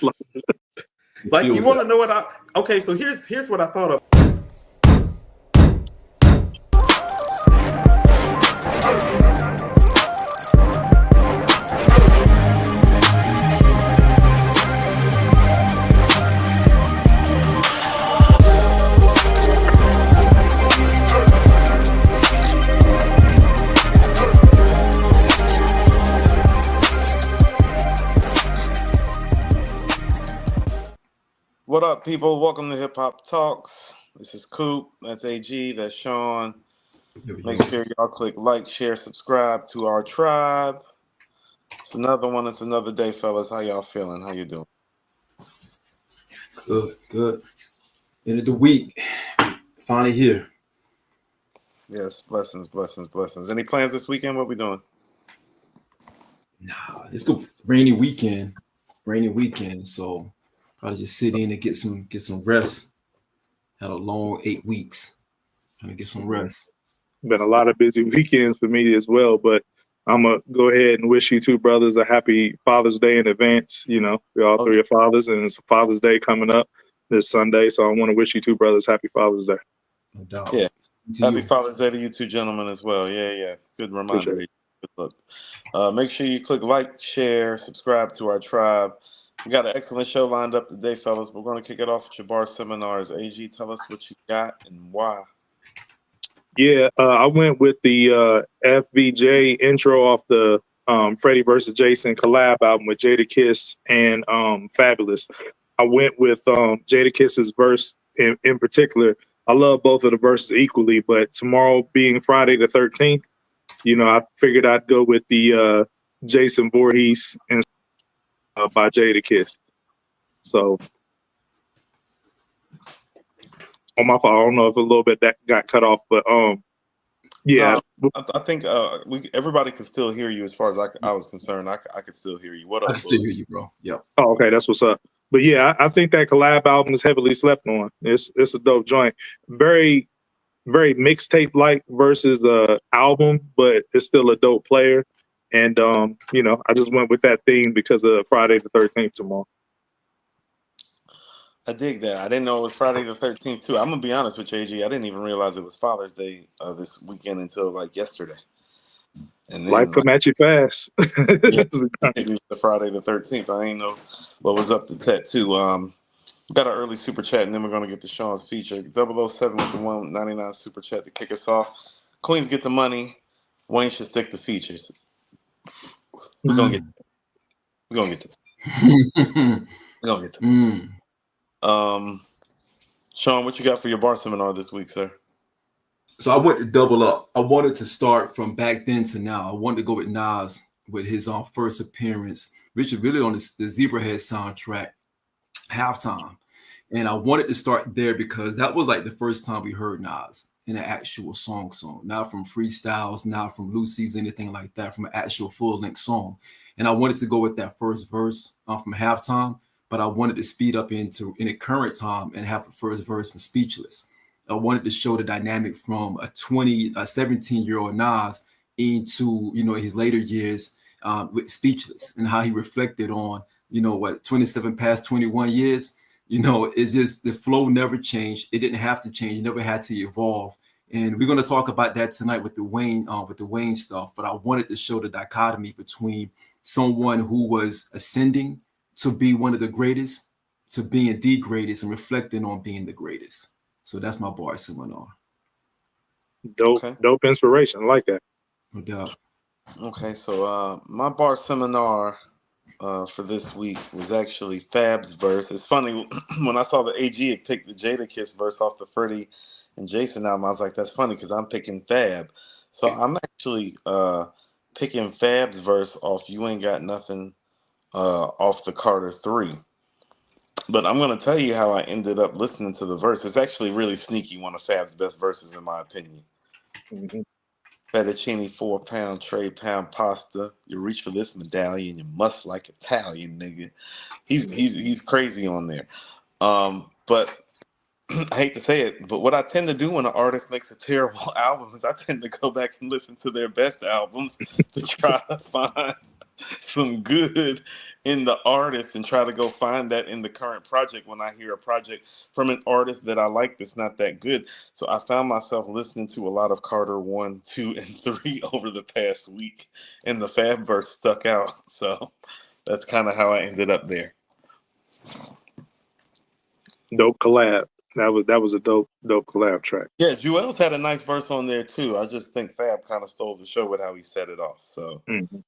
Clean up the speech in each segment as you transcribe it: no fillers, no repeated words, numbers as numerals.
Like, you want to know what okay, so here's what I thought of. What up, people? Welcome to Hip Hop Talks. This is Coop. That's AG. That's Sean. Make sure y'all click like, share, subscribe to our tribe. It's another one. It's another day, fellas. How y'all feeling? How you doing? Good. End of the week. Finally here. Yes, blessings. Any plans this weekend? What we doing? Nah, it's good. Rainy weekend. So probably just sit in and get some rest. Had a long 8 weeks. Trying to get some rest. Been a lot of busy weekends for me as well, but I'm gonna go ahead and wish you two brothers a happy Father's Day in advance. You know, we all three are fathers, and it's Father's Day coming up this Sunday, so I want to wish you two brothers happy Father's Day. No doubt. Yeah. Happy Father's Day to you two gentlemen as well. Yeah. Good reminder. Good look. Make sure you click like, share, subscribe to our tribe. We got an excellent show lined up today, fellas. We're going to kick it off with your bar seminars. AG, tell us what you got and why. Yeah, I went with the FBJ intro off the Freddie vs. Jason collab album with Jadakiss and Fabulous. I went with Jadakiss's verse in particular. I love both of the verses equally, but tomorrow being Friday the 13th, you know, I figured I'd go with the Jason Voorhees and by Jadakiss. So on my fault, I don't know if a little bit that got cut off, but yeah. I think everybody can still hear you as far as I was concerned. I could still hear you. What up? I can still hear you, bro. Yep. Oh, okay, that's what's up. But yeah, I think that collab album is heavily slept on. It's a dope joint. Very, very mixtape like versus album, but it's still a dope player. And you know, I just went with that theme because of Friday the 13th tomorrow. I dig that. I didn't know it was Friday the 13th too. I'm gonna be honest with you, AG. I didn't even realize it was Father's Day this weekend until like yesterday. And then, life come at you fast. It was the Friday the 13th. I didn't know what was up to that too. Got an early super chat, and then we're gonna get to Sean's feature. 007 with the 199 super chat to kick us off. Queens get the money. Wayne should stick to features. We're gonna get Sean, what you got for your bar seminar this week, sir? So I went to double up. I wanted to start from back then to now. I wanted to go with Nas with his first appearance, which is really on the Zebrahead soundtrack, Halftime. And I wanted to start there because that was like the first time we heard Nas in an actual song, not from freestyles, not from Lucy's, anything like that, from an actual full-length song. And I wanted to go with that first verse from Halftime, but I wanted to speed up in the current time and have the first verse from Speechless. I wanted to show the dynamic from a 17-year-old Nas into, you know, his later years with Speechless and how he reflected on, 27 past 21 years. It's just the flow never changed. It didn't have to change. It never had to evolve. And we're going to talk about that tonight with the Wayne stuff. But I wanted to show the dichotomy between someone who was ascending to be one of the greatest to being the greatest and reflecting on being the greatest. So that's my bar seminar. Dope inspiration. I like that. No doubt. Okay, so my bar seminar for this week was actually Fab's verse. It's funny, when I saw the AG had picked the Jadakiss verse off the Freddie and Jason album, I was like, that's funny because I'm picking Fab. So I'm actually picking Fab's verse off You Ain't Got Nothing off the Carter 3. But I'm going to tell you how I ended up listening to the verse. It's actually really sneaky, one of Fab's best verses, in my opinion. Mm-hmm. Fettuccine 4-pound tray, pound pasta. You reach for this medallion, you must like Italian, nigga. He's crazy on there. But I hate to say it, but what I tend to do when an artist makes a terrible album is I tend to go back and listen to their best albums to try to find some good in the artist and try to go find that in the current project when I hear a project from an artist that I like that's not that good. So I found myself listening to a lot of Carter 1, 2, and 3 over the past week, and the Fab verse stuck out. So that's kind of how I ended up there. Dope collab. That was a dope collab track. Yeah, Jewel's had a nice verse on there too. I just think Fab kind of stole the show with how he set it off. So. Mm-hmm.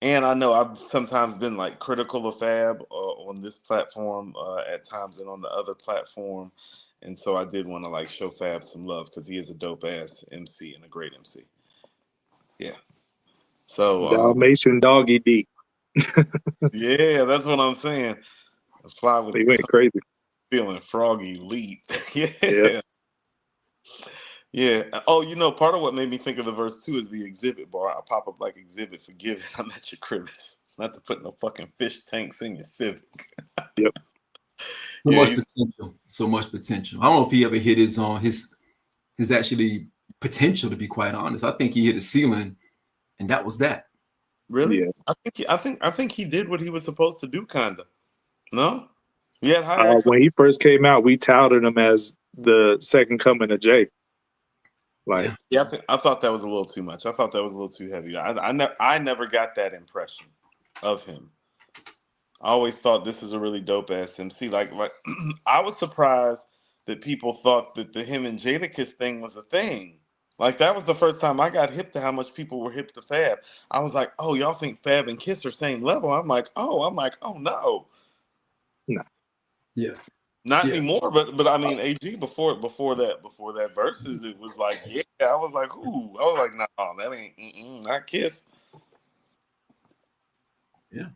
And I know I've sometimes been like critical of Fab on this platform at times and on the other platform. And so I did want to like show Fab some love because he is a dope ass MC and a great MC. Yeah. So Dalmatian doggy deep. yeah, that's what I'm saying. That's why They went crazy. Feeling froggy leap. Yeah. Yeah. Yeah. Oh, you know, part of what made me think of the verse too is the exhibit bar. I pop up like exhibit, forgive it. I'm at your crib. Not to put no fucking fish tanks in your Civic. Yep. So much potential. So much potential. I don't know if he ever hit his actually potential, to be quite honest. I think he hit a ceiling, and that was that. Really? Yeah. I think he did what he was supposed to do, kinda. No? Yeah. When he first came out, we touted him as the second coming of Jay. Like, yeah, I thought that was a little too much. I thought that was a little too heavy. I never got that impression of him. I always thought this is a really dope ass MC. Like I was surprised that people thought that the him and Jadakiss thing was a thing. Like that was the first time I got hip to how much people were hip to Fab. I was like, oh, y'all think Fab and Kiss are same level? I'm like, oh no. No. Yeah. Not anymore, but I mean, AG before that verses, it was like, yeah, I was like, ooh, I was like, no, that ain't not Kiss. Yeah,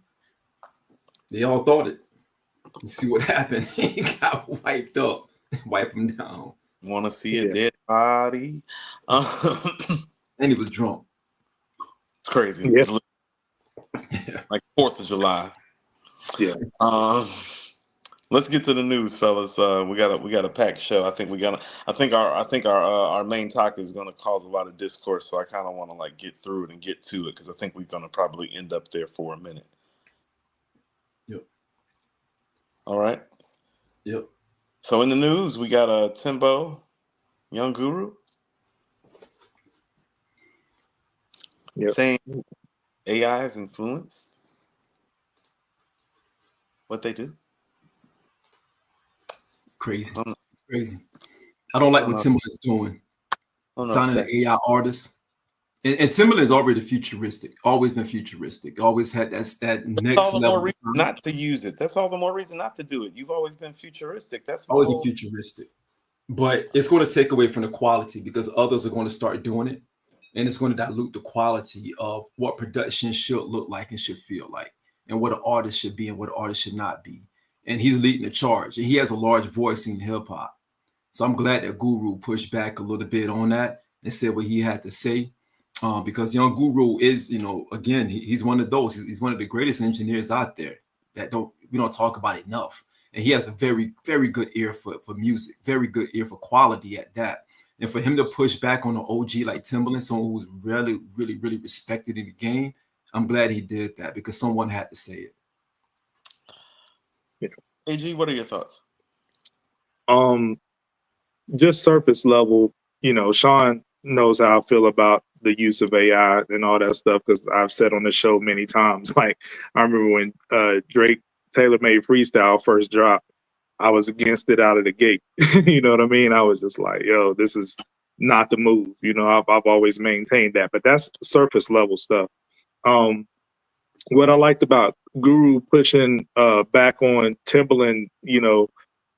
they all thought it. You see what happened? He got wiped up, wipe him down. Want to see a dead body? And he was drunk. It's crazy. Yeah. Like 4th of July. Yeah. Let's get to the news, fellas. We got a packed show. I think our main topic is gonna cause a lot of discourse. So I kind of want to like get through it and get to it because I think we're gonna probably end up there for a minute. Yep. All right. Yep. So in the news, we got Timbo, Young Guru, saying AI has influenced what they do. Crazy. It's crazy. I don't like what Timbaland's doing. Signing an AI artist. And Timbaland's already futuristic. Always been futuristic. Always had that next all the level. more reason not to use it. That's all the more reason not to do it. You've always been futuristic. That's always been futuristic. But it's going to take away from the quality because others are going to start doing it. And it's going to dilute the quality of what production should look like and should feel like. And what an artist should be and what an artist should not be. And he's leading the charge. And he has a large voice in hip hop. So I'm glad that Guru pushed back a little bit on that and said what he had to say. Because Young Guru is, again, he's one of those. He's one of the greatest engineers out there that we don't talk about enough. And he has a very, very good ear for music, very good ear for quality at that. And for him to push back on an OG like Timbaland, someone who's really, really, really respected in the game, I'm glad he did that because someone had to say it. Yeah. AG, what are your thoughts? Just surface level, Sean knows how I feel about the use of AI and all that stuff because I've said on the show many times. Like I remember when Drake Taylor Made Freestyle first dropped, I was against it out of the gate. You know what I mean? I was just like, yo, this is not the move. I've always maintained that, but that's surface level stuff. What I liked about Guru pushing back on Timbaland,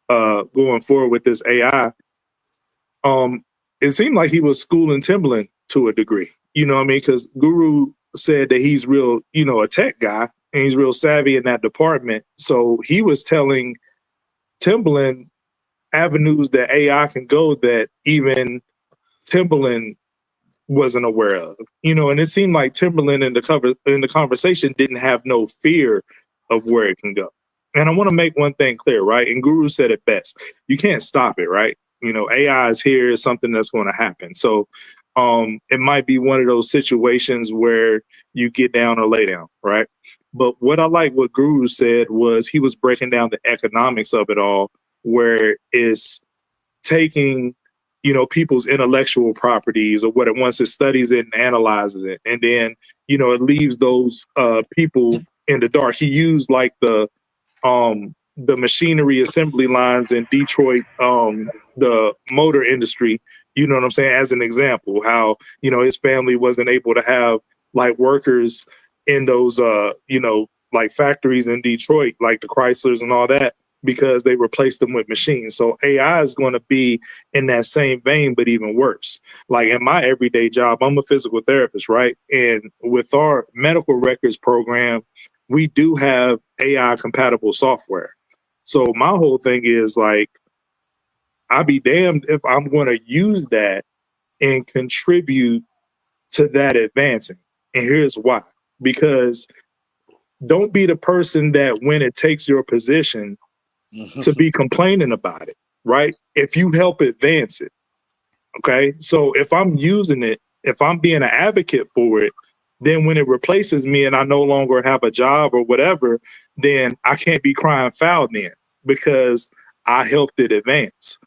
going forward with this AI, it seemed like he was schooling Timbaland to a degree. You know what I mean? Because Guru said that he's real, a tech guy, and he's real savvy in that department. So he was telling Timbaland avenues that AI can go that even Timbaland wasn't aware of, and it seemed like Timbaland in the conversation didn't have no fear of where it can go. And I want to make one thing clear, right? And Guru said it best. You can't stop it, right? AI is here, is something that's going to happen. So it might be one of those situations where you get down or lay down, right? But what I like what Guru said was he was breaking down the economics of it all, where it's taking, people's intellectual properties or what it once it studies it and analyzes it, and then it leaves those people in the dark. He used like the machinery assembly lines in Detroit, the motor industry, you know what I'm saying, as an example, how, his family wasn't able to have like workers in those, like factories in Detroit, like the Chryslers and all that, because they replaced them with machines. So AI is going to be in that same vein, but even worse. Like in my everyday job, I'm a physical therapist, right? And with our medical records program, we do have AI compatible software. So my whole thing is like, I'd be damned if I'm going to use that and contribute to that advancing. And here's why. Because don't be the person that when it takes your position to be complaining about it, right? If you help advance it. Okay. So if I'm using it, if I'm being an advocate for it, then when it replaces me and I no longer have a job or whatever, then I can't be crying foul then because I helped it advance.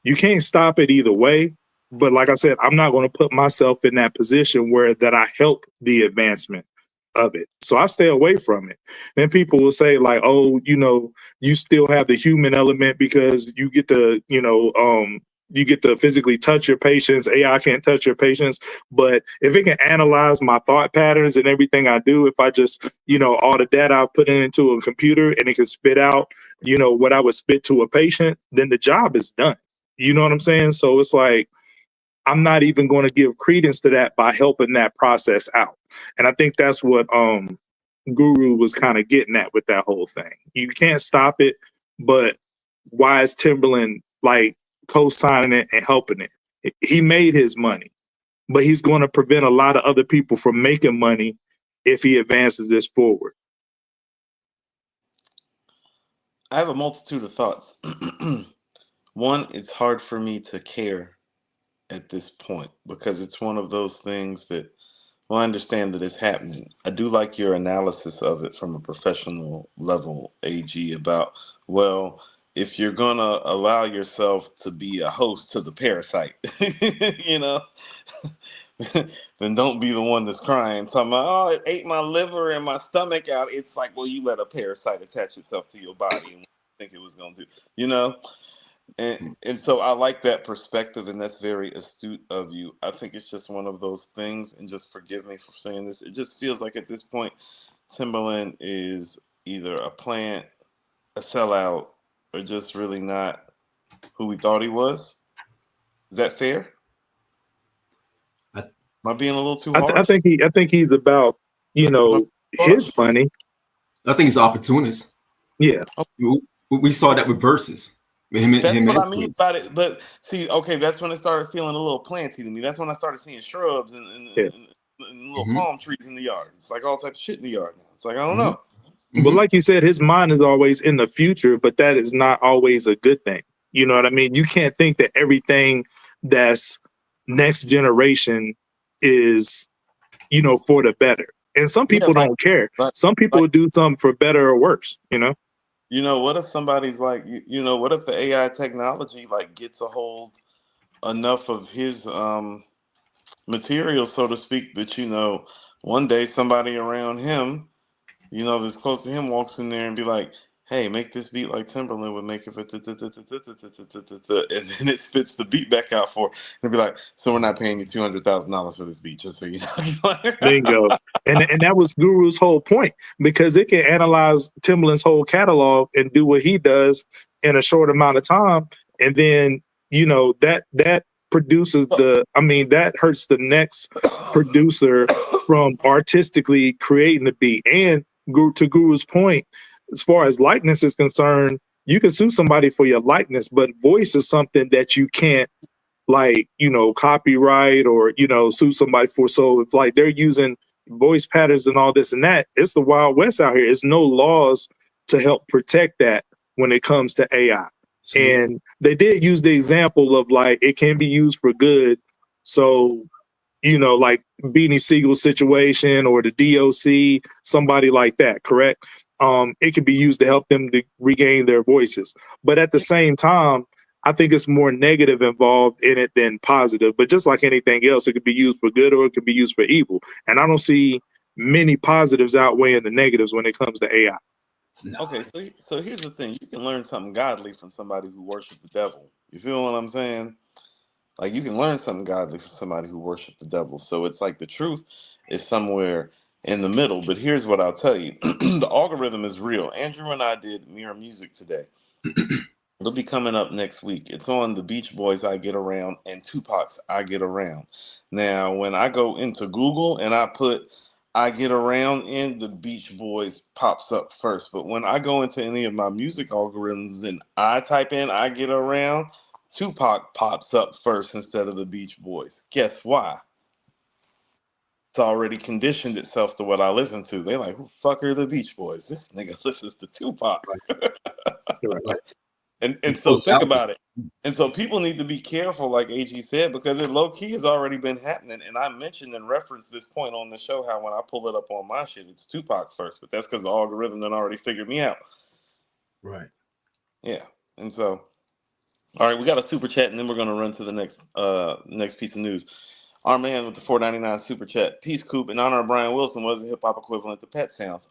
You can't stop it either way. But like I said, I'm not going to put myself in that position where that I help the advancement of it. So I stay away from it. Then people will say like, oh, you still have the human element because you get to, you get to physically touch your patients. AI can't touch your patients. But if it can analyze my thought patterns and everything I do, if I just, all the data I've put into a computer and it can spit out, what I would spit to a patient, then the job is done. You know what I'm saying? So it's like, I'm not even going to give credence to that by helping that process out. And I think that's what Guru was kind of getting at with that whole thing. You can't stop it, but why is Timberland like co-signing it and helping it? He made his money, but he's going to prevent a lot of other people from making money if he advances this forward. I have a multitude of thoughts. One, it's hard for me to care at this point because it's one of those things that, well, I understand that it's happening. I do like your analysis of it from a professional level, AG, about, well, if you're going to allow yourself to be a host to the parasite, then don't be the one that's crying, talking about, oh, it ate my liver and my stomach out. It's like, well, you let a parasite attach itself to your body and think it was going to do, And so I like that perspective, and that's very astute of you. I think it's just one of those things, and just forgive me for saying this. It just feels like at this point, Timberland is either a plant, a sellout, or just really not who we thought he was. Is that fair? Am I being a little too harsh? I think he's about his money. I think he's an opportunist. Yeah, we saw that with Versus. That's what I mean about it. But see, okay, that's when it started feeling a little planty to me. That's when I started seeing shrubs and little palm trees in the yard. It's like all types of shit in the yard now. It's like, I don't know. But like you said, his mind is always in the future, but that is not always a good thing. You know what I mean? You can't think that everything that's next generation is, for the better. And some people don't care. Some people will do something for better or worse, What if somebody's like, what if the AI technology like gets a hold enough of his material, so to speak, that one day somebody around him, that's close to him, walks in there and be like, hey, make this beat like Timberland would make it, and then it spits the beat back out for, and be like, so we're not paying you $200,000 for this beat, just so you know. Bingo. And that was Guru's whole point, because it can analyze Timberland's whole catalog and do what he does in a short amount of time, and then that produces that hurts the next producer from artistically creating the beat. And to Guru's point, as far as likeness is concerned, you can sue somebody for your likeness, but voice is something that you can't copyright or sue somebody for. So if like they're using voice patterns and all this and that, it's the Wild West out here. There's no laws to help protect that when it comes to AI. And they did use the example of like it can be used for good. So like Beanie Siegel's situation or the DOC, somebody like that, correct? It could be used to help them to regain their voices. But at the same time, I think it's more negative involved in it than positive. But just like anything else, it could be used for good or it could be used for evil. And I don't see many positives outweighing the negatives when it comes to AI. No. Okay, so here's the thing: you can learn something godly from somebody who worships the devil. You feel what I'm saying? Like you can learn something godly from somebody who worships the devil. So it's like the truth is somewhere in the middle. But here's what I'll tell you: the algorithm is real. Andrew and I did Mirror Music today. It'll be coming up next week. It's on the Beach Boys I Get Around and Tupac's I Get Around. Now, when I go into Google and I put I Get Around in, the Beach Boys pops up first. But when I go into any of my music algorithms and I type in I Get Around, Tupac pops up first instead of the Beach Boys. Guess why? It's already conditioned itself to what I listen to. They like, who the fuck are the Beach Boys? This nigga listens to Tupac. Right. And so think about it. And so people need to be careful, like AG said, because it low key has already been happening. And I mentioned and referenced this point on the show how when I pull it up on my shit, it's Tupac first. But that's because the algorithm done already figured me out. Right. Yeah. And so, all right, we got a super chat, and then we're gonna run to the next piece of news. Our man with the $4.99 super chat, Peace Coop, in honor of Brian Wilson, was the hip hop equivalent to Pet Sounds.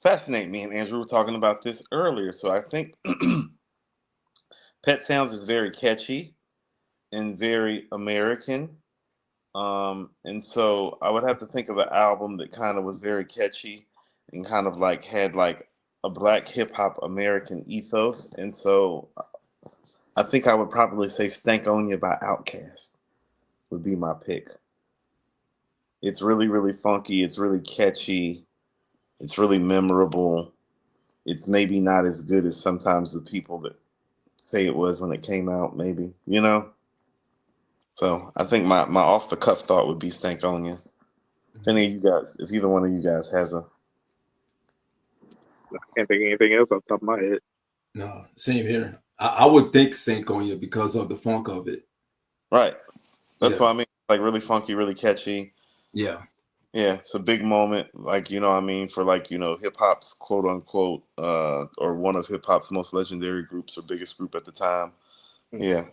Fascinate me and Andrew were talking about this earlier. So I think Pet Sounds is very catchy and very American. And so I would have to think of an album that kind of was very catchy and kind of like had like a black hip hop American ethos. And so I think I would probably say Stankonia by Outkast would be my pick. It's really, really funky. It's really catchy. It's really memorable. It's maybe not as good as sometimes the people that say it was when it came out, maybe, you know? So I think my off the cuff thought would be Stankonia. If any of you guys, if either one of you guys has a. I can't think of anything else off the top of my head. No, same here. I would think Stankonia because of the funk of it. Right. That's Yeah. what I mean. Like really funky, really catchy. Yeah. Yeah, it's a big moment, like, you know what I mean, for like, you know, hip hop's quote unquote, or one of hip hop's most legendary groups or biggest group at the time. Yeah.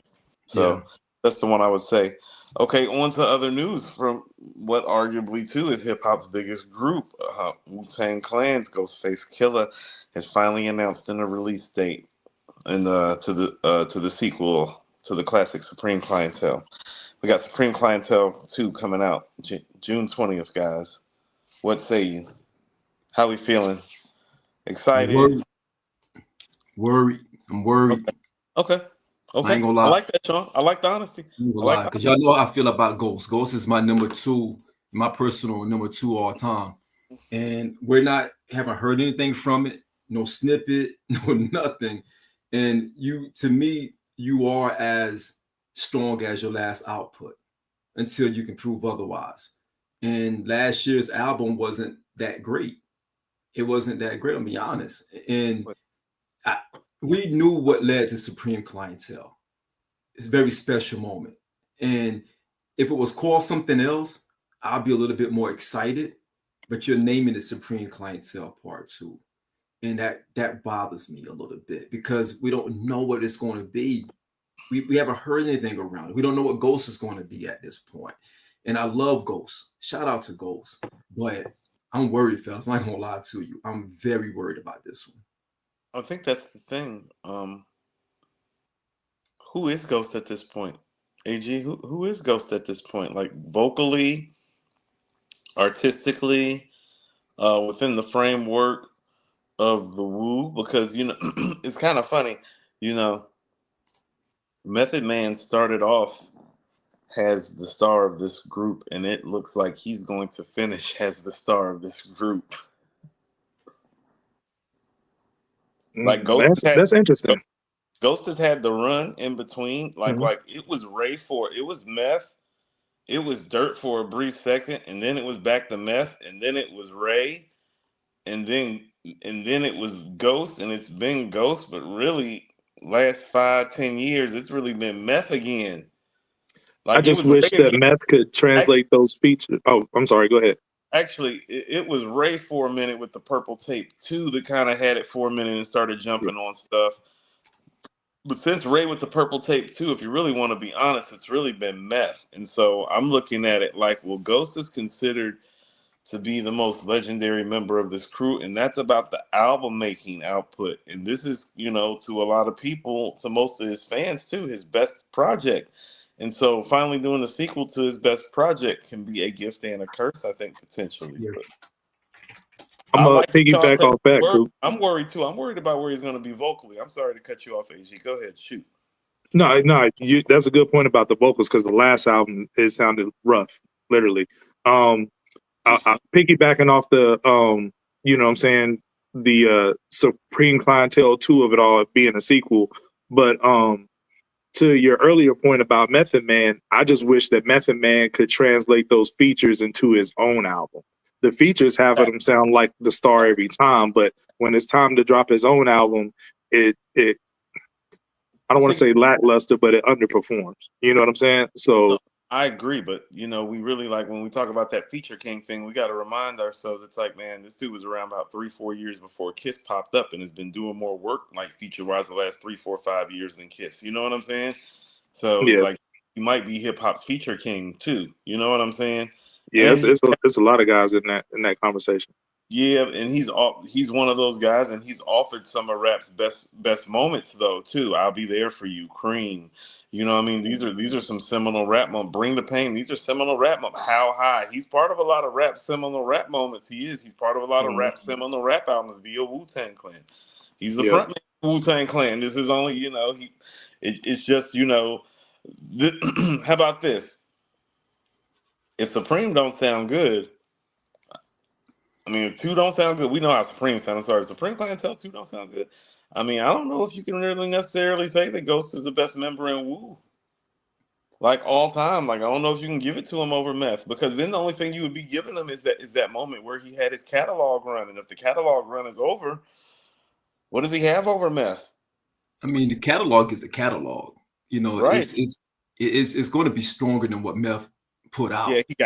So that's the one I would say. Okay, on to other news from what arguably too is hip hop's biggest group. Wu-Tang Clan's Ghostface Killah has finally announced a release date and to the sequel to the classic Supreme Clientele. We got Supreme Clientele 2 coming out June 20th, guys. What say you? How we feeling? Excited? Worried. I'm worried. Okay. I ain't gonna lie. I like that, Sean. I like the honesty. Because y'all know how I feel about Ghost. Ghost is my number 2, my personal number 2 all time. And haven't heard anything from it, no snippet, no nothing. And to me, you are as strong as your last output until you can prove otherwise. And last year's album wasn't that great. It wasn't that great, I'll be honest. And we knew what led to Supreme Clientele. It's a very special moment. And if it was called something else, I'll be a little bit more excited. But you're naming it Supreme Clientele Part 2. And that bothers me a little bit because we don't know what it's going to be. We haven't heard anything around it. We don't know what Ghost is going to be at this point. And I love Ghost. Shout out to Ghost. But I'm worried, fellas. I'm not going to lie to you. I'm very worried about this one. I think that's the thing. Who is Ghost at this point? AG, who is Ghost at this point? Like vocally, artistically, within the framework of the Wu? Because, you know, it's kind of funny, you know, Method Man started off as the star of this group, and it looks like he's going to finish as the star of this group. Like that's interesting. Ghost has had the run in between, like it was it was Meth, it was Dirt for a brief second, and then it was back to Meth, and then it was Ray, and then it was Ghost, and it's been Ghost, but really last 5-10 years it's really been Meth again. I Like it just was Ray wish that again. Meth could translate those features. Oh, I'm sorry. Go ahead. Actually, it was Ray for a minute with the Purple Tape too that kind of had it for a minute and started Yeah. jumping on stuff. But since Ray with the Purple Tape too, if you really want to be honest, it's really been Meth. And so I'm looking at it like, well, Ghost is considered to be the most legendary member of this crew, and that's about the album making output. And this is, to a lot of people, to most of his fans too, his best project. And so finally doing a sequel to his best project can be a gift and a curse, I think, potentially. Yeah. But I'm I gonna like Sean piggyback Taylor's off that, work. Coop. I'm worried too. I'm worried about where he's going to be vocally. I'm sorry to cut you off, AG. Go ahead, shoot. No, no, that's a good point about the vocals because the last album it sounded rough, literally. I piggybacking off the what I'm saying, the Supreme Clientele 2 of it all being a sequel. But to your earlier point about Method Man, I just wish that Method Man could translate those features into his own album. The features have him sound like the star every time, but when it's time to drop his own album, it I don't want to say lackluster, but it underperforms. You know what I'm saying? So I agree, but we really like when we talk about that feature king thing, we got to remind ourselves it's like, man, this dude was around about 3-4 years before Kiss popped up and has been doing more work like feature wise the last 3-4-5 years than Kiss. You know what I'm saying? So it's yeah, like he might be hip hop's feature king too. You know what I'm saying? yeah, And it's a lot of guys in that conversation. yeah, and he's one of those guys, and he's authored some of rap's best moments though too. I'll be there for you, Cream. You know what I mean? These are some seminal rap moments. Bring the Pain. These are seminal rap moments. How High. He's part of a lot of rap seminal rap moments. He's part of a lot of rap seminal rap albums via Wu-Tang Clan. He's the Yeah, front man of Wu-Tang Clan. This is only it's just how about this? If Supreme don't sound good. I mean, if 2 don't sound good, we know how Supreme sound. I'm sorry, Supreme Clientele 2 don't sound good. I mean, I don't know if you can really necessarily say that Ghost is the best member in Wu, like all time. Like I don't know if you can give it to him over Meth, because then the only thing you would be giving him is that moment where he had his catalog run, and if the catalog run is over, what does he have over Meth? I mean, the catalog is the catalog. Right? It's going to be stronger than what Meth put Yeah, out. he's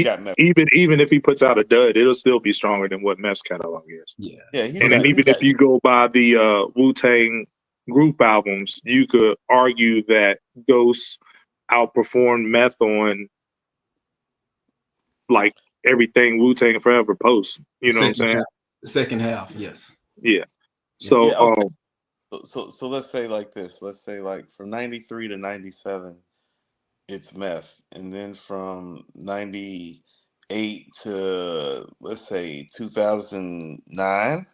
got Meth. even if he puts out a dud, it'll still be stronger than what Meth's catalog is. Yeah. Yeah, And then even if you go by the Wu-Tang group albums, you could argue that Ghost outperformed Meth on like everything Wu-Tang Forever posts. You know what I'm saying? The second half, yes. Yeah. So yeah. Okay. So let's say like this. Let's say like from 93 to 97. It's Meth, and then from 98 to let's say 2009,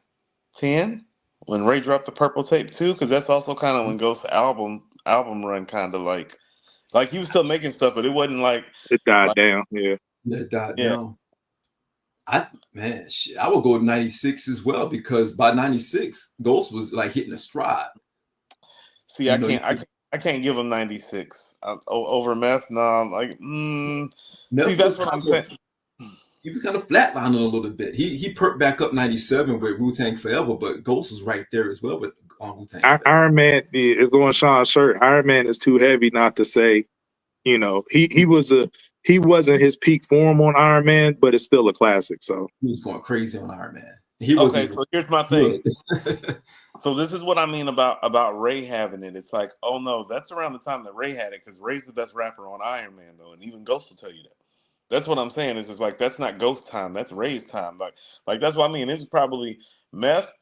10, when Ray dropped the Purple Tape too, because that's also kind of when Ghost's album run kind of like he was still making stuff, but it wasn't like it died down. Yeah. It died down. I would go to 96 as well, because by 96, Ghost was like hitting a stride. See, I can't give him 96 over Meth. No, see, that's what I'm saying. He was kind of flatlining a little bit. He perked back up 97 with Wu-Tang Forever, but Ghost was right there as well with Wu-Tang Forever. Iron Man is going Sean's shirt. Iron Man is too heavy not to say. He wasn't his peak form on Iron Man, but it's still a classic. So he was going crazy on Iron Man. So here's my thing. So this is what I mean about Ray having it. It's like, oh no, that's around the time that Ray had it, because Ray's the best rapper on Iron Man though, and even Ghost will tell you that. That's what I'm saying. Is like that's not Ghost time, that's Ray's time. Like that's what I mean. This is probably Meth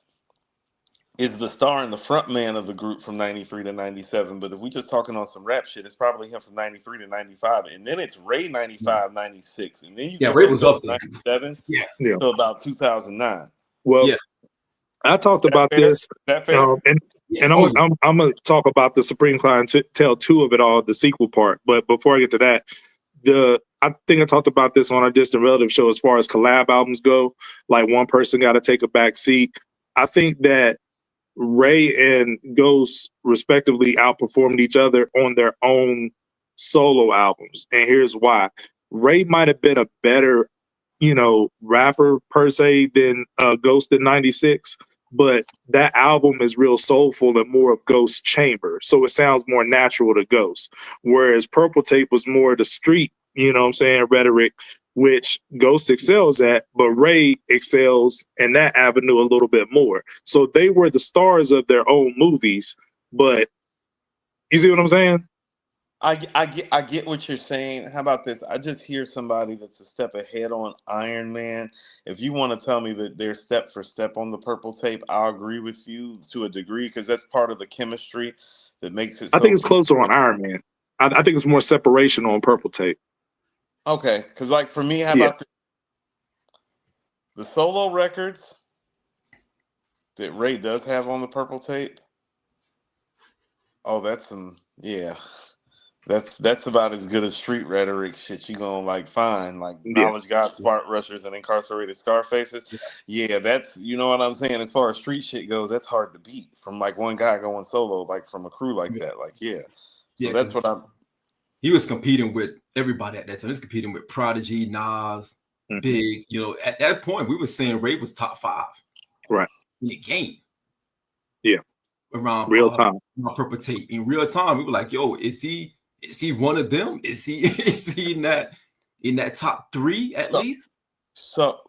is the star and the front man of the group from 93 to 97. But if we just talking on some rap shit, it's probably him from 93 to 95. And then it's Ray 95, 96. And then you Ray was up there. 97 to about 2009. Well, I talked about this. Is that fair? I'm going to talk about the Supreme Clientele 2 of it all, the sequel part. But before I get to that, I think I talked about this on our Distant Relative show as far as collab albums go. Like one person got to take a back seat. I think that Ray and Ghost respectively outperformed each other on their own solo albums. And here's why. Ray might have been a better, rapper per se than Ghost in 96, but that album is real soulful and more of Ghost chamber. So it sounds more natural to Ghost. Whereas Purple Tape was more the street, you know what I'm saying, rhetoric, which Ghost excels at, but Ray excels in that avenue a little bit more. So they were the stars of their own movies, but you see what I'm saying? I get what you're saying. How about this? I just hear somebody that's a step ahead on Iron Man. If you want to tell me that they're step for step on the Purple Tape, I'll agree with you to a degree because that's part of the chemistry that makes it I think so it's closer on beautiful. Iron Man. I think it's more separation on Purple Tape. Okay, because like for me, how Yeah. about the solo records that Ray does have on the Purple Tape? Oh, that's some yeah. That's about as good as street rhetoric shit you gonna like find, like Yeah. knowledge God, smart rushers, and incarcerated scarfaces. Yeah, that's you know what I'm saying. As far as street shit goes, that's hard to beat from like one guy going solo, like from a crew like that. Like yeah, so Yeah, that's because what I'm. he was competing with everybody at that time. He was competing with Prodigy, Nas, Big. You know, at that point, we were saying Ray was top 5 Right. in the game. Yeah. Around Real time. Purple Tape. In real time, we were like, "Yo, is he one of them? Is he is he in that top 3 at So least?" so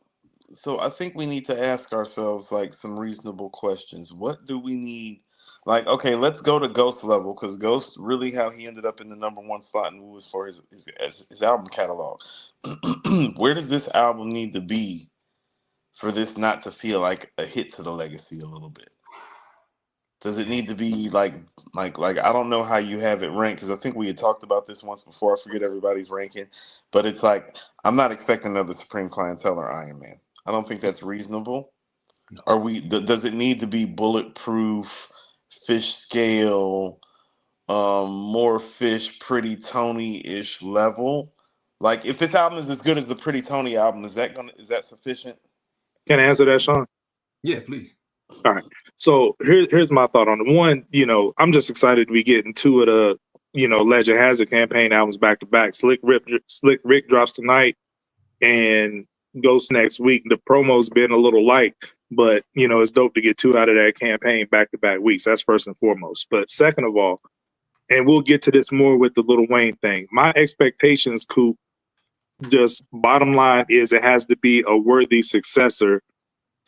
so I think we need to ask ourselves like some reasonable questions. What do we need? Like, okay, let's go to Ghost level because Ghost really how he ended up in the #1 slot and was for his album catalog. Where does this album need to be for this not to feel like a hit to the legacy a little bit? Does it need to be like I don't know how you have it ranked because I think we had talked about this once before. I forget everybody's ranking, but it's like I'm not expecting another Supreme Clientele or Iron Man. I don't think that's reasonable. No. Are we? Does it need to be bulletproof, fish scale, more fish, pretty Tony-ish level? Like if this album is as good as the Pretty Tony album, is that sufficient? Can I answer that, Sean? Yeah, please. All right. So here's my thought on it. One, I'm just excited to be getting two of the, Legend Has It campaign albums back to back. Slick Rick drops tonight and Ghost next week. The promo's been a little light, but it's dope to get two out of that campaign back to back weeks. That's first and foremost. But second of all, and we'll get to this more with the Lil Wayne thing. My expectations, Coop, just bottom line is it has to be a worthy successor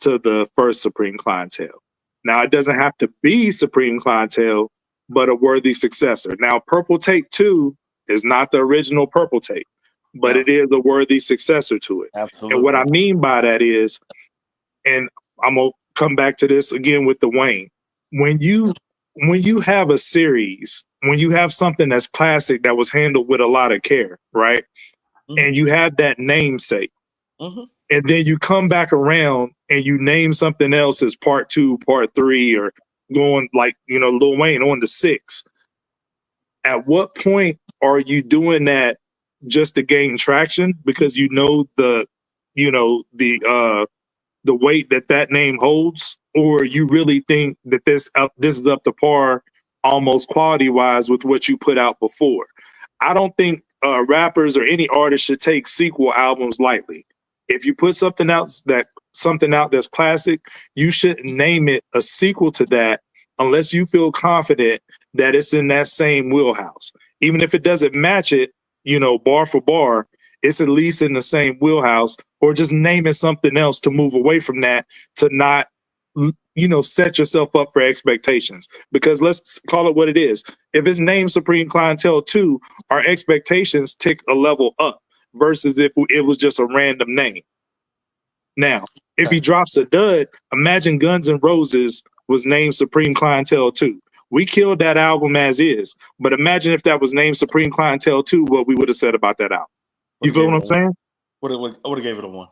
to the first Supreme Clientele. Now, it doesn't have to be Supreme Clientele, but a worthy successor. Now, Purple Tape 2 is not the original Purple Tape, but No. it is a worthy successor to it. Absolutely. And what I mean by that is, and I'm going to come back to this again with the Wayne. When you have a series, when you have something that's classic that was handled with a lot of care, right? Mm-hmm. And you have that namesake, mm-hmm. and then you come back around and you name something else as part 2, part 3, or going like, Lil Wayne on to 6. At what point are you doing that just to gain traction? Because the weight that name holds, or you really think that this is up to par almost quality wise with what you put out before? I don't think rappers or any artist should take sequel albums lightly. If you put something out that's classic, you shouldn't name it a sequel to that unless you feel confident that it's in that same wheelhouse. Even if it doesn't match it, bar for bar, it's at least in the same wheelhouse, or just name it something else to move away from that, to not, set yourself up for expectations. Because let's call it what it is. If it's named Supreme Clientele 2, our expectations tick a level up versus if it was just a random name. Now, if he drops a dud, imagine Guns N' Roses was named Supreme Clientele 2. We killed that album as is, but imagine if that was named Supreme Clientele 2, what we would have said about that album. You feel what I'm saying? I would have gave it a 1.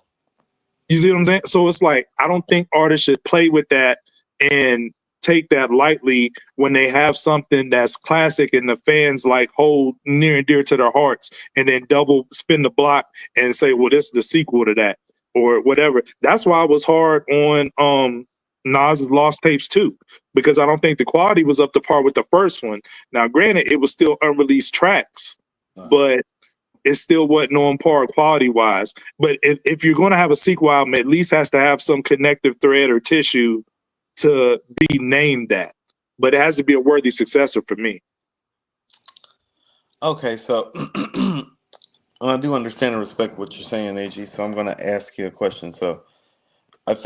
You see what I'm saying? So it's like, I don't think artists should play with that and take that lightly when they have something that's classic and the fans like hold near and dear to their hearts, and then double spin the block and say, well, this is the sequel to that or whatever. That's why I was hard on Nas's Lost Tapes too, because I don't think the quality was up to par with the first one. Now, granted, it was still unreleased tracks, but it still wasn't on par quality wise. But if you're going to have a sequel album, it at least has to have some connective thread or tissue to be named that, but it has to be a worthy successor for me. Okay, so I do understand and respect what you're saying, AG. So I'm going to ask you a question. So I'm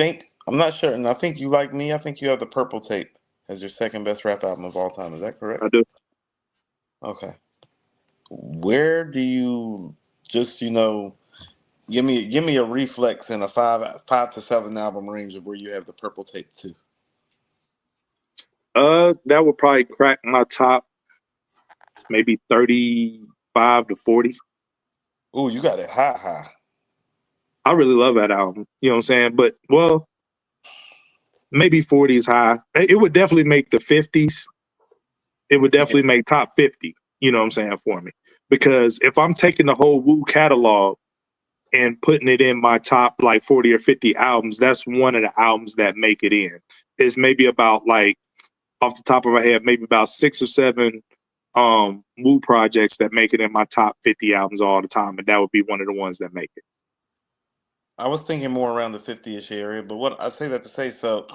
not sure, and I think you like me. I think you have the Purple Tape as your second best rap album of all time. Is that correct? I do. Okay. Where do you just give me a reflex in a 5 to 7 album range of where you have the Purple Tape 2? That would probably crack my top maybe 35 to 40. Ooh, you got it high. I really love that album. You know what I'm saying? But well, maybe 40 is high. It would definitely make the 50s. It would definitely make top 50. You know what I'm saying, for me? Because if I'm taking the whole Wu catalog and putting it in my top like 40 or 50 albums, that's one of the albums that make it in. It's maybe about like, off the top of my head, maybe about 6 or 7 Wu projects that make it in my top 50 albums all the time, and that would be one of the ones that make it. I was thinking more around the 50-ish area, but what I say that to say, so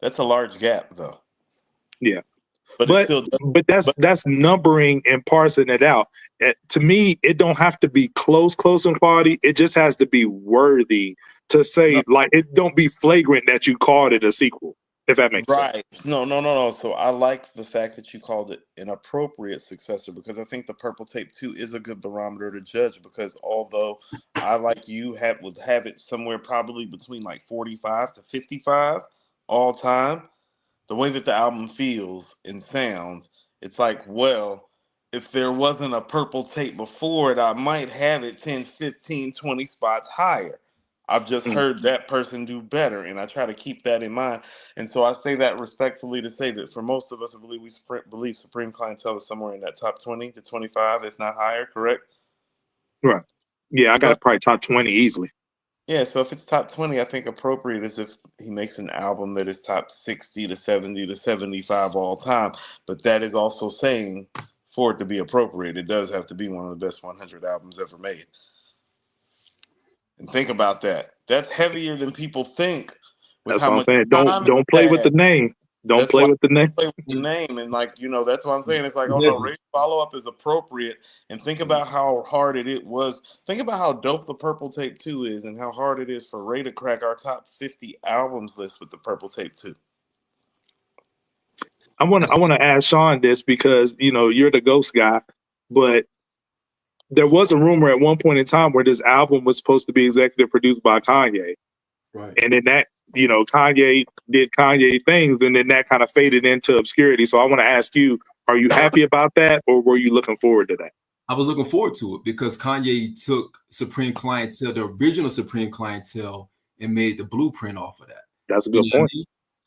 that's a large gap, though. Yeah, but it's still. But that's numbering and parsing it out. To me, it don't have to be close in quality. It just has to be worthy to say, like, it don't be flagrant that you called it a sequel, if that makes sense. Right. No. So I like the fact that you called it an appropriate successor, because I think the Purple Tape 2 is a good barometer to judge, because although I, like you, would have it somewhere probably between like 45 to 55 all time, the way that the album feels and sounds, it's like, well, if there wasn't a Purple Tape before it, I might have it 10, 15, 20 spots higher. I've just heard that person do better, and I try to keep that in mind. And so I say that respectfully to say that for most of us, I believe believe Supreme Clientele is somewhere in that top 20 to 25, if not higher, correct? Right. Yeah, I got it probably top 20 easily. Yeah, so if it's top 20, I think appropriate is if he makes an album that is top 60 to 70 to 75 all time. But that is also saying, for it to be appropriate, it does have to be one of the best 100 albums ever made. And think about that. That's heavier than people think. That's what I'm saying. Don't play with the name. Don't play with the name. Play with the name, and like, that's what I'm saying. It's like, oh no, Ray's follow-up is appropriate. And think about how hard it was. Think about how dope the Purple Tape 2 is, and how hard it is for Ray to crack our top 50 albums list with the Purple Tape 2. I want to ask Sean this, because you're the Ghost guy, but there was a rumor at one point in time where this album was supposed to be executive produced by Kanye. Right. And then that, Kanye did Kanye things, and then that kind of faded into obscurity. So I want to ask you, are you happy about that, or were you looking forward to that? I was looking forward to it, because Kanye took Supreme Clientele, the original Supreme Clientele, and made the blueprint off of that. That's a good point.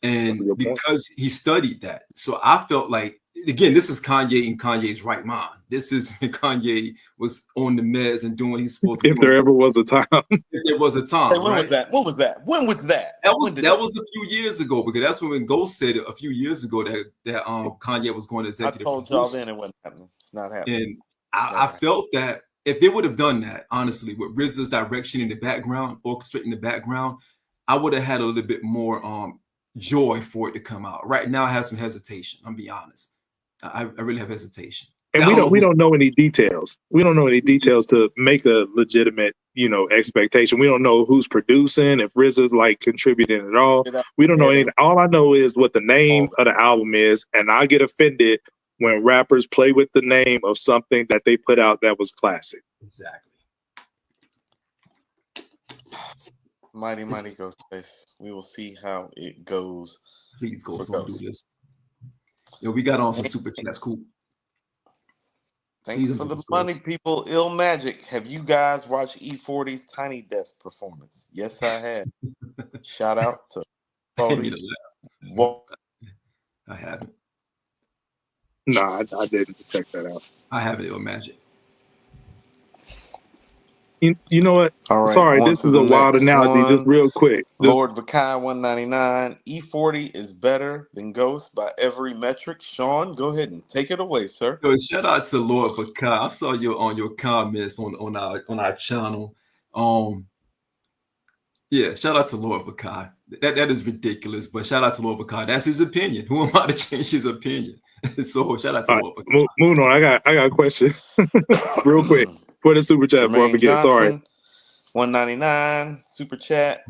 And because he studied that. So I felt like, again, this is Kanye in Kanye's right mind. This is when Kanye was on the meds and doing what he's supposed to do. If there ever was a time. If there was a time. Hey, when was that? What was that? When was that? That was a few years ago, because that's when Ghost said it a few years ago that Kanye was going to executive. I told y'all then it wasn't happening. It's not happening. And I felt that if they would have done that, honestly, with RZA's direction in the background, orchestrating the background, I would have had a little bit more joy for it to come out. Right now, I have some hesitation. I'm be honest. I really have hesitation. And we don't know any details. We don't know any details to make a legitimate, expectation. We don't know who's producing, if RZA's like contributing at all. We don't know anything. All I know is what the name of the album is, and I get offended when rappers play with the name of something that they put out that was classic. Exactly. Mighty Ghostface. We will see how it goes. Please, Ghost, don't do this. Yo, we got on some super chats. Cool. Thanks for the money, people. Ill Magic. Have you guys watched E40's Tiny Desk performance? Yes, I have. Shout out to Cody. I haven't. No, I didn't check that out. I haven't. Ill Magic. You know what? All right, sorry, this is a wild analogy. Just real quick. Lord Vakai 199. E40 is better than Ghost by every metric. Sean, go ahead and take it away, sir. Yo, shout out to Lord Vakai. I saw you on your comments on our channel. Yeah, shout out to Lord Vakai. That is ridiculous, but shout out to Lord Vakai. That's his opinion. Who am I to change his opinion? So shout out to All right, Lord Vakai. Moon on. I got a question real quick for the super chat before I Jermaine forget. Sorry. Johnson, 199 super chat.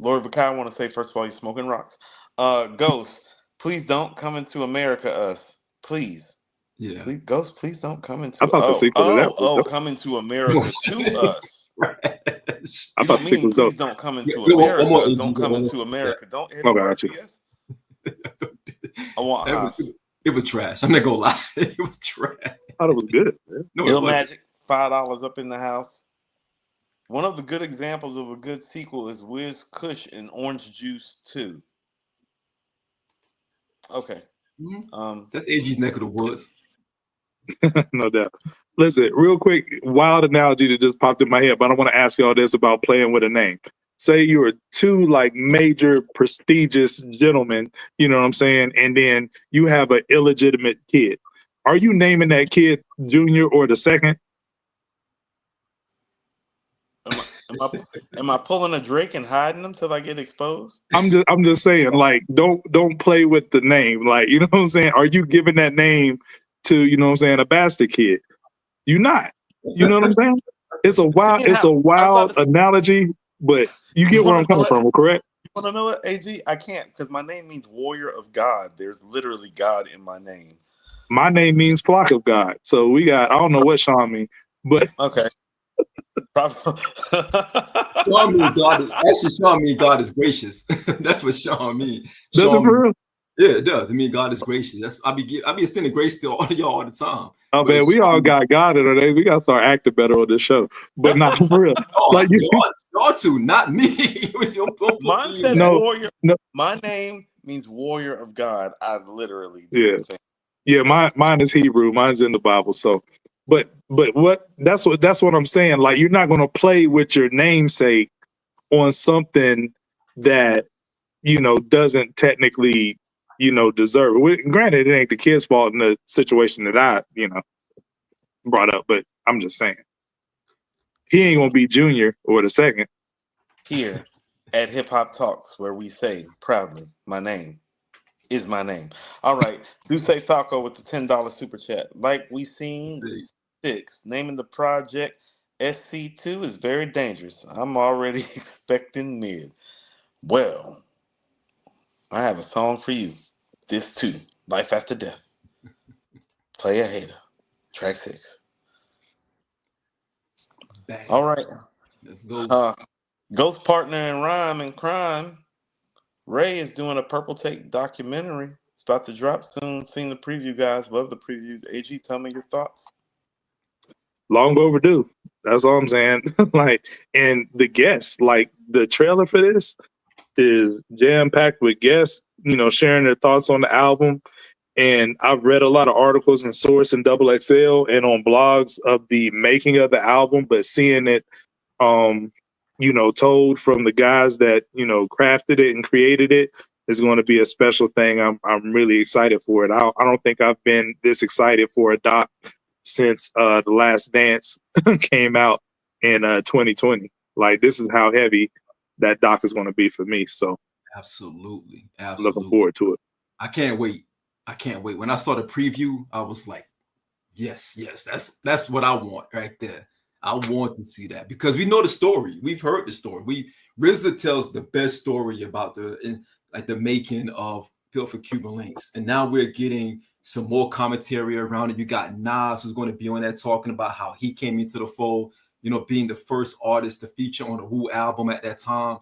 Lord Vakai, I want to say first of all, you're smoking rocks. Ghost, please don't come into America us. Please. Yeah. Please, Ghost, please don't come I into thought the sequel to that was dope. come into America to us. I You thought don't the sequel mean was dope. please don't come into One more America. AG, Don't one come more into super chat. America. Don't hit Okay, him, got you. RCS. I want That Haas. it was trash. I'm not gonna lie. It was trash. I thought it was good. Man. No, it Ill wasn't. Magic, $5 up in the house. One of the good examples of a good sequel is Wiz Kush and Orange Juice 2. Okay. That's AG's neck of the woods. No doubt. Listen, real quick, wild analogy that just popped in my head, but I want to ask y'all this about playing with a name. Say you were two like major prestigious gentlemen, you know what I'm saying, and then you have an illegitimate kid. Are you naming that kid Junior or the second? Am I pulling a Drake and hiding them till I get exposed? I'm just saying, like, don't play with the name. Like, you know what I'm saying? Are you giving that name to, you know what I'm saying, a bastard kid? You're not. You know what I'm saying? It's a Seeing wild how I was about to, analogy, but you you get where want I'm to know coming what? from, correct? You want to know what, AG? I can't because my name means warrior of God. There's literally God in my name. My name means flock of God. So we got, I don't know what Sean means, but Okay. Sean mean God is actually Sean mean God is gracious. That's what Sean mean. does it Sean for real? yeah, it does. I mean God is gracious. That's I be extending grace to all of y'all all the time. Oh But man, we all Sean, got God in our name. We got to start acting better on this show. But not for real. Like y'all two, not me. Mine says no, warrior. no, My name means warrior of God. I literally do yeah. the thing. Yeah, mine is Hebrew. Mine's in the Bible. So, but what that's what I'm saying. Like, you're not going to play with your namesake on something that, you know, doesn't technically, you know, deserve it. Granted, it ain't the kid's fault in the situation that I, you know, brought up. But I'm just saying, he ain't gonna be Junior or the second. Here at Hip Hop Talks, where we say proudly, my name is my name. All right. Do say Falco with the $10 super chat. Like we seen with 6, naming the project SC2 is very dangerous. I'm already expecting mid. Well, I have a song for you. This too. Life After Death. Play a Hater. Track 6. Bang. All right. Let's go. Ghost partner in rhyme and crime. Ray is doing a Purple Take documentary. It's about to drop soon. Seen the preview, guys. Love the previews. AG, tell me your thoughts. Long overdue. That's all I'm saying. Like, and the guests, like the trailer for this is jam packed with guests, you know, sharing their thoughts on the album. And I've read a lot of articles in Source and Double XL and on blogs of the making of the album, but seeing it, you know, told from the guys that, you know, crafted it and created it is going to be a special thing. I'm really excited for it. I don't think I've been this excited for a doc since The Last Dance came out in 2020. Like, this is how heavy that doc is going to be for me. So Absolutely. looking forward to it. I can't wait. When I saw the preview, I was like, yes, that's what I want right there. I want to see that because we know the story. We've heard the story. RZA tells the best story about the making of Built for Cuban Links, and now we're getting some more commentary around it. You got Nas who's going to be on that talking about how he came into the fold, you know, being the first artist to feature on a Wu album at that time.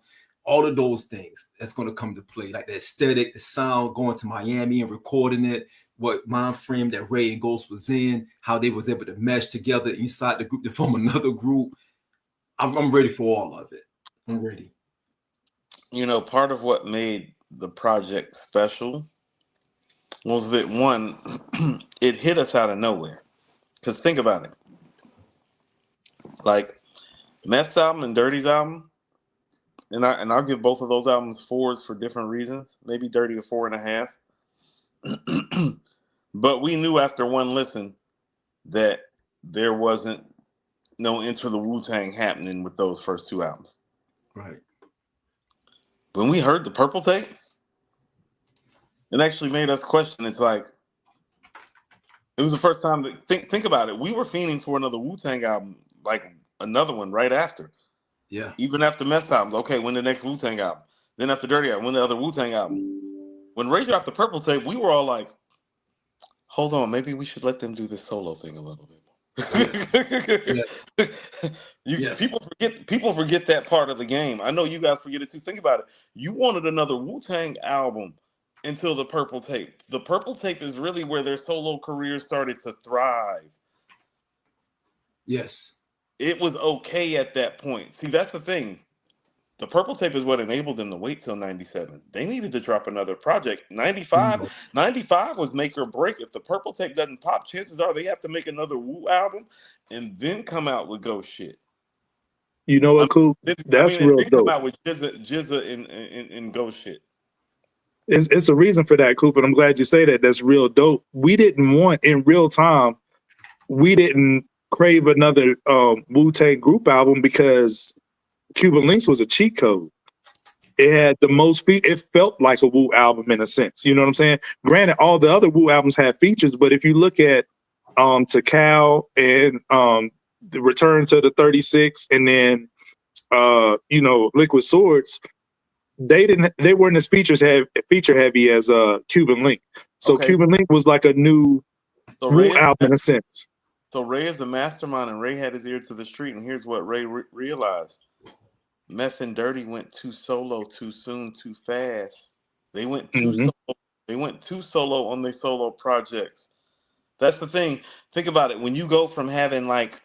All of those things that's going to come to play, like the aesthetic, the sound, going to Miami and recording it, what mind frame that Ray and Ghost was in, how they was able to mesh together inside the group to form another group. I'm ready for all of it. I'm ready. You know, part of what made the project special was that, one, it hit us out of nowhere. Because think about it. Like, Meth's album and Dirty's album, and I'll give both of those albums 4s for different reasons. Maybe Dirty a 4.5. But we knew after one listen that there wasn't no Enter the Wu-Tang happening with those first 2 albums. Right. when we heard the Purple tape, it actually made us question. It's like it was the first time that think about it. We were fiending for another Wu-Tang album, like another one right after. Yeah. Even after Meth albums, okay, when the next Wu-Tang album? Then after Dirty album, when the other Wu-Tang album? When Ray dropped the Purple tape, we were all like, hold on, maybe we should let them do this solo thing a little bit Yes. Yes. more. Yes. People forget that part of the game. I know you guys forget it too. Think about it. You wanted another Wu-Tang album until the Purple tape. The Purple tape is really where their solo careers started to thrive. Yes. It was okay at that point. See, that's the thing. The Purple tape is what enabled them to wait till 97. They needed to drop another project. 95 was make or break. If the Purple tape doesn't pop, chances are they have to make another Wu album and then come out with Ghost shit. You know what, Coop? That's and real then come dope. out with Jizza and Ghost shit. It's a reason for that, Coop, and I'm glad you say that. That's real dope. We didn't want in real time. We didn't crave another Wu-Tang group album because Cuban Links was a cheat code. It had the most it felt like a Wu album in a sense. You know what I'm saying? Granted, all the other Wu albums had features, but if you look at Takao and the Return to the 36 and then Liquid Swords, they weren't as feature heavy as Cuban Link. So Okay. Cuban Link was like a new Wu album in a sense. So Ray is a mastermind, and Ray had his ear to the street. And here's what Ray realized: Meth and Dirty went too solo, too soon, too fast. They went too solo. They went too solo on their solo projects. That's the thing. Think about it. When you go from having like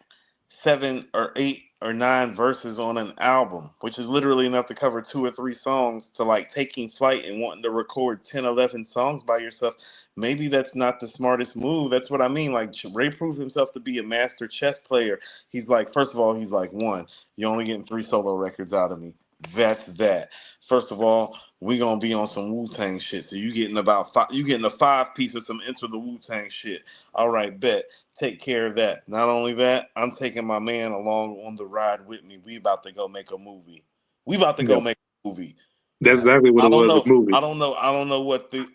7 or 8 or 9 verses on an album, which is literally enough to cover 2 or 3 songs, to like taking flight and wanting to record 10, 11 songs by yourself, maybe that's not the smartest move. That's what I mean. Like, Ray proved himself to be a master chess player. He's like, first of all, he's like, 1, you're only getting 3 solo records out of me. That's that. First of all, we gonna be on some Wu-Tang shit. So you getting about 5, you getting a 5 piece of some Enter the Wu-Tang shit. All right, bet. Take care of that. Not only that, I'm taking my man along on the ride with me. We about to go make a movie. We about to go make a movie. That's exactly what it was. A movie. I don't know what the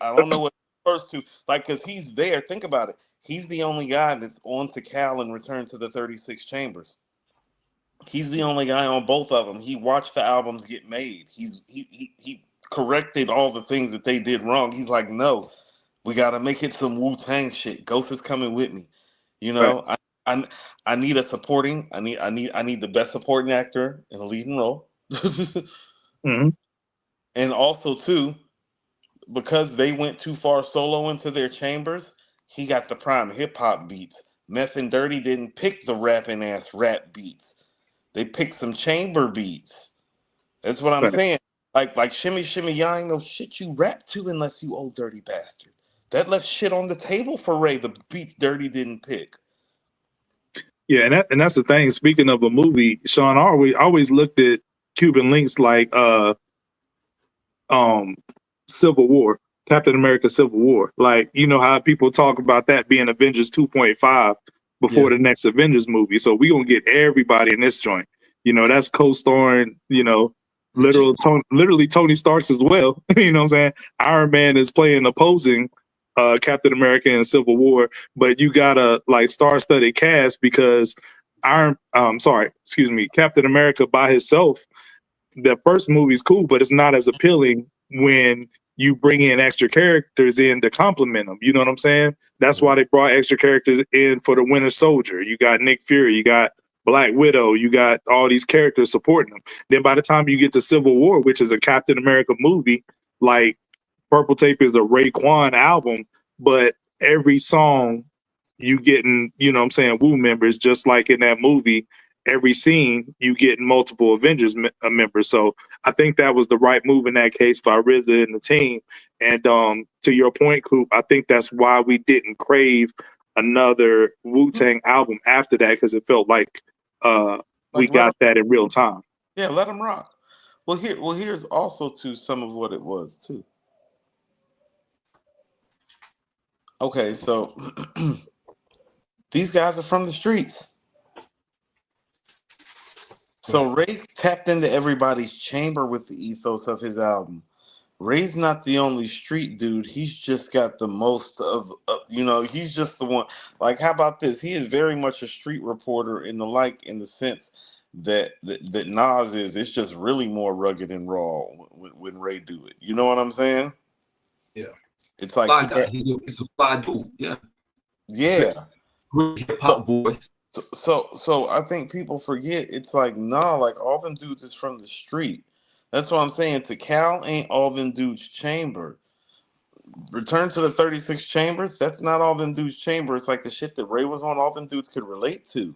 first two, like, because he's there. Think about it. He's the only guy that's on to Cal and Return to the 36 Chambers. He's the only guy on both of them. He watched the albums get made. He corrected all the things that they did wrong. He's like, no, we gotta make it some Wu-Tang shit. Ghost is coming with me. You know, right. I need a supporting. I need the best supporting actor in a leading role. And also too, because they went too far solo into their chambers, he got the prime hip hop beats. Meth and Dirty didn't pick the rapping ass rap beats. They picked some chamber beats. That's what I'm saying. Like Shimmy Shimmy, y'all ain't no shit you rap to unless you old dirty bastard. That left shit on the table for Ray. The beats Dirty didn't pick. Yeah, and that's the thing. Speaking of a movie, Sean, always looked at Cuban Links like Civil War, Captain America Civil War. Like, you know how people talk about that being Avengers 2.5 before the next Avengers movie. So we gonna get everybody in this joint. You know, that's co-starring, literally Tony Stark's as well. You know what I'm saying? Iron Man is playing opposing Captain America in Civil War, but you got a like star-studded cast because Captain America by himself, the first movie's cool, but it's not as appealing when you bring in extra characters in to complement them. You know what I'm saying? That's why they brought extra characters in for the Winter Soldier. You got Nick Fury, you got Black Widow, you got all these characters supporting them. Then by the time you get to Civil War, which is a Captain America movie, like Purple Tape is a Raekwon album, but every song you getting, you know what I'm saying, Wu members, just like in that movie, every scene you get multiple Avengers members. So I think that was the right move in that case by RZA and the team. And to your point, Coop, I think that's why we didn't crave another Wu-Tang album after that, because it felt like we got that in real time. Yeah, let them rock. Well, here's also to some of what it was too. Okay, so these guys are from the streets. So Ray tapped into everybody's chamber with the ethos of his album. Ray's not the only street dude. He's just got the most he's just the one. Like, how about this? He is very much a street reporter in the sense that Nas is. It's just really more rugged and raw when Ray do it. You know what I'm saying? Yeah. It's like Fly guy. He's a fly dude. Yeah. Yeah. Hip hop voice. So I think people forget. It's like, nah, like all them dudes is from the street. That's what I'm saying. To Cal ain't all them dudes chamber. Return to the 36 chambers. That's not all them dudes chamber. It's like the shit that Ray was on. All them dudes could relate to.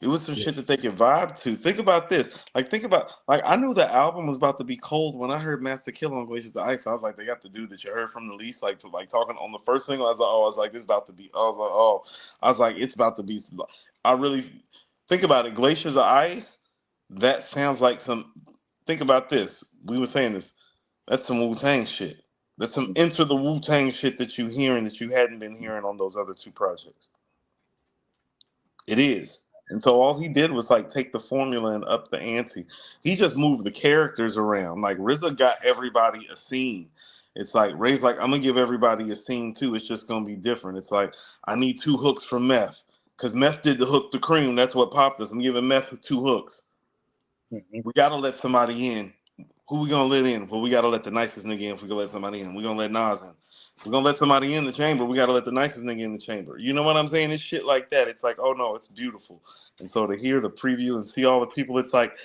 It was some shit that they could vibe to. Think about this. I knew the album was about to be cold when I heard Master Killah on Glaciers of Ice. I was like, they got the dude that you heard from the least, talking on the first single. I was like, this is about to be. I was like, it's about to be. I really think about it. Glaciers of Ice. That sounds like some. Think about this. We were saying this. That's some Wu-Tang shit. That's some Enter the Wu-Tang shit that you hearing that you hadn't been hearing on those other two projects. It is. And so all he did was like take the formula and up the ante. He just moved the characters around. Like RZA got everybody a scene. It's like Ray's like, I'm gonna give everybody a scene too. It's just gonna be different. It's like, I need 2 hooks from Meth. Because Meth did the hook to Cream. That's what popped us. I'm giving Meth 2 hooks. Mm-hmm. We gotta let somebody in. Who we gonna let in? Well, we gotta let the nicest nigga in if we gonna let somebody in. We gonna let Nas in. We're gonna let somebody in the chamber. We gotta let the nicest nigga in the chamber. You know what I'm saying? It's shit like that. It's like, oh no, it's beautiful. And so to hear the preview and see all the people, it's like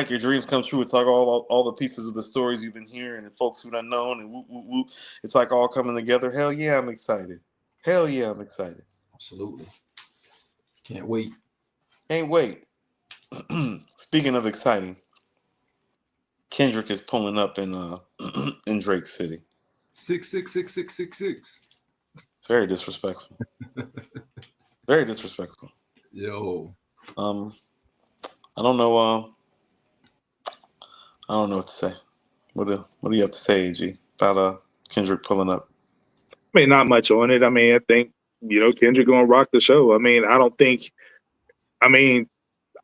your dreams come true. It's like all the pieces of the stories you've been hearing and folks who done known and whoop, whoop, whoop. It's like all coming together. Hell yeah, I'm excited. Hell yeah, I'm excited. Absolutely. Can't wait. Can't wait. Speaking of exciting, Kendrick is pulling up in Drake City. 6666666. It's very disrespectful. Very disrespectful. Yo. I don't know. I don't know what to say. What do you have to say, AG, about Kendrick pulling up? I mean, not much on it. I mean, I think Kendrick gonna rock the show. I mean,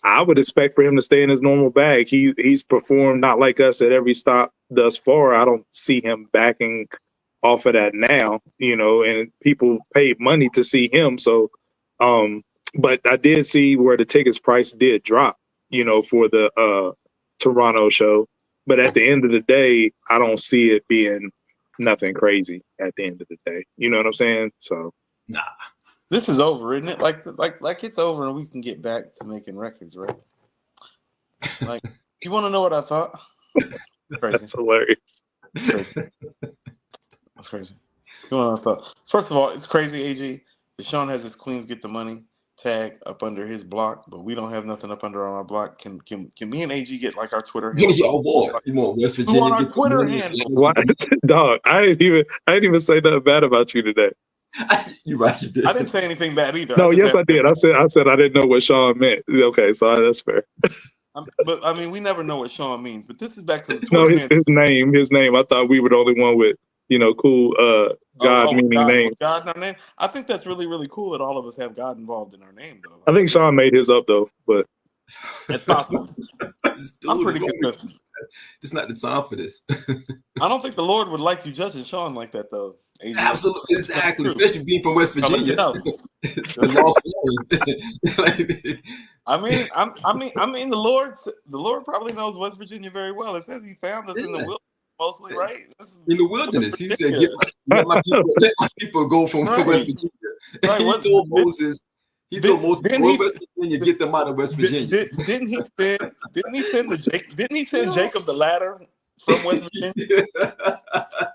I would expect for him to stay in his normal bag. He's performed not like us at every stop thus far. I don't see him backing off of that now, and people paid money to see him. So, but I did see where the tickets price did drop, for the Toronto show. But at the end of the day, I don't see it being nothing crazy at the end of the day. You know what I'm saying? So, nah. This is over, isn't it? Like it's over and we can get back to making records, right? Like, you want to know what I thought? Crazy. That's hilarious. Crazy. That's crazy. You want to know what I thought? First of all, it's crazy, AG. Deshaun has his Queens Get the Money tag up under his block, but we don't have nothing up under on our block. Can me and AG get like our Twitter handle? You want West Virginia? You want our Twitter handle? What? Dog, I didn't even say nothing bad about you today. You're right. You did. I didn't say anything bad either. No, yes, I did. I said I didn't know what Sean meant. Okay, so that's fair. But I mean, we never know what Sean means. But this is back to the Twitter. No, his name. I thought we were the only one with cool God meaning names. God in our name. I think that's really, really cool that all of us have God involved in our name, though. I think Sean made his up though, but it's possible. I'm pretty consistent. It's not the time for this. I don't think the Lord would like you judging Sean like that, though. AJ. Absolutely, exactly. Especially being from West Virginia. I mean, the Lord probably knows West Virginia very well. It says He found us in the wilderness, mostly, right? In the wilderness, He said, let my people go from West Virginia." Right. He told Moses. He told Moses, "Go West Virginia, get them out of West Virginia." Didn't he send Jacob the ladder from West Virginia?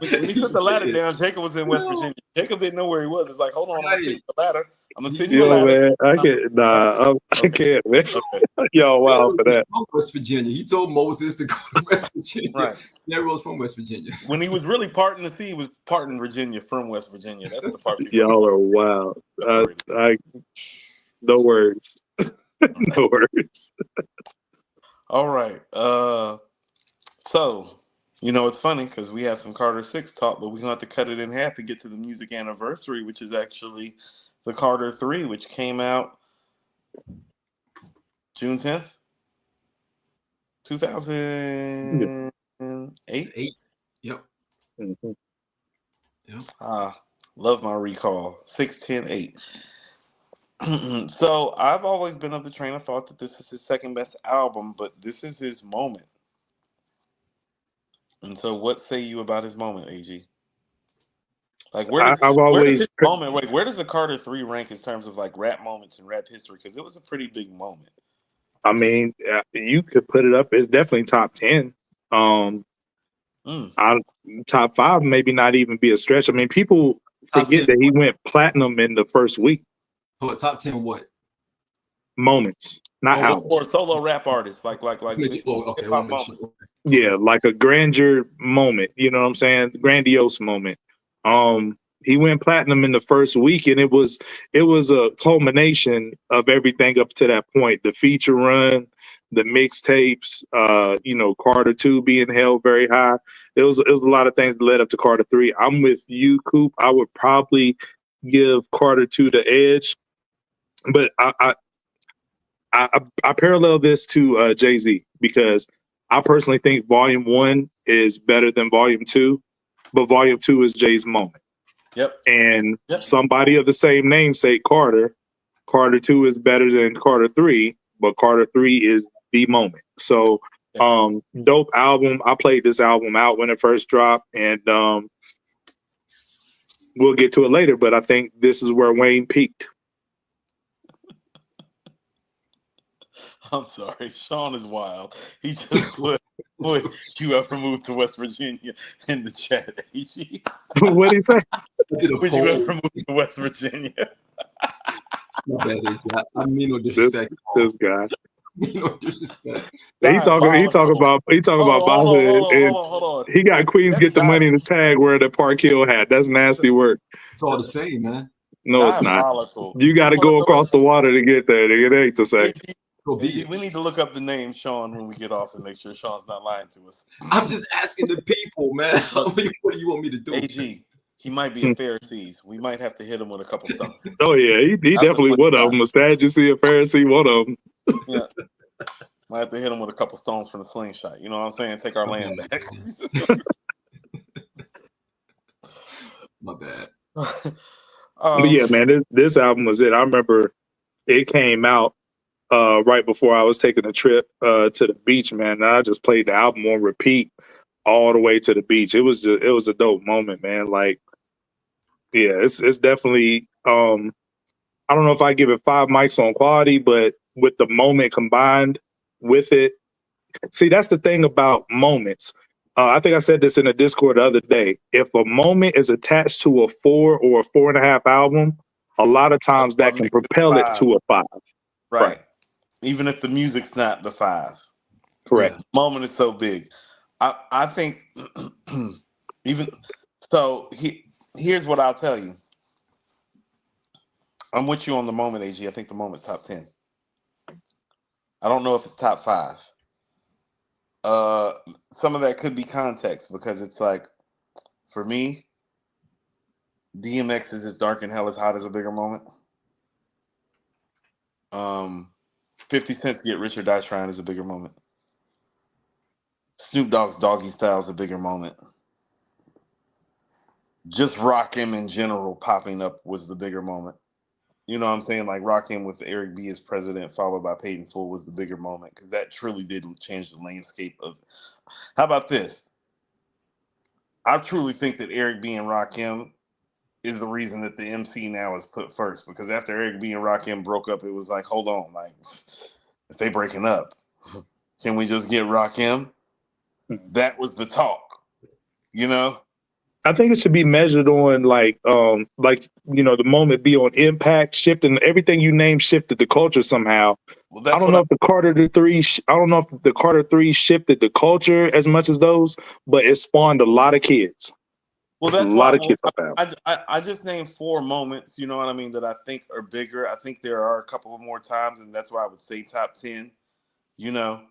When he put the ladder down, Jacob was in West Virginia. Jacob didn't know where he was. It's like, hold on, I'm gonna send you the ladder. I'm gonna send you the ladder. Man, I can't, man. Y'all wild for that. From West Virginia, he told Moses to go to West Virginia. Right. Everyone's from West Virginia. When he was really parting the sea, he was parting Virginia from West Virginia. That's the part. Y'all are wild. No words. No words. All right. So, it's funny because we have some Carter 6 talk, but we're going to have to cut it in half to get to the music anniversary, which is actually the Carter 3, which came out June 10th. 2008. 8. Yep. Mhm. Yep. Love my recall. 6, 10, 8. So I've always been of the train of thought that this is his second best album, but this is his moment. And so, what say you about his moment, Ag? Like, I've where does always, his moment? Wait, where does the Carter 3 rank in terms of like rap moments and rap history? Because it was a pretty big moment. I mean, you could put it up. It's definitely top 10. Um, Mm. I, top 5, maybe not even be a stretch. I mean, people Top forget 10 that he what? went platinum in the first week. What, top 10 what? Moments, not Oh, albums. Or solo rap artists, like oh, okay, hip I hop want to make sure. moments. Yeah, like a grandeur moment. You know what I'm saying? Grandiose moment. He went platinum in the first week, and it was a culmination of everything up to that point. The feature run, the mixtapes, Carter 2 being held very high. It was a lot of things that led up to Carter 3. I'm with you, Coop. I would probably give Carter 2 the edge, but I parallel this to Jay-Z because I personally think Volume 1 is better than Volume 2, but Volume 2 is Jay's moment. Yep. And Yep. somebody of the same namesake, Carter 2 is better than Carter 3, but Carter 3 is the moment. So, dope album. I played this album out when it first dropped, and we'll get to it later, but I think this is where Wayne peaked. I'm sorry, Sean is wild. He just put would you ever move to West Virginia in the chat, AG? What'd he say? Would you ever move to West Virginia? My bad, AG. I mean no This disrespect. guy. No disrespect. He talk about Baja, and Hold on. he got Wait, Queens that's get the money in his tag wearing the Park Hill hat. That's nasty work. It's all the same, man. No, it's not. diabolical. You got to go across the water to get there. Nigga. It ain't the same. So be AG, it. we need to look up the name Sean when we get off and make sure Sean's not lying to us. I'm just asking the people, man. What do you want me to do? AG, he might be a Pharisee. We might have to hit him with a couple thumbs. Oh yeah, he definitely one of them. A Sadducee, a Pharisee, one of them. Yeah. Might have to hit him with a couple stones from the slingshot. You know what I'm saying? Take our land back. My bad. But yeah, man, this album was it. I remember it came out right before I was taking a trip to the beach, man. And I just played the album on repeat all the way to the beach. It was a dope moment, man. Like, yeah, it's definitely I don't know if I give it 5 mics on quality, but with the moment combined with it, see, that's the thing about moments. I think I said this in a Discord the other day. If a moment is attached to a 4 or a 4.5 album, a lot of times that can propel it to a 5. Right. Even if the music's not the 5. Correct. Yeah. Moment is so big. I think even so. Here's what I'll tell you. I'm with you on the moment, AG. I think the moment's top 10. I don't know if it's top 5. Some of that could be context because it's like, for me, DMX's "It's Dark and Hell is Hot" is a bigger moment. 50 Cent's "Get Rich or Die Trying" is a bigger moment. Snoop Dogg's "Doggy Style" is a bigger moment. Just Rakim in general popping up was the bigger moment. You know what I'm saying? Like Rakim with Eric B as president, followed by Paid in Full, was the bigger moment because that truly did change the landscape of. How about this? I truly think that Eric B and Rakim is the reason that the MC now is put first, because after Eric B and Rakim broke up, it was like, hold on, like if they breaking up, can we just get Rakim? That was the talk, you know. I think it should be measured on the moment be on impact, shifting everything you name shifted the culture somehow. Well, I don't know if the Carter 3 shifted the culture as much as those, but it spawned a lot of kids. Well, that's a lot of kids. I just named 4 moments, you know what I mean, that I think are bigger. I think there are a couple of more times, and that's why I would say top 10, you know.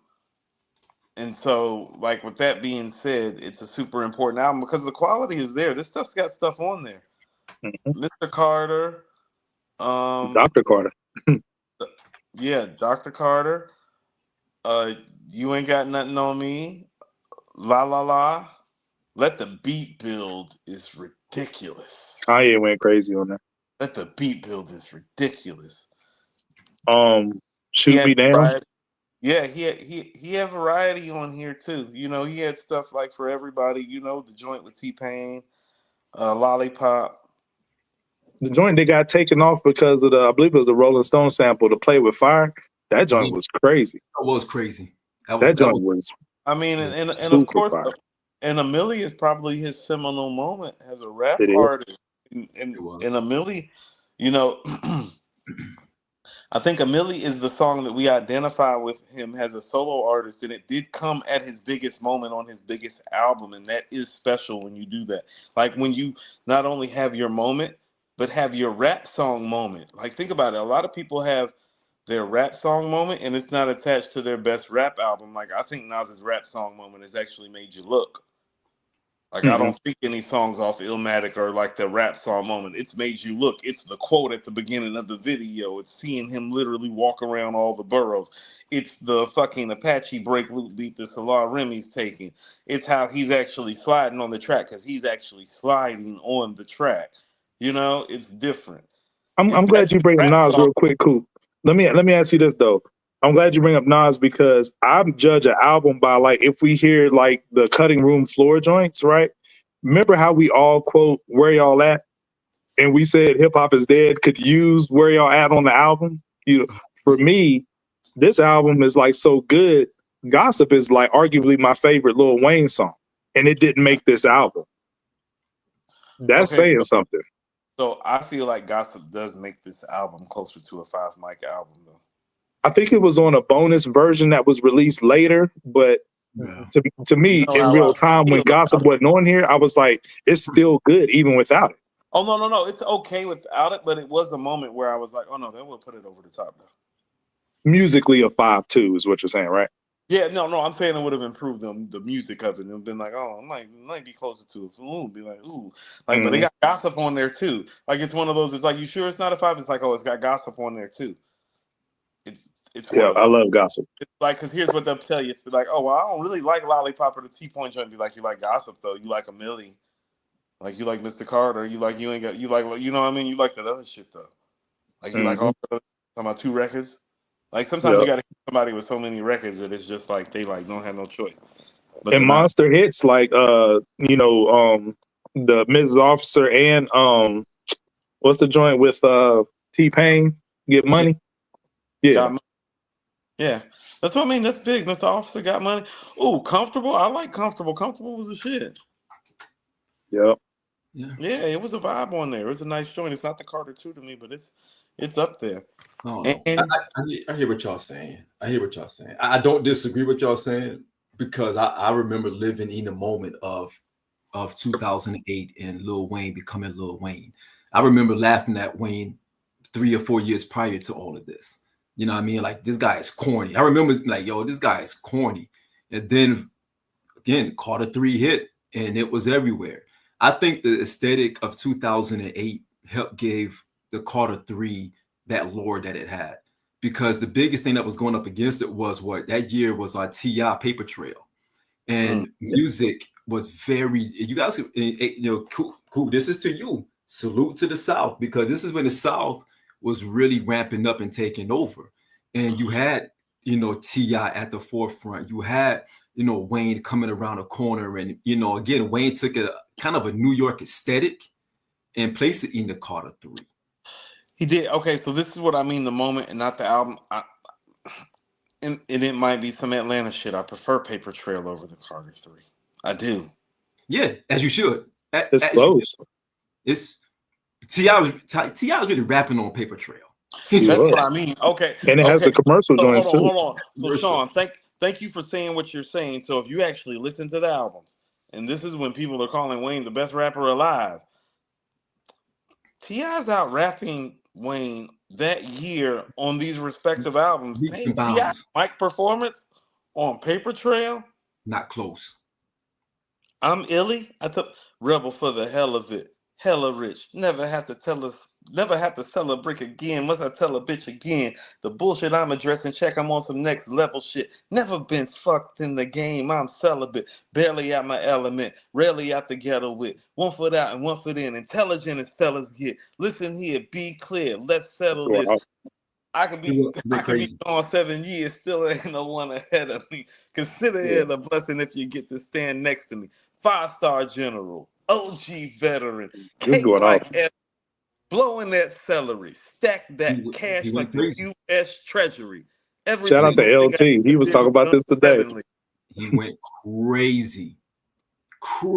And so, like, with that being said, it's a super important album because the quality is there. This stuff's got stuff on there. Mm-hmm. Mr. Carter. Dr. Carter. Yeah, Dr. Carter. You Ain't Got Nothing on Me, La La La. Let the Beat Build is ridiculous. Kanye went crazy on that. Let the Beat Build is ridiculous. He Shoot had Me Down. variety. Yeah, he had variety on here too. You know, he had stuff like For Everybody. You know, the joint with T-Pain, Lollipop. The joint they got taken off because of I believe it was the Rolling Stone sample to Play with Fire. That joint was crazy. That was crazy. That joint was I mean, and of super course, fire. and Amelie is probably his seminal moment as a rap It is. artist. And Amelie, you know, I think Amelie is the song that we identify with him as a solo artist, and it did come at his biggest moment on his biggest album, and that is special when you do that. Like when you not only have your moment, but have your rap song moment. Like think about it. A lot of people have their rap song moment, and it's not attached to their best rap album. Like I think Nas's rap song moment has actually Made You Look. Like I don't think any songs off Illmatic are like the rap song moment. It's Made You Look. It's the quote at the beginning of the video. It's seeing him literally walk around all the boroughs. It's the fucking Apache break loop beat that Salah Remy's taking. It's how he's actually sliding on the track because he's actually sliding on the track. You know, it's different. I'm glad you bring up Nas real quick, Coop. Let me ask you this though. I'm glad you bring up Nas because I judge an album by like if we hear like the cutting room floor joints, right? Remember how we all quote Where Y'all At? And we said Hip Hop Is Dead could use Where Y'all At on the album. For me, this album is like so good. Gossip is like arguably my favorite Lil Wayne song. And it didn't make this album. That's saying something. So I feel like Gossip does make this album closer to a 5 Mic album though. I think it was on a bonus version that was released later, but to me, in real time, when Gossip wasn't on here, I was like, it's still good even without it. Oh, no. It's okay without it, but it was the moment where I was like, oh, no, they will put it over the top now. Musically a 5.2 is what you're saying, right? Yeah, no, I'm saying it would have improved the music of it and been like, oh, it might be closer to it. Ooh, be like, ooh. Like, but they got Gossip on there too. Like, it's one of those, it's like, you sure it's not a 5? It's like, oh, it's got Gossip on there too. It's yeah, I love Gossip. It's like, because here's what they'll tell you. It's be like, oh, well, I don't really like Lollipop or the T-Point joint. Be like, you like Gossip, though. You like Amelie. Like, you like Mr. Carter. You like, you know what I mean? You like that other shit, though. Like, you like all the talking about 2 records. Like, sometimes you got to hit somebody with so many records that it's just like, they like don't have no choice. But and monster hits like, the Mrs. Officer and, what's the joint with T-Pain? Get Money? Yeah. Yeah, that's what I mean. That's big. Mr. Officer Got Money. Ooh, Comfortable. I like Comfortable. Comfortable was a shit. Yep. Yeah, it was a vibe on there. It was a nice joint. It's not the Carter 2 to me, but it's up there. Oh, no. I hear what y'all saying. I don't disagree with y'all saying because I remember living in the moment of 2008 and Lil Wayne becoming Lil Wayne. I remember laughing at Wayne 3 or 4 years prior to all of this. You know what I mean? Like, this guy is corny. I remember like, yo, this guy is corny. And then again, Carter 3 hit and it was everywhere. I think the aesthetic of 2008 helped give the Carter 3 that lore that it had. Because the biggest thing that was going up against it was what that year was our T.I. Paper Trail. And music was very, you guys, cool. This is to you. Salute to the South, because this is when the South was really ramping up and taking over. And you had, T.I. at the forefront. You had, Wayne coming around the corner. And, again, Wayne took a kind of a New York aesthetic and placed it in the Carter 3. He did. Okay, so this is what I mean, the moment and not the album. And it might be some Atlanta shit. I prefer Paper Trail over the Carter 3. I do. Yeah, as you should. It's close. It's T.I. was really rapping on Paper Trail. That's what I mean. Okay. And it has the commercial joints too. Hold on. So Sean, thank you for saying what you're saying. So if you actually listen to the albums, and this is when people are calling Wayne the best rapper alive, T.I.'s out rapping Wayne that year on these respective albums. T.I.'s mic performance on Paper Trail, not close. I'm Illy. I took Rebel for the hell of it. Hella rich. Never have to tell us Never have to sell a brick again. Must I tell a bitch again? The bullshit I'm addressing, check, I'm on some next level shit. Never been fucked in the game, I'm celibate. Barely out my element, rarely out the ghetto with. 1 foot out and 1 foot in. Intelligent as fellas get. Listen here, be clear, let's settle this. Wow. I could He be went a bit crazy. gone 7 years, still ain't no one ahead of me. Consider it a blessing if you get to stand next to me. 5-star general, OG veteran, This cake going off. like blowing that celery, stack that cash He like went the crazy. U.S. Treasury. Every Shout out to single thing I LT. He was did talking about done this today. heavenly. He went crazy.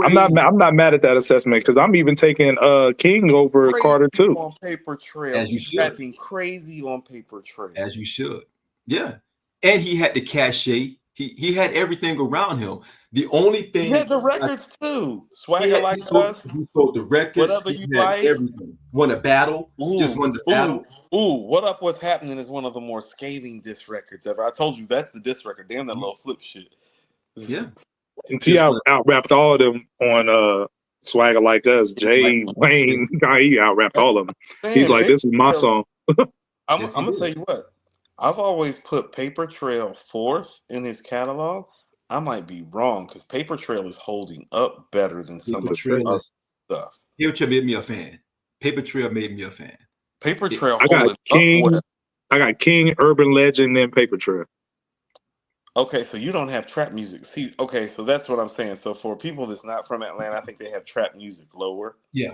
I'm not mad at that assessment because I'm even taking King over Crazy Carter too. on Paper Trail. As you He's should. rapping crazy on Paper Trail. As you should. Yeah. And he had the cachet. He had everything around him. The only thing He had the records too. he Swagger had, like he sold, us. he sold the records. Whatever He you had like. everything. Won a battle. Just won the battle. What Up What's Happening is one of the more scathing diss records ever. I told you that's the diss record. Damn that little flip shit. Yeah. And T.I. out-rapped all of them on Swagger Like Us. Jay, Wayne, he out-rapped all of them. He's like, this is my song. I'm gonna tell you what. I've always put Paper Trail fourth in his catalog. I might be wrong because Paper Trail is holding up better than some of the other stuff. Paper Trail made me a fan. Paper Trail made me a fan. Paper Trail I got King, I got King, Urban Legend, and Paper Trail. Okay, so you don't have trap music. See, okay, so that's what I'm saying. So for people that's not from Atlanta, I think they have trap music lower. Yeah.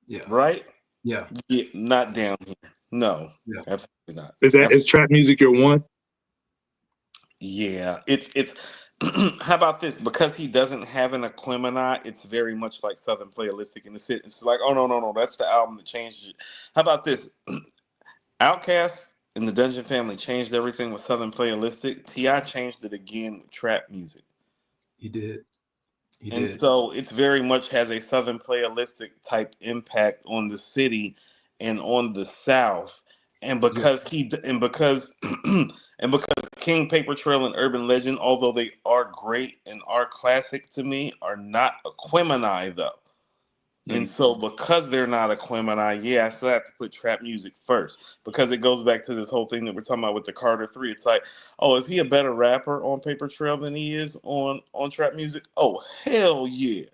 Yeah. Right? Yeah. Yeah, not down here. No. Yeah. Absolutely not. Is trap music your one? Yeah. It's how about this? Because he doesn't have an Aquemini, it's very much like Southern Playalistic, and it's like, oh no, that's the album that changed it. How about this? Outkast and the Dungeon Family changed everything with Southern Playalistic. T.I. changed it again with trap music. He did. So it's very much has a Southern Playalistic type impact on the city and on the South. And because because King, Paper Trail, and Urban Legend, although they are great and are classic to me, are not Aquemini though. And so because they're not Aquemini, yeah, I still have to put trap music first because it goes back to this whole thing that we're talking about with the Carter 3. It's like, oh, is he a better rapper on Paper Trail than he is on trap music? Oh, hell yeah.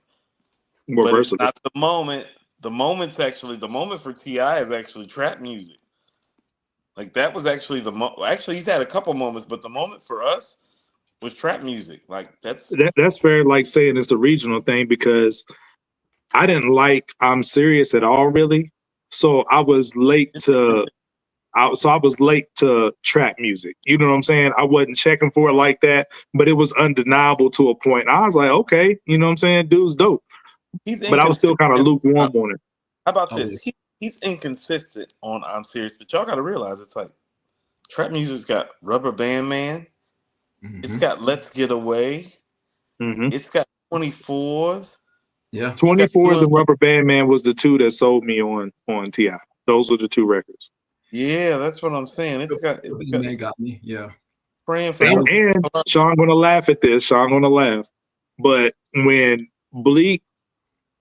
More but versatile. It's not the moment. The moment for T.I. is actually trap music. Like that was actually actually he's had a couple moments, but the moment for us was trap music. Like that's fair, like saying it's a regional thing because I didn't like I'm Serious at all, really. So I was late to trap music. You know what I'm saying? I wasn't checking for it like that, but it was undeniable to a point. I was like, okay, you know what I'm saying? Dude's dope. But I was still kind of lukewarm on it. How about this? He's inconsistent on I'm Serious, but y'all got to realize it's like trap music's got Rubber Band Man. Mm-hmm. It's got Let's Get Away. Mm-hmm. It's got 24s. Yeah, 24s and Rubber Band Man was the two that sold me on T.I. Those were the two records. Yeah, that's what I'm saying. It's got man got me. Yeah. Praying for and Sean gonna laugh at this. Sean gonna laugh. But when Bleak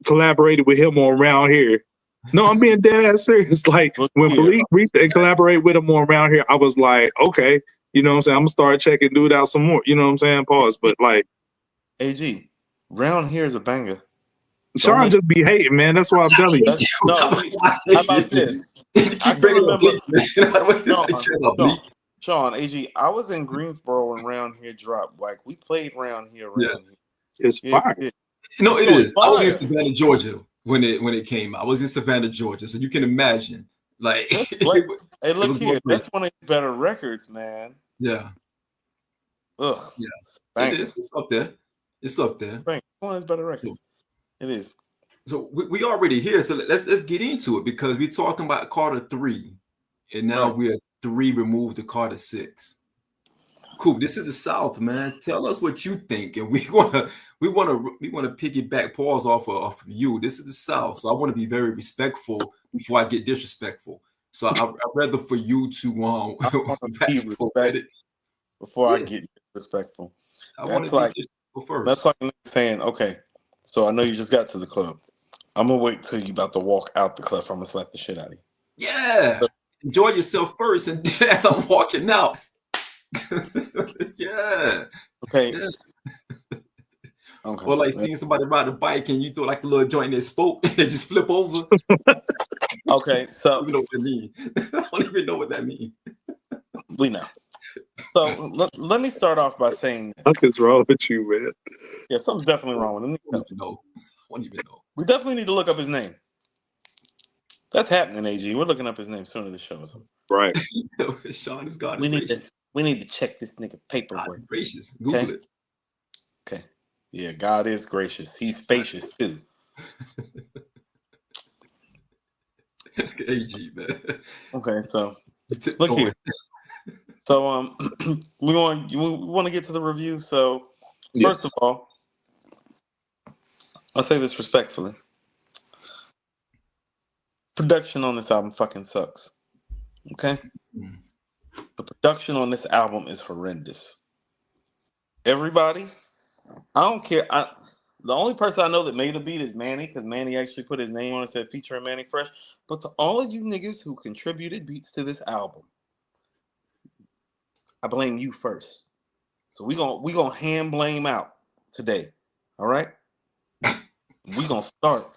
collaborated with him on Around Here, no, I'm being dead ass serious. Like when Bleak reached and collaborated with him on Around Here, I was like, okay, you know what I'm saying? I'm gonna start checking dude out some more. You know what I'm saying? Pause. But like AG, Round Here is a banger. Sean just be hating, man. That's what I'm telling you. No, how about this? I can remember. Sean, AG, I was in Greensboro and Round Here dropped. Like we played Round Here. Here. It's fire. No, it is. I was in Savannah, Georgia when it came out. I was in Savannah, Georgia, so you can imagine. Like, hey, look here. That's one of his better records, man. Yeah. Ugh. Yeah. It is. It's up there. It's up there. One of his better records. It is. So we already here. So let's get into it because we're talking about Carter 3, and now we're 3 removed to Carter 6. Cool. This is the South, man. Tell us what you think, and we wanna piggyback pause off of you. This is the South, so I want to be very respectful before I get disrespectful. So I'd rather for you to before I get disrespectful. That's like saying, okay. So I know you just got to the club. I'm gonna wait till you about to walk out the cliff. I'm gonna slap the shit out of you. Yeah. Enjoy yourself first, and as I'm walking out. Yeah. Okay. Yeah. Okay. Or like seeing somebody ride a bike and you throw like a little joint that spoke and they just flip over. Okay. I So don't even know what that means. I don't even know what that means. we know. So let me start off by saying this. What is wrong with you, man? Yeah, something's definitely wrong with him. I don't even know. I don't even know. We definitely need to look up his name. That's happening, AG. We're looking up his name sooner the show is over. Right. Sean is God is We need gracious. to check this nigga God paperwork. is gracious. Google Okay? it. Okay. Yeah, God is gracious. He's spacious too. AG, man. Okay, so Tiptoeing. look here. So we want to get to the review. So first of Yes. all, I'll say this respectfully. Production on this album fucking sucks. Okay? Mm. The production on this album is horrendous. Everybody, I don't care. The only person I know that made a beat is Manny, because Manny actually put his name on it, said featuring Manny Fresh. But to all of you niggas who contributed beats to this album, I blame you first. So we gonna hand blame out today. All right? We gonna start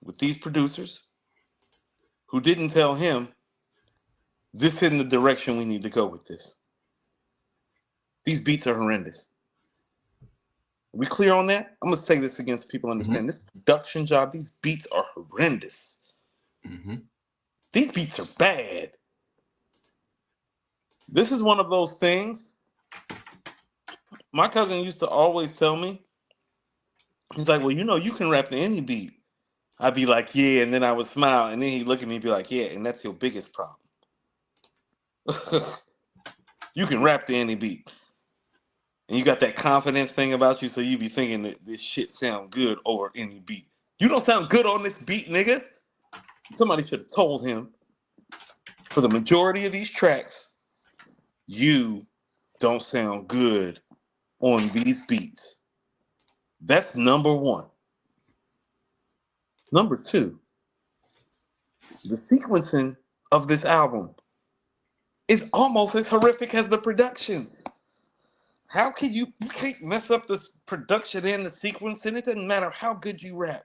with these producers who didn't tell him this isn't the direction we need to go with this. These beats are horrendous. Are we clear on that? I'm gonna say this again so people understand. This production job, these beats are horrendous. Mm-hmm. These beats are bad. This is one of those things. My cousin used to always tell me, he's like, well, you can rap to any beat. I'd be like, yeah, and then I would smile, and then he'd look at me and be like, yeah, and that's your biggest problem. You can rap to any beat. And you got that confidence thing about you, so you be thinking that this shit sound good over any beat. You don't sound good on this beat, nigga. Somebody should have told him, for the majority of these tracks, you don't sound good on these beats. That's number one. Number two, the sequencing of this album is almost as horrific as the production. How can you can't mess up the production and the sequencing? It doesn't matter how good you rap.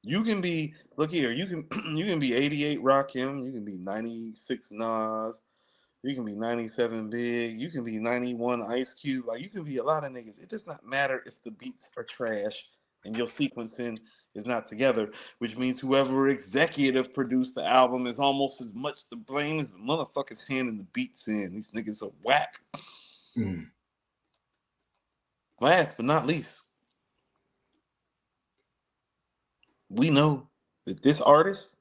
You can be, look here, you can be 88 Rakim, you can be 96 Nas, you can be 97 Big, you can be 91 Ice Cube, like you can be a lot of niggas. It does not matter if the beats are trash and your sequencing is not together, which means whoever executive produced the album is almost as much to blame as the motherfuckers handing the beats in. These niggas are whack. Mm. Last but not least, we know that this artist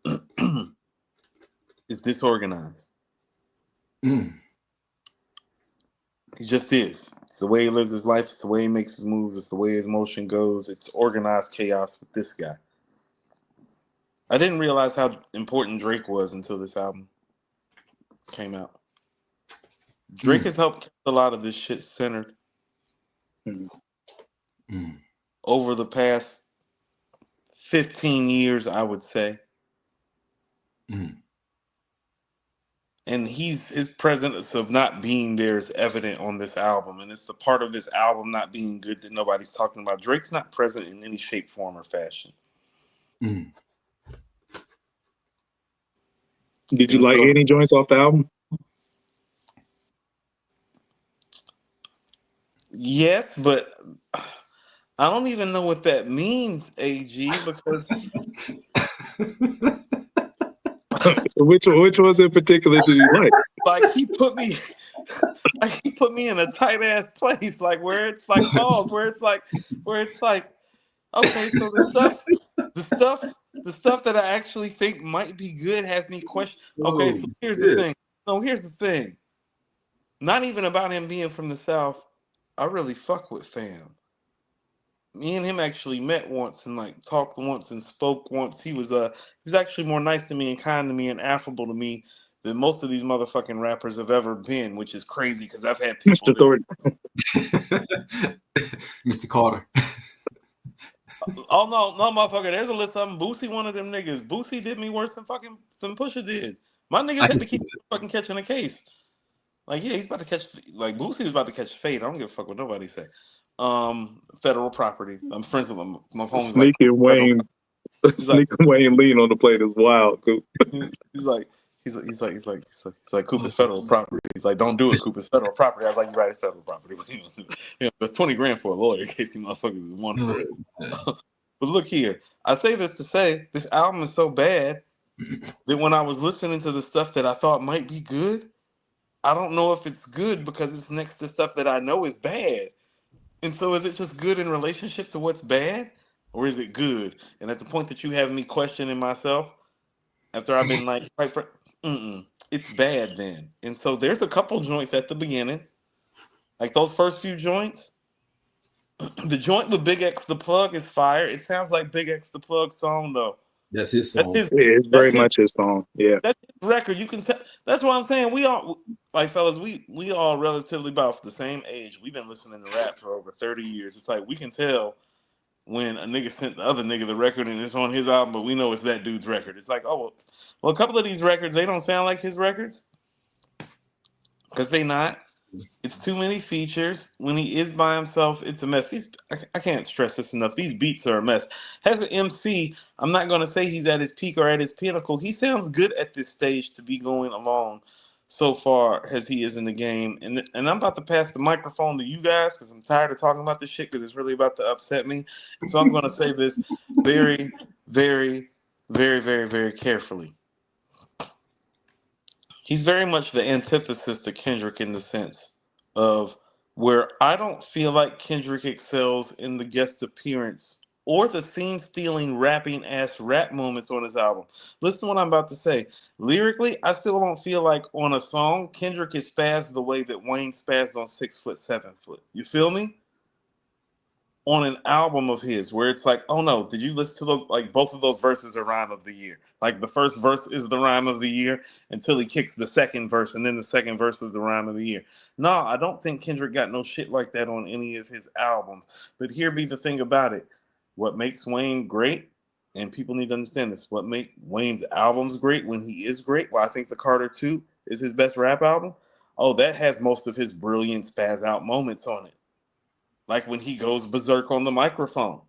is disorganized. Mm. He just is. It's the way he lives his life. It's the way he makes his moves. It's the way his motion goes. It's organized chaos with this guy. I didn't realize how important Drake was until this album came out. Drake has helped keep a lot of this shit centered over the past 15 years, I would say. And his presence of not being there is evident on this album. And it's the part of this album not being good that nobody's talking about. Drake's not present in any shape, form, or fashion. Did you like any joints off the album? Yes, but I don't even know what that means, AG, because Which ones in particular did you like? like he put me in a tight ass place, like where it's like pause, where it's like okay, so the stuff that I actually think might be good has me question. Okay, so here's the thing. No, here's the thing. Not even about him being from the South. I really fuck with Fam. Me and him actually met once and like talked once and spoke once. He was actually more nice to me and kind to me and affable to me than most of these motherfucking rappers have ever been, which is crazy because I've had people. Mr. Thornton. Mr. Carter. Oh no, motherfucker! There's a list of them. Boosie, one of them niggas. Boosie did me worse than Pusha did. My niggas had to keep fucking catching a case. Like, yeah, he's about to catch. Like, Boosie was about to catch fade. I don't give a fuck what nobody say. Federal property. I'm friends with him. My homies Sneaking Wayne. Sneaking Wayne lean on the plate is wild. He's like Coop is federal property. He's like, don't do it, Coop is federal property. I was like, you're right, it's federal property. It's 20 grand for a lawyer in case you motherfuckers is wondering. But look here, I say this to say this album is so bad that when I was listening to the stuff that I thought might be good, I don't know if it's good because it's next to stuff that I know is bad. And so is it just good in relationship to what's bad? Or is it good? And at the point that you have me questioning myself, after I've been like, it's bad then. And so there's a couple joints at the beginning, like those first few joints. The joint with Big X the Plug is fire. It sounds like Big X the Plug song though. That's his song. It's very much his song. Yeah, that's his record. You can tell. That's what I'm saying. We all, like, fellas, we all relatively about the same age. We've been listening to rap for over 30 years. It's like we can tell when a nigga sent the other nigga the record and it's on his album, but we know it's that dude's record. It's like, oh, well, a couple of these records, they don't sound like his records because they not. It's too many features. When he is by himself, it's a mess. I can't stress this enough. These beats are a mess. As an MC, I'm not going to say he's at his peak or at his pinnacle. He sounds good at this stage to be going along so far as he is in the game. And I'm about to pass the microphone to you guys because I'm tired of talking about this shit because it's really about to upset me. So I'm going to say this very, very, very, very, very carefully. He's very much the antithesis to Kendrick in the sense of where I don't feel like Kendrick excels in the guest appearance or the scene-stealing, rapping-ass rap moments on his album. Listen to what I'm about to say. Lyrically, I still don't feel like on a song, Kendrick is spazzed the way that Wayne spazzed on 6 Foot, 7 Foot. You feel me? On an album of his where it's like, oh no, did you listen to those? Like both of those verses are rhyme of the year. Like the first verse is the rhyme of the year until he kicks the second verse, and then the second verse is the rhyme of the year. No, I don't think Kendrick got no shit like that on any of his albums. But here be the thing about it. What makes Wayne great, and people need to understand this, what makes Wayne's albums great when he is great, well, I think the Carter 2 is his best rap album. Oh, that has most of his brilliant spaz out moments on it. Like when he goes berserk on the microphone.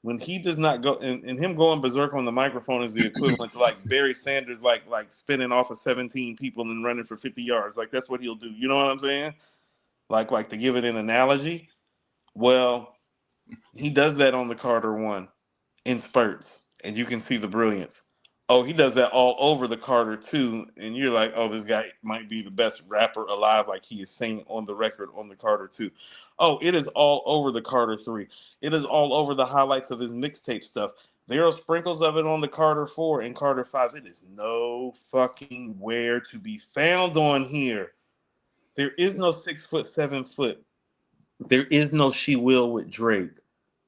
When he does not go, and him going berserk on the microphone is the equivalent to like Barry Sanders, like spinning off of 17 people and running for 50 yards. Like that's what he'll do. You know what I'm saying? Like to give it an analogy. Well, he does that on the Carter 1 in spurts, and you can see the brilliance. Oh, he does that all over the Carter 2, and you're like, oh, this guy might be the best rapper alive, like he is saying on the record on the Carter 2. Oh, it is all over the Carter 3. It is all over the highlights of his mixtape stuff. There are sprinkles of it on the Carter 4 and Carter 5. It is no fucking where to be found on here. There is no 6 Foot, 7 Foot. There is no She Will with Drake.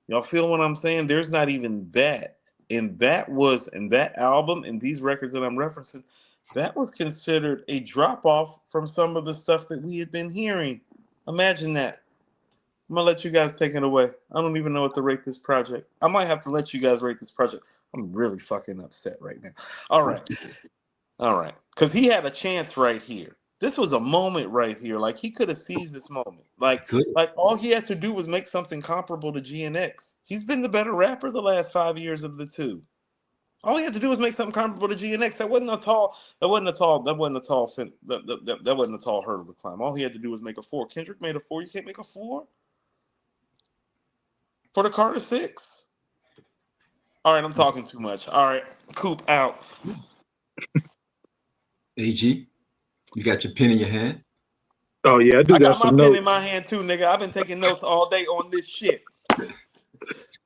Y'all feel what I'm saying? There's not even that. And that album and these records that I'm referencing, that was considered a drop-off from some of the stuff that we had been hearing. Imagine that. I'm going to let you guys take it away. I don't even know what to rate this project. I might have to let you guys rate this project. I'm really fucking upset right now. All right. Because he had a chance right here. This was a moment right here. Like, he could have seized this moment. Like all he had to do was make something comparable to GNX. He's been the better rapper the last 5 years of the two. All he had to do was make something comparable to GNX. That wasn't a tall hurdle to climb. All he had to do was make a 4. Kendrick made a 4. You can't make a 4 for the Carter 6. All right, I'm talking too much. All right, Coop out. AG, you got your pen in your hand? Oh yeah, I got some notes. pen in my hand too, nigga. I've been taking notes all day on this shit.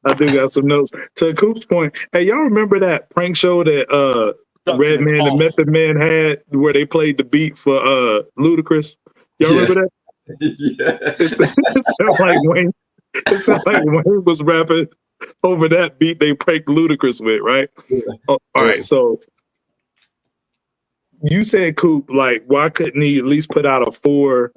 I do got some notes. To Coop's point, hey, y'all remember that prank show that Redman and Method Man had where they played the beat for Ludacris? Y'all remember that? Yeah. It sounded like Wayne was rapping over that beat they pranked Ludacris with, right? Yeah. Oh, all right, so you said Coop, like, why couldn't he at least put out a 4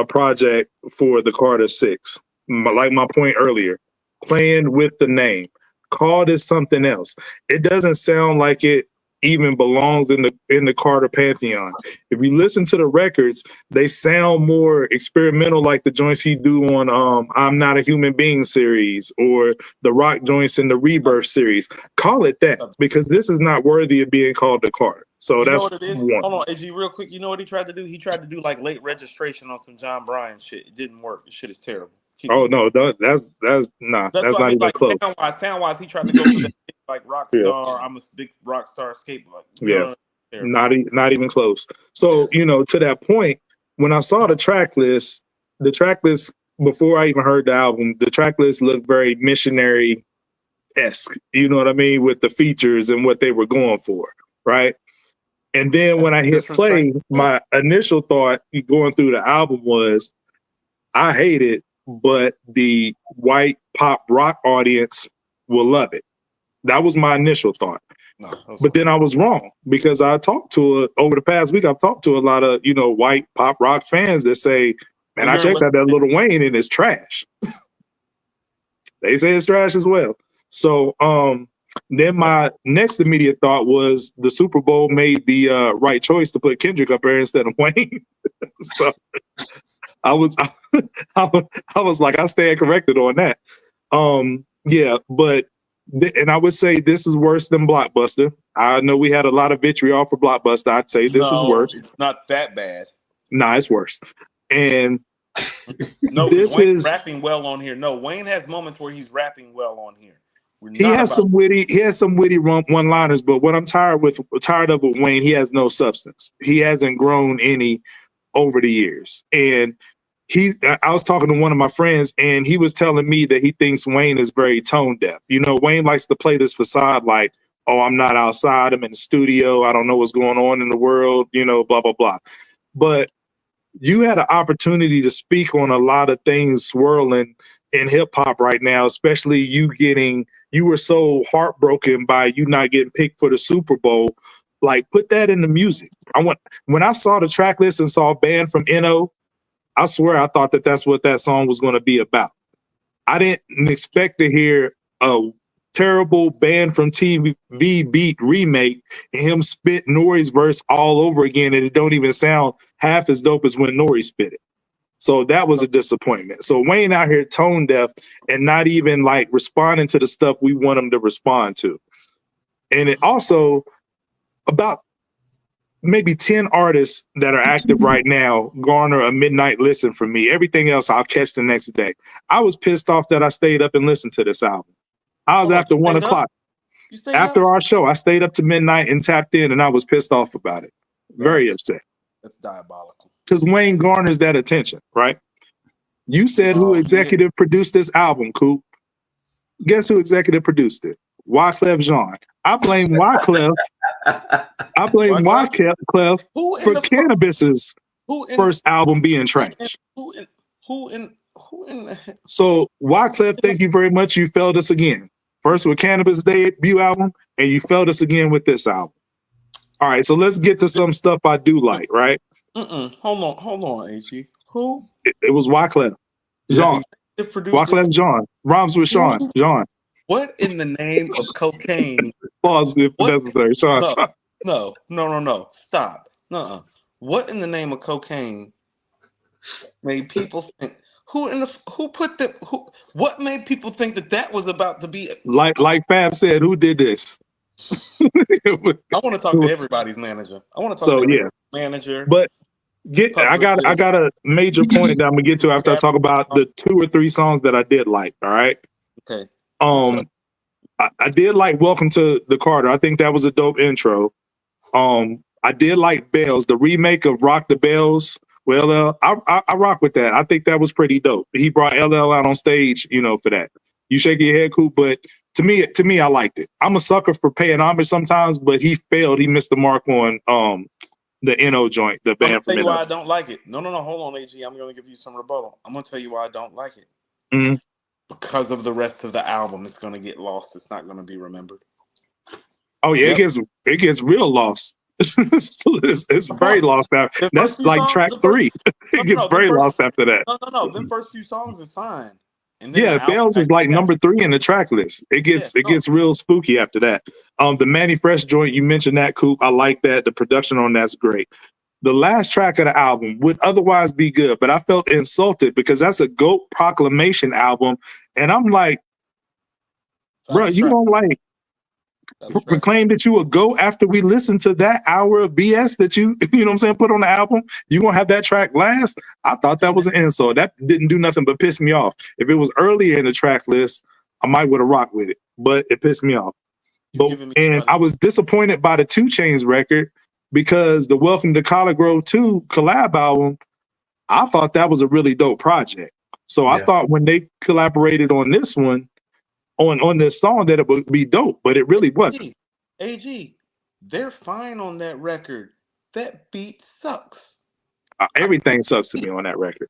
project for the Carter 6? Like my point earlier, playing with the name, call this something else. It doesn't sound like it even belongs in the Carter pantheon. If you listen to the records, they sound more experimental, like the joints he do on I'm Not a Human Being series, or the rock joints in the Rebirth series. Call it that, because this is not worthy of being called the Carter. So You know that's what it is? one. Hold on, AG, real quick. You know what he tried to do? He tried to do like late registration on some John Bryan shit. It didn't work. The shit is terrible. Keep Oh going. no, that's nah, That's that's what I not mean. even Like close. sound wise, he tried to go for that like rock Yeah. star. I'm a big rock star escape. Like, Yeah. terrible. Not even close. So, to that point, when I saw the track list before I even heard the album, the track list looked very missionary-esque. You know what I mean? With the features and what they were going for, right? And then when I hit play, my initial thought going through the album was, I hate it, but the white pop rock audience will love it. That was my initial thought. No, but then I was wrong, because I talked to over the past week, I've talked to a lot of, white pop rock fans that say, man, I checked out that Lil Wayne and it's trash. They say it's trash as well. So then my next immediate thought was the Super Bowl made the right choice to put Kendrick up there instead of Wayne. So I was like, I stand corrected on that. Yeah, but and I would say this is worse than Blockbuster. I know we had a lot of vitriol for Blockbuster. I'd say this is worse. It's not that bad. Nah, it's worse. And no, this Wayne's rapping well on here. No, Wayne has moments where he's rapping well on here. He has some witty one-liners, but what I'm tired of with Wayne, he has no substance. He hasn't grown any over the years. And I was talking to one of my friends, and he was telling me that he thinks Wayne is very tone deaf. Wayne likes to play this facade like, oh, I'm not outside, I'm in the studio, I don't know what's going on in the world, blah, blah, blah. But you had an opportunity to speak on a lot of things swirling in hip hop right now, especially you were so heartbroken by you not getting picked for the Super Bowl. Like, put that in the music. When I saw the track list and saw Band from NO, I swear I thought that's what that song was going to be about. I didn't expect to hear a terrible Band from TV beat remake and him spit Nori's verse all over again, and it don't even sound half as dope as when Nori spit it. So that was a disappointment. So Wayne out here tone deaf and not even like responding to the stuff we want him to respond to. And it also, about maybe 10 artists that are active right now garner a midnight listen from me. Everything else I'll catch the next day. I was pissed off that I stayed up and listened to this album. I was after 1 o'clock. After our show, I stayed up to midnight and tapped in, and I was pissed off about it. Very upset. That's diabolical. Because Wayne garners that attention, right? You said who executive produced this album, Coop. Guess who executive produced it? Wyclef Jean. I blame Wyclef. I blame Wyclef for Cannabis's first album being trash. Who in So Wyclef, thank you very much. You failed us again. First with Cannabis' debut album, and you failed us again with this album. All right, so let's get to some stuff I do like, right? Hold on, AG. Who? It was Wyclef Jean. Wyclef Jean. Rhymes with Sean. Jean. What in the name of cocaine? Pause if necessary. Sean. No. Stop. Nuh-uh. What in the name of cocaine made people think? What made people think that was about to be? Like Fab said, who did this? I want to talk to everybody's manager. I want to talk to everybody's manager. But I got a major point that I'm gonna get to after I talk about the 2 or 3 songs that I did like. All right. Okay. I did like Welcome to the Carter. I think that was a dope intro. I did like Bells, the remake of Rock the Bells. Well, I rock with that. I think that was pretty dope. He brought LL out on stage, for that. You shake your head, Coop, but to me, I liked it. I'm a sucker for paying homage sometimes, but he failed. He missed the mark on the NO joint, the Band from NO. I'm gonna tell you why I don't like it. No, hold on, AG. I'm gonna give you some rebuttal. I'm gonna tell you why I don't like it. Mm-hmm. Because of the rest of the album, it's gonna get lost. It's not gonna be remembered. Oh yeah, it gets real lost. It's very lost after. The That's first few like songs, track the first, 3. It gets no, the very first, lost after that. no. Them first few songs is fine, and then Yeah, the album Bells is actually like got number 3 in the track list. It gets no. real spooky after that. The Manny Fresh joint, you mentioned that, Coop. I like that. The production on that's great. The last track of the album would otherwise be good, but I felt insulted because that's a GOAT proclamation album, and I'm like, bro, you don't like proclaim that you a GOAT after we listen to that hour of BS that you know what I'm saying, put on the album? You gonna have that track last? I thought that was an insult. That didn't do nothing but piss me off. If it was earlier in the track list, I might would have rocked with it, but it pissed me off. And I was disappointed by the 2 Chainz record because the Welcome to Collard Grove 2 collab album, I thought that was a really dope project. So I thought when they collaborated on this one, on this song, that it would be dope, but it really wasn't. AG, they're fine on that record. That beat sucks. Everything sucks to me on that record.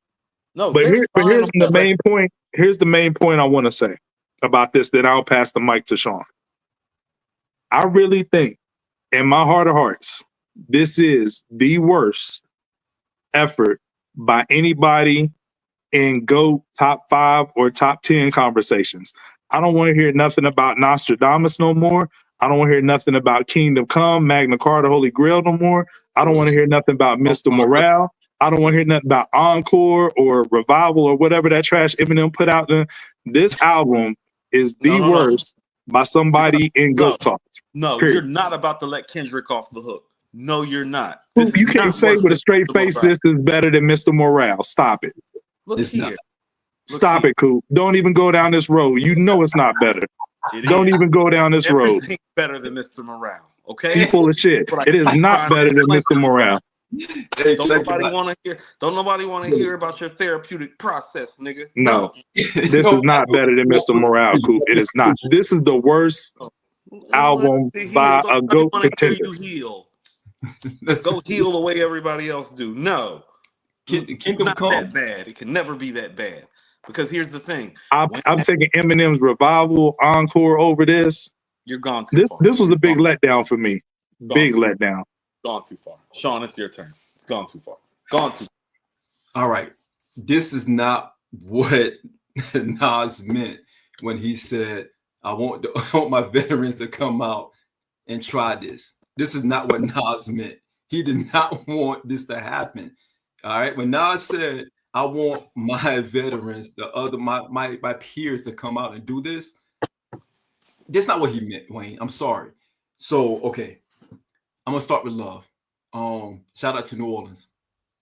No, but here's the main point. Here's the main point I want to say about this. Then I'll pass the mic to Sean. I really think, in my heart of hearts, this is the worst effort by anybody in GOAT top 5 or top 10 conversations. I don't want to hear nothing about Nostradamus no more. I don't want to hear nothing about Kingdom Come, Magna Carta, Holy Grail no more. I don't want to hear nothing about Mr. Morale. I don't want to hear nothing about Encore or Revival or whatever that trash Eminem put out there. This album is the worst by somebody in GOAT Talk. No, you're not about to let Kendrick off the hook. No, you're not. You can't say with a straight face this is better than Mr. Morale. Stop it. Look here. Stop it, Coop. Don't even go down this road. You know it's not better. Don't even go down this road. Everything's better than Mr. Morale. Okay? You full of shit. It is not better than Mr. Morale. Don't nobody want to hear about your therapeutic process, nigga. No. This is not better than Mr. Morale, Coop. It is not. This is the worst album by a GOAT contender. Let's go heal the way everybody else do. No. It's not that bad. It can never be that bad. Because here's the thing. I'm taking Eminem's Revival Encore over this. You're gone too far. This was a big letdown for me. Big letdown. Gone too far. Sean, it's your turn. It's gone too far. Gone too far. All right. This is not what Nas meant when he said, I want my veterans to come out and try this. This is not what Nas meant. He did not want this to happen. All right. When Nas said, I want my veterans, my peers to come out and do this, that's not what he meant, Wayne. I'm sorry. So, okay. I'm gonna start with love. Shout out to New Orleans.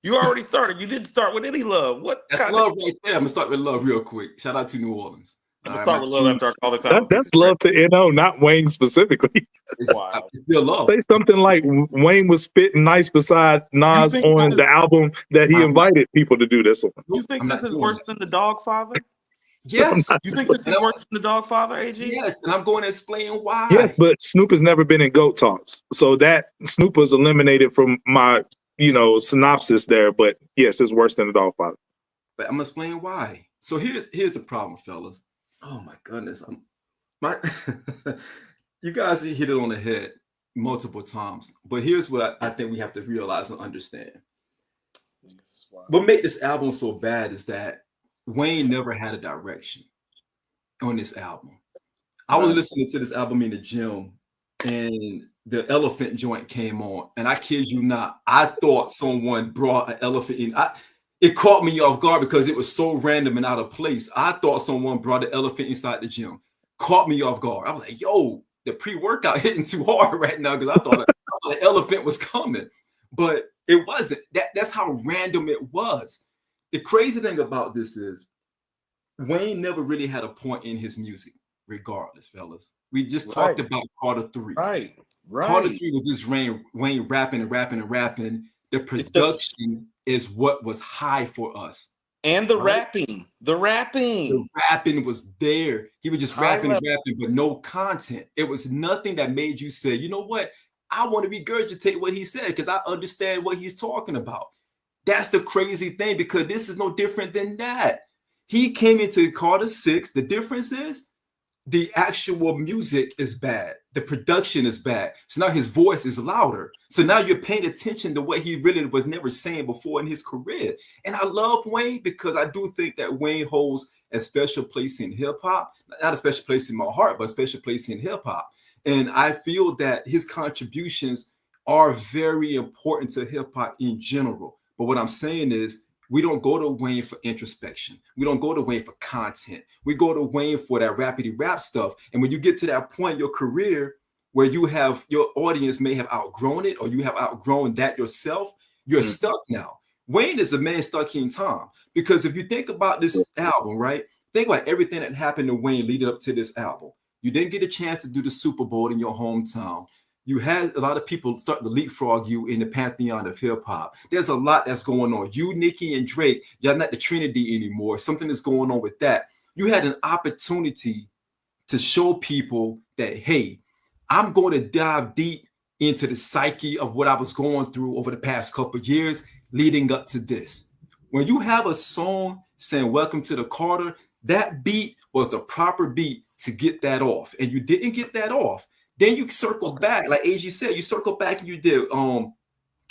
You already started. You didn't start with any love. What? That's love right there. I'm gonna start with love real quick. Shout out to New Orleans. I'm gonna start with love after I call this out. That's love to NO, not Wayne specifically. It's still love. Say something like Wayne was spitting nice beside Nas on the album that he invited people to do this on. You think this is worse than The Dogfather? Yes. You think this is worse than The Dogfather, AG? Yes, and I'm going to explain why. Yes, but Snoop has never been in GOAT Talks. So that Snoop was eliminated from my, synopsis there. But yes, it's worse than The Dogfather. But I'm gonna explain why. So here's the problem, fellas. Oh my goodness. You guys hit it on the head multiple times. But here's what I think we have to realize and understand. What made this album so bad is that Wayne never had a direction on this album. I was listening to this album in the gym and the elephant joint came on. And I kid you not, I thought someone brought an elephant in. It caught me off guard because it was so random and out of place. I thought someone brought an elephant inside the gym. Caught me off guard. I was like, yo, the pre-workout hitting too hard right now because I thought an elephant was coming. But it wasn't. That's how random it was. The crazy thing about this is Wayne never really had a point in his music, regardless, fellas. We just talked about Carter 3. Right. Carter 3 was just Wayne rapping and rapping and rapping. The production is what was high for us. And the rapping. The rapping was there. He was just rapping and rapping, but no content. It was nothing that made you say, you know what? I want to regurgitate what he said because I understand what he's talking about. That's the crazy thing because this is no different than that. He came into Carter 6. The difference is the actual music is bad. The production is bad. So now his voice is louder. So now you're paying attention to what he really was never saying before in his career. And I love Wayne because I do think that Wayne holds a special place in hip hop, not a special place in my heart, but a special place in hip hop. And I feel that his contributions are very important to hip hop in general. But what I'm saying is, we don't go to Wayne for introspection. We don't go to Wayne for content. We go to Wayne for that rapidy rap stuff. And when you get to that point in your career where you have your audience may have outgrown it, or you have outgrown that yourself, you're stuck now. Wayne is a man stuck in time. Because if you think about this album, right? Think about everything that happened to Wayne leading up to this album. You didn't get a chance to do the Super Bowl in your hometown. You had a lot of people start to leapfrog you in the pantheon of hip hop. There's a lot that's going on. You, Nicki, and Drake, y'all not the Trinity anymore. Something is going on with that. You had an opportunity to show people that, hey, I'm going to dive deep into the psyche of what I was going through over the past couple of years leading up to this. When you have a song saying "Welcome to the Carter," that beat was the proper beat to get that off, and you didn't get that off. Then you circle back, like AG said, you circle back and you did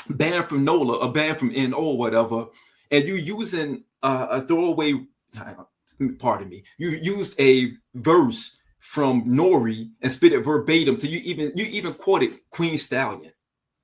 Band from NOLA, a band from NO, or whatever, and you using a throwaway, pardon me, you used a verse from Nori and spit it verbatim to you even quoted Queen Stallion.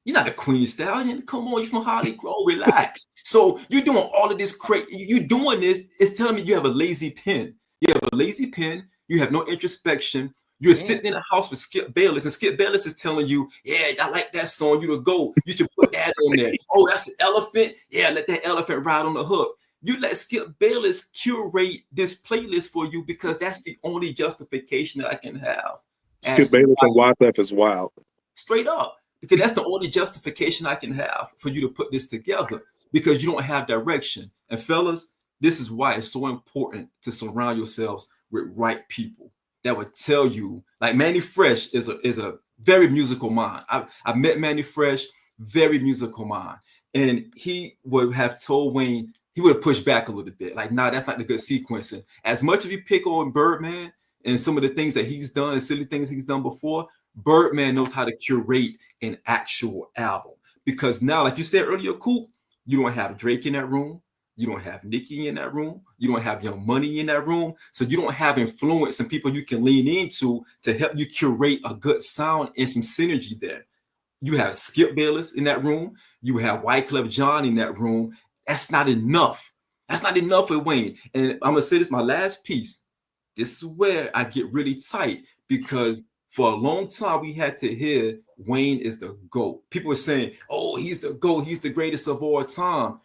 You're not a Queen Stallion. Come on, you're from Holly Grove. Relax. So you're doing all of this crazy. You doing this. It's telling me you have a lazy pen. You have a lazy pen. You have no introspection. You're sitting in a house with Skip Bayless, and Skip Bayless is telling you, yeah, I like that song. You to go. You should put that on there. Oh, that's an elephant. Yeah, let that elephant ride on the hook. You let Skip Bayless curate this playlist for you because that's the only justification that I can have. Skip Bayless and Wyclef is wild. Straight up. Because that's the only justification I can have for you to put this together, because you don't have direction. And fellas, this is why it's so important to surround yourselves with right people that would tell you, like Manny Fresh is a very musical mind. I've met Manny Fresh, very musical mind. And he would have told Wayne, he would have pushed back a little bit. Like, nah, that's not the good sequencing. As much as we pick on Birdman and some of the things that he's done and silly things he's done before, Birdman knows how to curate an actual album. Because now, like you said earlier, Coop, you don't have Drake in that room. You don't have Nicki in that room. You don't have Young Money in that room. So you don't have influence and people you can lean into to help you curate a good sound and some synergy there. You have Skip Bayless in that room. You have Wyclef Jean in that room. That's not enough. That's not enough for Wayne. And I'm going to say this, my last piece. This is where I get really tight, because for a long time, we had to hear Wayne is the GOAT. People were saying, oh, he's the GOAT. He's the greatest of all time.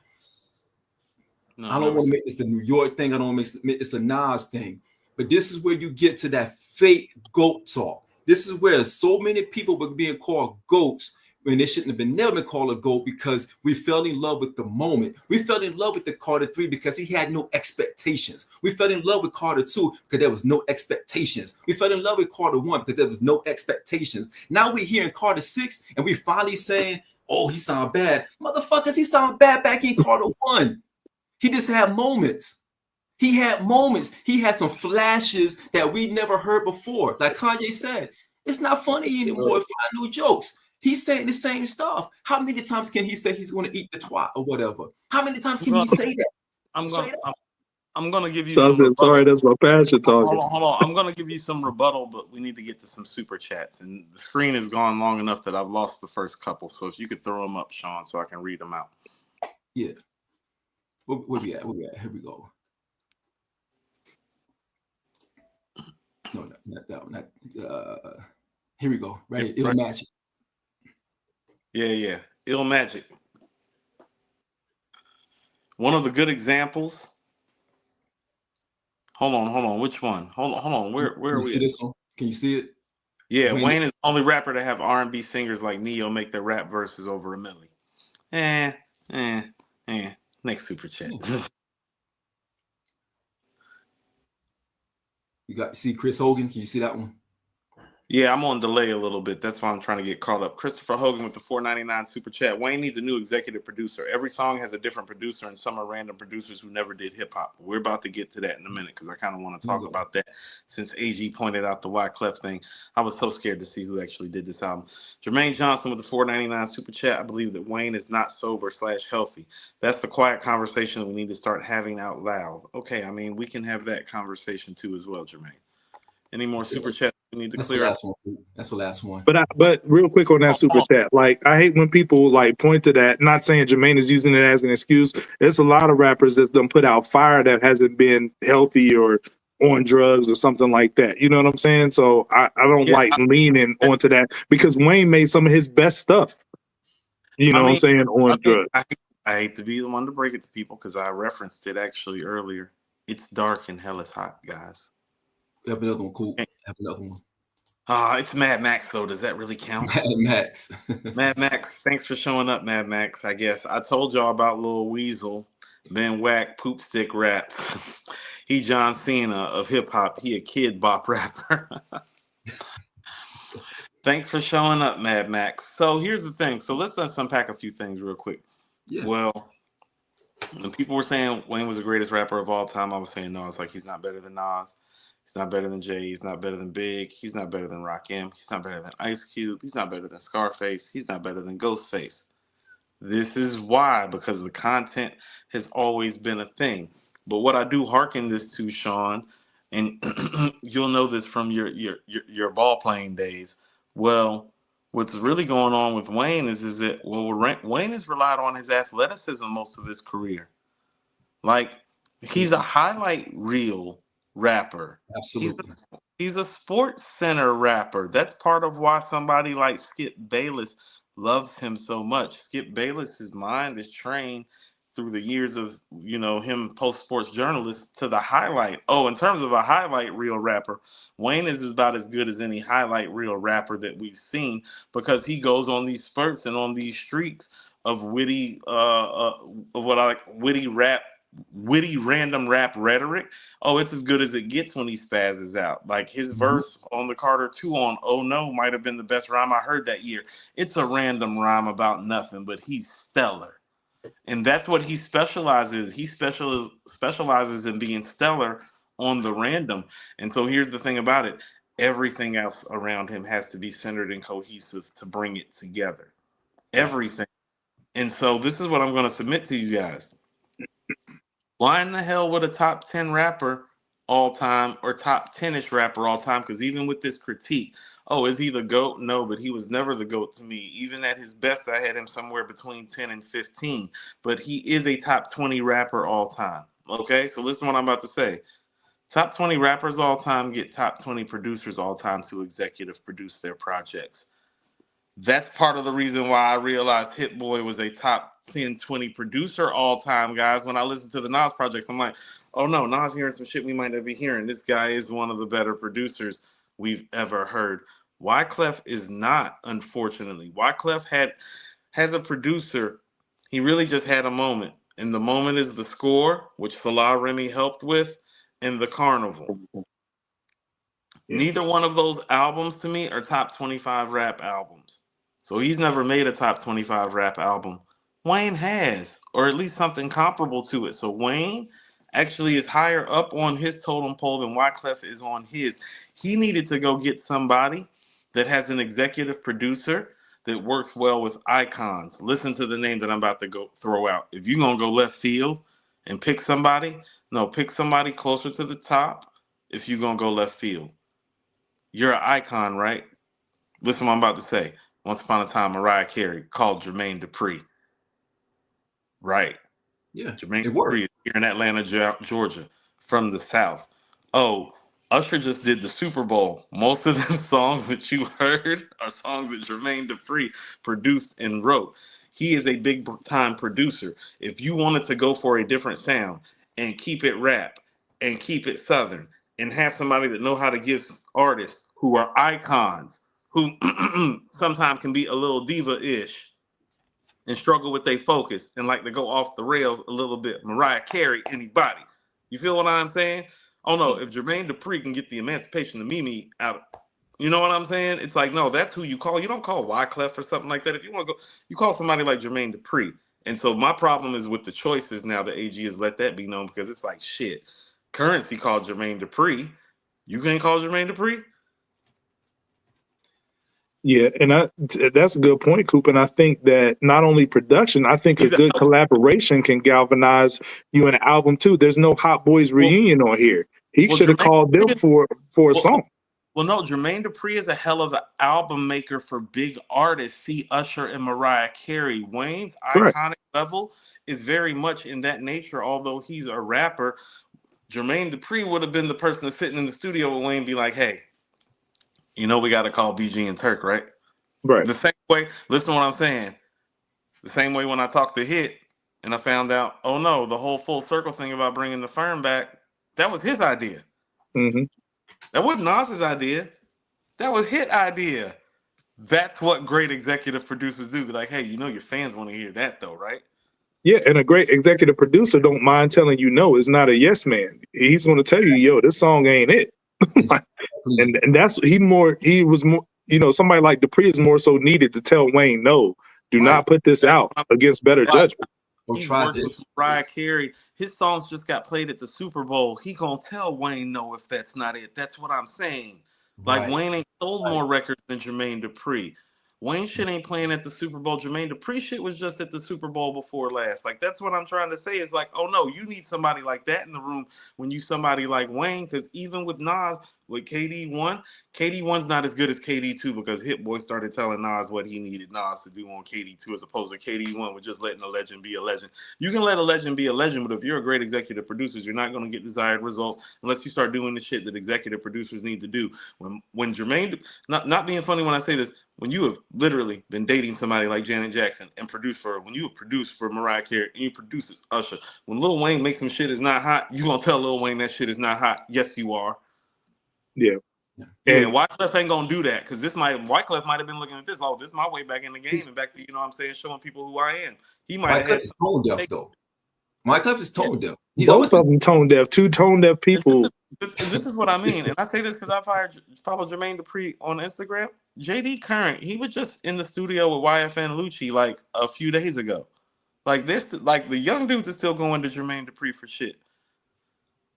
No, I don't want to make this a New York thing. I don't want to make this a Nas thing. But this is where you get to that fake GOAT talk. This is where so many people were being called GOATs when they shouldn't have never been called a GOAT, because we fell in love with the moment. We fell in love with the Carter 3 because he had no expectations. We fell in love with Carter 2 because there was no expectations. We fell in love with Carter 1 because there was no expectations. Now we're here in Carter 6 and we finally saying, oh, he sound bad. Motherfuckers, he sound bad back in Carter 1. He just had moments. He had moments. He had some flashes that we never heard before. Like Kanye said, it's not funny anymore if I new jokes. He's saying the same stuff. How many times can he say he's going to eat the twat or whatever? How many times can he say that? I'm going to give you some rebuttal. Sorry, that's my passion talking. Hold on. I'm going to give you some rebuttal, but we need to get to some super chats. And the screen has gone long enough that I've lost the first couple. So if you could throw them up, Sean, so I can read them out. Yeah. Where we at? Here we go. No, not that one. Here we go. Right. Ill Magic. Yeah. Ill Magic. One of the good examples. Hold on. Which one? Hold on. Where are we? See this one? Can you see it? Yeah, Wayne is the only rapper to have R&B singers like Neo make their rap verses over $1 million. Next super chat. You see Chris Hogan? Can you see that one? Yeah, I'm on delay a little bit. That's why I'm trying to get caught up. Christopher Hogan with the 4.99 super chat. Wayne needs a new executive producer. Every song has a different producer, and some are random producers who never did hip hop. We're about to get to that in a minute because I kind of want to talk about that. Since AG pointed out the Wyclef thing, I was so scared to see who actually did this album. Jermaine Johnson with the 4.99 super chat. I believe that Wayne is not sober/healthy. That's the quiet conversation that we need to start having out loud. Okay, I mean we can have that conversation too as well, Jermaine. Any more super chats we need to That's the clear up? last one. That's the last one. But real quick on that super chat, like I hate when people like point to that. Not saying Jermaine is using it as an excuse. There's a lot of rappers that don't put out fire that hasn't been healthy or on drugs or something like that. You know what I'm saying? So I don't Yeah, like leaning onto that because Wayne made some of his best stuff. You know I what I'm mean, saying, on I mean, drugs. I hate to be the one to break it to people because I referenced it actually earlier. It's dark and hell is hot, guys. We have another one. Cool. Have another one. It's Mad Max though. Does that really count? Mad Max. Mad Max, thanks for showing up, Mad Max. I guess I told y'all about Lil Weasel, Ben Whack, Poop Stick Rap. He John Cena of hip hop. He a kid bop rapper. Thanks for showing up, Mad Max. So here's the thing. So let's just unpack a few things real quick. Yeah. Well, when people were saying Wayne was the greatest rapper of all time, I was saying no. It's like he's not better than Nas. He's not better than Jay. He's not better than Big. He's not better than Rakim. He's not better than Ice Cube. He's not better than Scarface. He's not better than Ghostface. This is why, because the content has always been a thing. But what I do hearken this to, Sean, and you'll know this from your ball playing days. Well, what's really going on with Wayne is that Wayne has relied on his athleticism most of his career. Like he's a highlight reel rapper. He's Absolutely. he's a sports center rapper. That's part of why somebody like Skip Bayless loves him so much. Skip Bayless's mind is trained through the years of him post sports journalist to the highlight. Oh, in terms of a highlight reel rapper, Wayne is about as good as any highlight reel rapper that we've seen because he goes on these spurts and on these streaks of witty random rap rhetoric. Oh, it's as good as it gets when he spazzes out. Like his verse on the Carter 2 on Oh No might have been the best rhyme I heard that year. It's a random rhyme about nothing, but he's stellar. And that's what he specializes. He specializes in being stellar on the random. And so here's the thing about it. Everything else around him has to be centered and cohesive to bring it together. Everything. And so this is what I'm going to submit to you guys. Why in the hell would a top 10 rapper all time or top 10-ish rapper all time? Because even with this critique, oh, is he the GOAT? No, but he was never the GOAT to me. Even at his best, I had him somewhere between 10 and 15. But he is a top 20 rapper all time. Okay, so listen to what I'm about to say. Top 20 rappers all time get top 20 producers all time to executive produce their projects. That's part of the reason why I realized Hit Boy was a top 10, 20 producer all time, guys. When I listened to the Nas projects, I'm like, oh no, Nas hearing some shit we might not be hearing. This guy is one of the better producers we've ever heard. Wyclef is not, unfortunately. Wyclef has a producer. He really just had a moment. And the moment is the score, which Salah Remy helped with, and the Carnival. Neither one of those albums to me are top 25 rap albums. So he's never made a top 25 rap album. Wayne has, or at least something comparable to it. So Wayne actually is higher up on his totem pole than Wyclef is on his. He needed to go get somebody that has an executive producer that works well with icons. Listen to the name that I'm about to go throw out. If you're going to go left field and pick somebody, no, pick somebody closer to the top if you're going to go left field. You're an icon, right? Listen what I'm about to say. Once upon a time, Mariah Carey called Jermaine Dupri. Right. Yeah. Jermaine It Dupri worked. is here in Atlanta, Georgia, from the South. Oh, Usher just did the Super Bowl. Most of the songs that you heard are songs that Jermaine Dupri produced and wrote. He is a big time producer. If you wanted to go for a different sound and keep it rap and keep it Southern and have somebody that know how to give artists who are icons, who sometimes can be a little diva-ish and struggle with their focus and like to go off the rails a little bit. Mariah Carey, anybody. You feel what I'm saying? Oh no, if Jermaine Dupri can get the Emancipation of Mimi out You know what I'm saying? It's like, no, that's who you call. You don't call Wyclef or something like that. If you want to go, you call somebody like Jermaine Dupri. And so my problem is with the choices now. The AG has let that be known because it's like shit. Currency called Jermaine Dupri. You can't call Jermaine Dupri. Yeah, and that's a good point, Coop. And I think that not only production, I think a He's a good collaboration can galvanize you in an album too. There's no Hot Boys reunion on here. He should have called them for a song. Well, no, Jermaine Dupri is a hell of an album maker for big artists. See Usher and Mariah Carey. Wayne's iconic level is very much in that nature, although he's a rapper. Jermaine Dupri would have been the person that's sitting in the studio with Wayne and be like, hey, you know we got to call BG and Turk, right? Right. The same way, listen to what I'm saying. The same way when I talked to Hit and I found out, oh no, the whole full circle thing about bringing the firm back, that was his idea. Mm-hmm. That wasn't Nas's idea. That was Hit idea. That's what great executive producers do. Be like, hey, you know your fans want to hear that though, right? Yeah, and a great executive producer don't mind telling you no, it's not a yes man. He's going to tell you, yo, this song ain't it. and that's he was more, you know, somebody like Dupree is more so needed to tell Wayne, no, do not put this out against better judgment. He's worked with Mariah Carey. His songs just got played at the Super Bowl. He gonna tell Wayne no if that's not it. That's what I'm saying. Like Wayne ain't sold more records than Jermaine Dupri. Wayne shit ain't playing at the Super Bowl. Jermaine Dupri shit was just at the Super Bowl before last. Like, that's what I'm trying to say. Is like, oh no, you need somebody like that in the room when you somebody like Wayne. Because even with Nas, with KD1, KD1's not as good as KD2 because Hit Boy started telling Nas what he needed Nas to do on KD2 as opposed to KD1 with just letting a legend be a legend. You can let a legend be a legend, but if you're a great executive producer, you're not going to get desired results unless you start doing the shit that executive producers need to do. When Jermaine, not being funny when I say this, when you have literally been dating somebody like Janet Jackson and produced for her, when you have produced for Mariah Carey and you produce Usher, when Lil Wayne makes some shit is not hot, you gonna tell Lil Wayne that shit is not hot? Yes, you are. Yeah. Yeah, Wyclef ain't gonna do that because Wyclef might have been looking at this. Oh, this is my way back in the game and back to, you know what I'm saying, showing people who I am. He might have had tone deaf though. Wyclef is tone deaf. Both of them tone deaf. Two tone deaf people. This is what I mean, and I say this because I follow Jermaine Dupri on Instagram. JD Current, he was just in the studio with YFN Lucci like a few days ago. Like this, like the young dudes are still going to Jermaine Dupri for shit.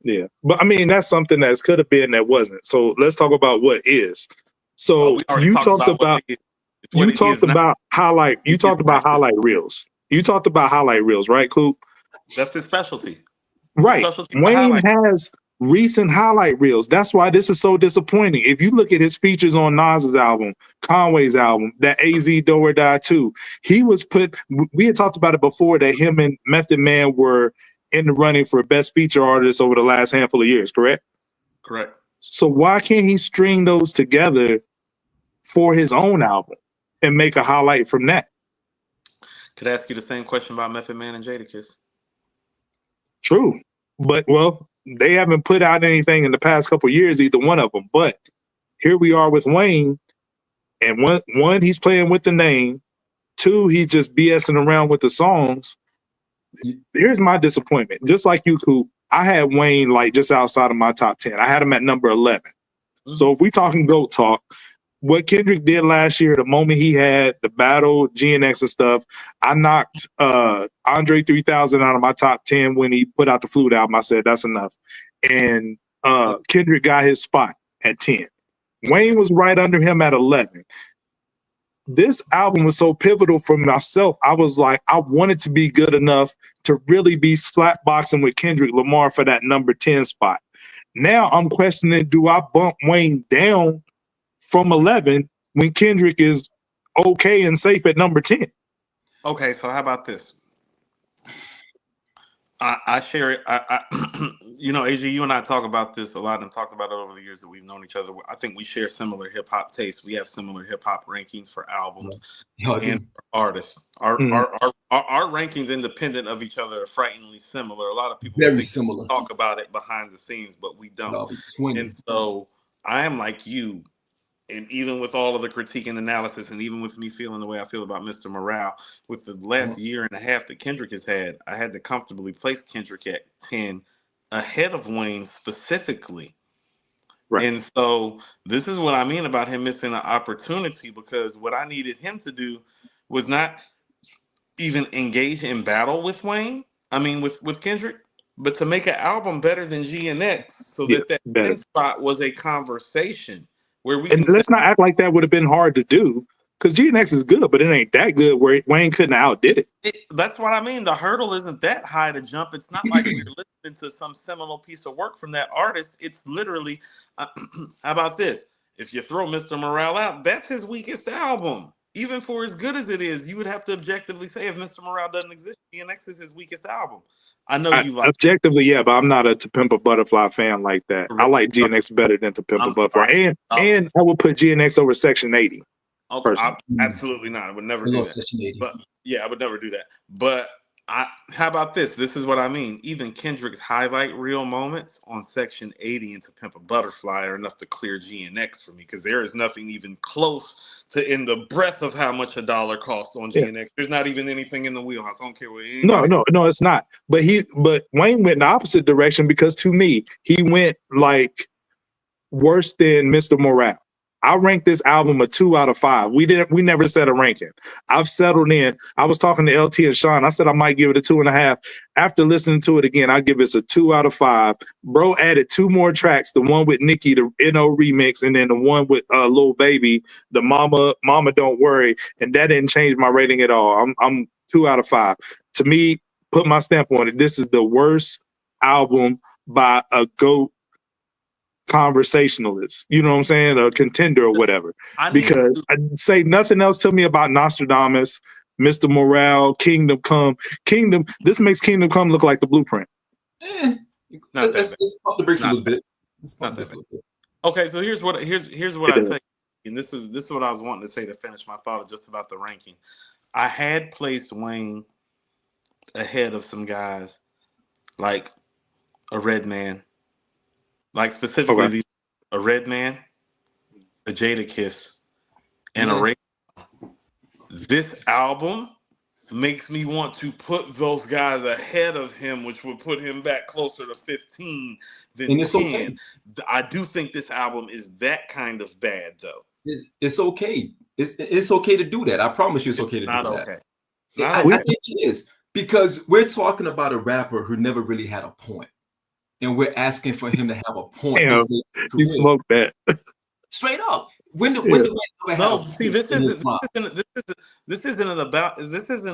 Yeah, but I mean that's something that could have been that wasn't. So let's talk about what is. So you talked about highlight. You talked about highlight reels. You talked about highlight reels, right, Coop? That's his specialty. Right. Wayne has recent highlight reels. That's why this is so disappointing. If you look at his features on Nas's album, Conway's album, that AZ Do or Die 2, he was we had talked about it before that him and Method Man were in the running for best feature artists over the last handful of years, correct? Correct. So why can't he string those together for his own album and make a highlight from that? Could I ask you the same question about Method Man and Jadakiss? True. But, well, they haven't put out anything in the past couple of years, either one of them. But here we are with Wayne. And one, he's playing with the name. Two, he's just BSing around with the songs. Here's my disappointment. Just like you, Coop, I had Wayne like just outside of my top 10. I had him at number 11. Mm-hmm. So if we talking GOAT talk, what Kendrick did last year, the moment he had the battle, GNX and stuff, I knocked Andre 3000 out of my top 10 when he put out the Flute album. I said, that's enough. And Kendrick got his spot at 10. Wayne was right under him at 11. This album was so pivotal for myself. I was like, I wanted to be good enough to really be slapboxing with Kendrick Lamar for that number 10 spot. Now I'm questioning, do I bump Wayne down from 11 when Kendrick is okay and safe at number 10? Okay, so how about this? I share it. You know, AJ, you and I talk about this a lot and talked about it over the years that we've known each other. I think we share similar hip hop tastes. We have similar hip hop rankings for albums and for artists. Our rankings, independent of each other, are frighteningly similar. A lot of people talk about it behind the scenes, but we don't. And so I am like you. And even with all of the critique and analysis, and even with me feeling the way I feel about Mr. Morale, with the last year and a half that Kendrick has had, I had to comfortably place Kendrick at 10 ahead of Wayne specifically. Right. And so this is what I mean about him missing an opportunity, because what I needed him to do was not even engage in battle with Wayne. I mean, with Kendrick, but to make an album better than G and X, so Yeah, that better. 10 spot was a conversation where we And can say, let's not act like that would have been hard to do, because GNX is good, but it ain't that good where Wayne couldn't have outdid it. that's what I mean. The hurdle isn't that high to jump. It's not like we're listening to some seminal piece of work from that artist. It's literally, how about this? If you throw Mr. Morale out, that's his weakest album. Even for as good as it is, you would have to objectively say if Mr. Morale doesn't exist, GNX is his weakest album. I know you like Objectively, yeah, but I'm not a To Pimp a Butterfly fan like that. I like GNX better than To Pimp a Butterfly, and I would put GNX over Section 80. Absolutely not. I would never do that. But yeah, I would never do that. But how about this? This is what I mean. Even Kendrick's highlight reel moments on Section 80 and To Pimp a Butterfly are enough to clear GNX for me, because there is nothing even close to in the breadth of how much a dollar costs on GNX. Yeah. There's not even anything in the wheelhouse. I don't care what anybody. No, it's not. But Wayne went in the opposite direction, because to me, he went like worse than Mr. Morale. I ranked this album a 2 out of 5. We never set a ranking. I've settled in. I was talking to LT and Sean. I said I might give it a 2.5. After listening to it again, I give this a 2 out of 5. Bro added 2 more tracks. The one with Nicki, the NO remix, and then the one with Lil Baby, the Mama Don't Worry. And that didn't change my rating at all. I'm 2 out of 5. To me, put my stamp on it. This is the worst album by a GOAT conversationalist, you know what I'm saying, a contender or whatever. Because I say nothing else to me about Nostradamus, Mr. Morale, Kingdom Come. This makes Kingdom Come look like the Blueprint. Let's pump the brakes a little bit. Okay, so here's what I say, and this is what I was wanting to say to finish my thought just about the ranking. I had placed Wayne ahead of some guys like a Redman. Like specifically a Redman, a Jadakiss, and a Raekwon. This album makes me want to put those guys ahead of him, which would put him back closer to 15 than 10. Okay. I do think this album is that kind of bad, though. It's okay. It's okay to do that. I promise you, it's okay to do that. Okay. I think it is, because we're talking about a rapper who never really had a point. And we're asking for him to have a point. Damn, you smoked that. Straight up. When do see, this isn't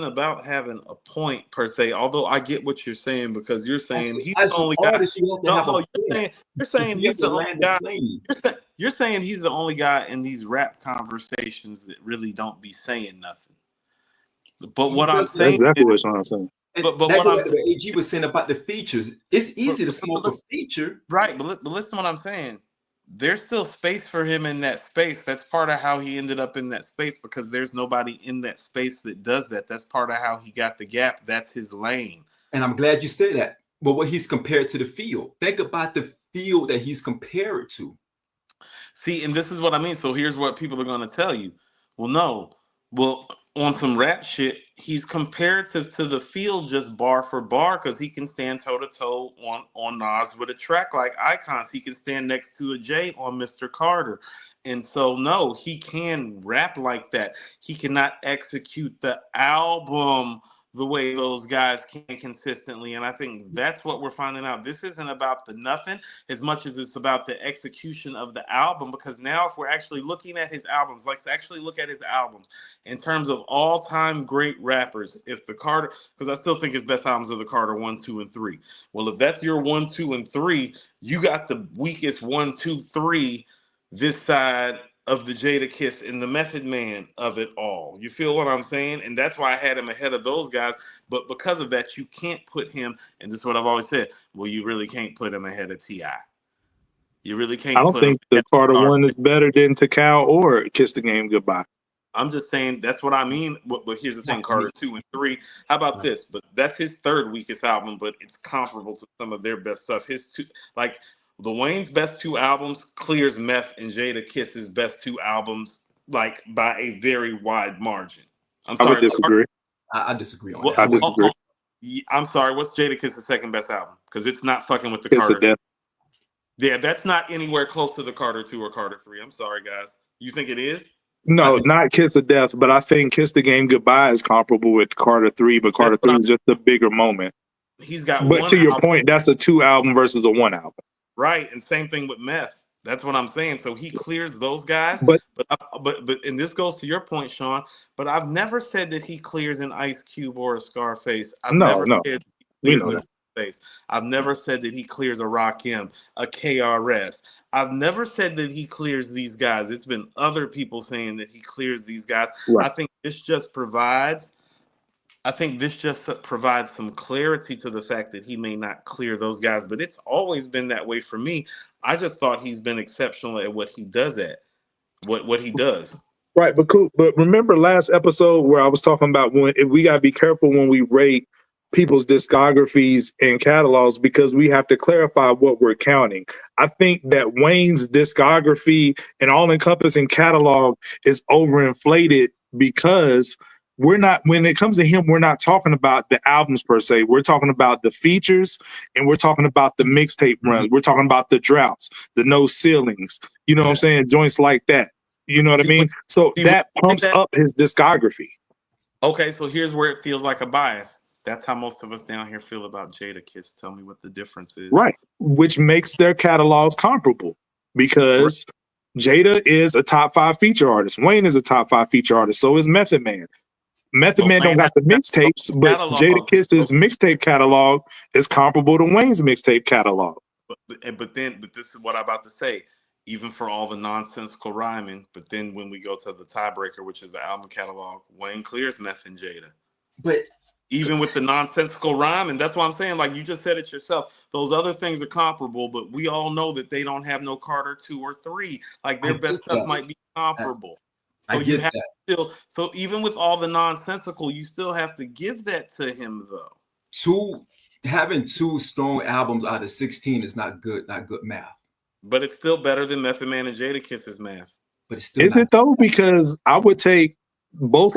about having a point per se. Although I get what you're saying, because you're saying he's the only guy. You're saying he's the only guy. You're saying he's the only guy in these rap conversations that really don't be saying nothing. But what I'm saying, that's exactly what I'm saying. But what AG was saying about the features, it's easy to smoke a feature, right? But listen to what I'm saying. There's still space for him in that space. That's part of how he ended up in that space, because there's nobody in that space that does that. That's part of how he got the gap. That's his lane. And I'm glad you said that. But what he's compared to the field. Think about the field that he's compared to. See, and this is what I mean. So here's what people are going to tell you. On some rap shit, he's comparative to the field just bar for bar, because he can stand toe-to-toe on Nas with a track like Icons. He can stand next to a Jay on Mr. Carter. And so, no, he can rap like that. He cannot execute the album the way those guys can consistently. And I think that's what we're finding out. This isn't about the nothing as much as it's about the execution of the album, because now if we're actually looking at his albums, let's actually look at his albums in terms of all-time great rappers. If the Carter, because I still think his best albums are the Carter 1, 2, and 3. Well, if that's your 1, 2, and 3, you got the weakest 1, 2, 3 this side of the Jadakiss and the Method Man of it all. You feel what I'm saying? And that's why I had him ahead of those guys. But because of that, you can't put him, and this is what I've always said, well, you really can't put him ahead of T.I. You really can't. I don't think the Carter 1 is better than Takao or Kiss the Game Goodbye. I'm just saying that's what I mean. But here's the thing, Carter 2 and 3. How about this? But that's his third weakest album, but it's comparable to some of their best stuff. His two, like, the Wayne's best 2 albums clears Meth and Jadakiss's best 2 albums, like, by a very wide margin. I would disagree. I disagree on that. I disagree. I'm sorry. What's Jadakiss's second best album? Because it's not fucking with the Carter. Yeah, that's not anywhere close to the Carter 2 or Carter 3. I'm sorry, guys. You think it is? No, not Kiss of Death, but I think Kiss the Game Goodbye is comparable with Carter 3, but Carter 3 is just a bigger moment. He's got But one to your album. point, that's a 2 album versus a 1 album. Right, and same thing with Meth. That's what I'm saying. So he clears those guys, But and this goes to your point, Sean. But I've never said that he clears an Ice Cube or a Scarface. I've never said he clears a Ghostface. I've never said that he clears a Rakim, a KRS. I've never said that he clears these guys. It's been other people saying that he clears these guys. Right. I think this just provides some clarity to the fact that he may not clear those guys, but it's always been that way for me. I just thought he's been exceptional at what he does what he does. Right, but cool. But remember last episode where I was talking about we got to be careful when we rate people's discographies and catalogs because we have to clarify what we're counting. I think that Wayne's discography and all-encompassing catalog is overinflated because when it comes to him, we're not talking about the albums per se. We're talking about the features and we're talking about the mixtape runs. We're talking about the droughts, the no ceilings, you know what I'm saying? Joints like that. You know what I mean? So that pumps up his discography. Okay, so here's where it feels like a bias. That's how most of us down here feel about Jadakiss. Tell me what the difference is. Right, which makes their catalogs comparable because Jada is a top 5 feature artist. Wayne is a top 5 feature artist. So is Method Man. Method Man don't got the mixtapes, but Jadakiss's mixtape catalog is comparable to Wayne's mixtape catalog. But this is what I'm about to say. Even for all the nonsensical rhyming, but then when we go to the tiebreaker, which is the album catalog, Wayne clears Meth and Jada. But even with the nonsensical rhyme, and that's why I'm saying, like you just said it yourself, those other things are comparable, but we all know that they don't have no Carter 2 or 3. Like their best stuff might be comparable. So you have to so even with all the nonsensical, you still have to give that to him though. Having 2 strong albums out of 16 is not good math. But it's still better than Method Man and Jadakiss's math. But it's still is it though? Because I would take both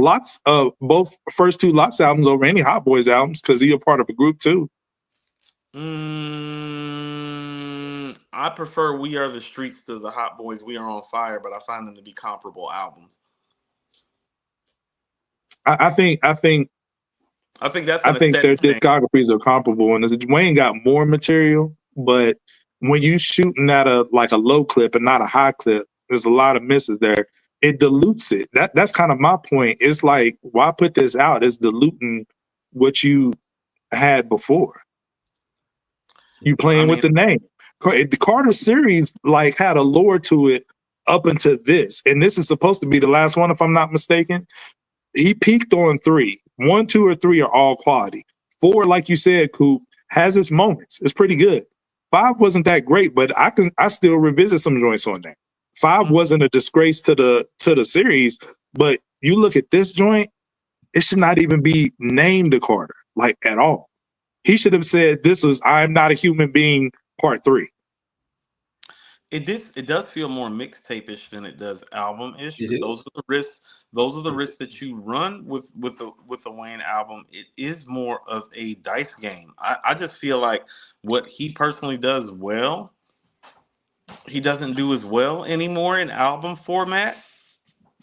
first 2 Lox albums over any Hot Boys albums because he a part of a group too. I prefer We Are the Streets to the Hot Boys We Are on Fire, but I find them to be comparable albums. I think their discographies are comparable, and Wayne got more material, but when you shooting at a low clip and not a high clip, there's a lot of misses there. It dilutes it. That's kind of my point. It's like, why put this out? It's diluting what you had before. You playing with the name. The Carter series had a lore to it up until this, and this is supposed to be the last one, if I'm not mistaken. He peaked on 3. 1, 2, or 3 are all quality. 4, like you said, Coop, has its moments. It's pretty good. 5 wasn't that great, but I still revisit some joints on that. 5 wasn't a disgrace to the series, but you look at this joint, it should not even be named a Carter, at all. He should have said this was I'm Not a Human Being Part 3. It does feel more mixtape-ish than it does album-ish. Those are the risks that you run with a Wayne album. It is more of a dice game. I just feel like what he personally does well, he doesn't do as well anymore in album format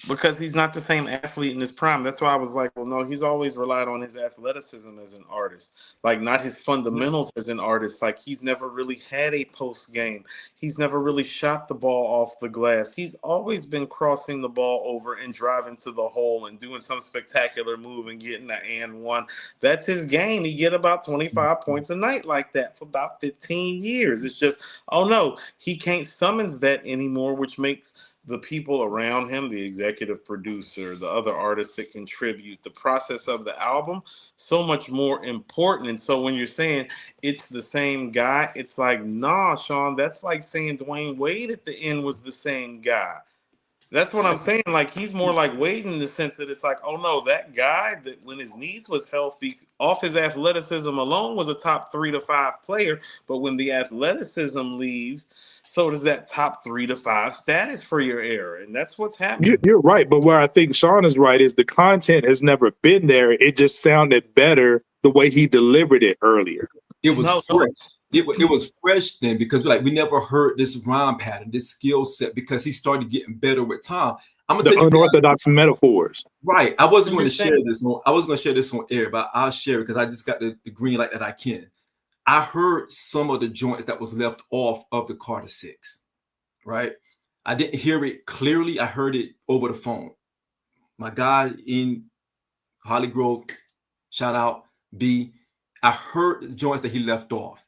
because he's not the same athlete in his prime. That's why I was like, well, no, he's always relied on his athleticism as an artist, not his fundamentals as an artist. He's never really had a post game. He's never really shot the ball off the glass. He's always been crossing the ball over and driving to the hole and doing some spectacular move and getting an and one. That's his game. He get about 25 points a night like that for about 15 years. It's just, oh no, he can't summons that anymore, which makes the people around him, the executive producer, the other artists that contribute, the process of the album, so much more important. And so when you're saying it's the same guy, it's like, nah, Sean, that's like saying Dwayne Wade at the end was the same guy. That's what I'm saying. He's more like Wade in the sense that it's like, oh no, that guy that when his knees was healthy, off his athleticism alone was a top 3 to 5 player. But when the athleticism leaves, so does that top 3 to 5 status for your era. And that's what's happening. You're right. But where I think Sean is right is the content has never been there. It just sounded better the way he delivered it earlier. It was fresh. it was fresh then because like we never heard this rhyme pattern, this skill set, because he started getting better with time. I'm gonna The tell you guys, unorthodox metaphors. right. I wasn't going to share Understand? this on. I was going to share this on air, but I'll share it because I just got the green light that I can. I heard some of the joints that was left off of the Carter 6, right? I didn't hear it clearly. I heard it over the phone. My guy in Holly Grove, shout out B. I heard the joints that he left off.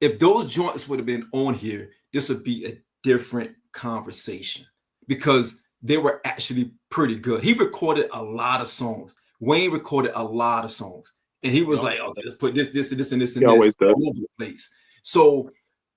If those joints would have been on here, this would be a different conversation because they were actually pretty good. He recorded a lot of songs. Wayne recorded a lot of songs. And he was like, okay, let's put this, and this, and this, and this all over the place. So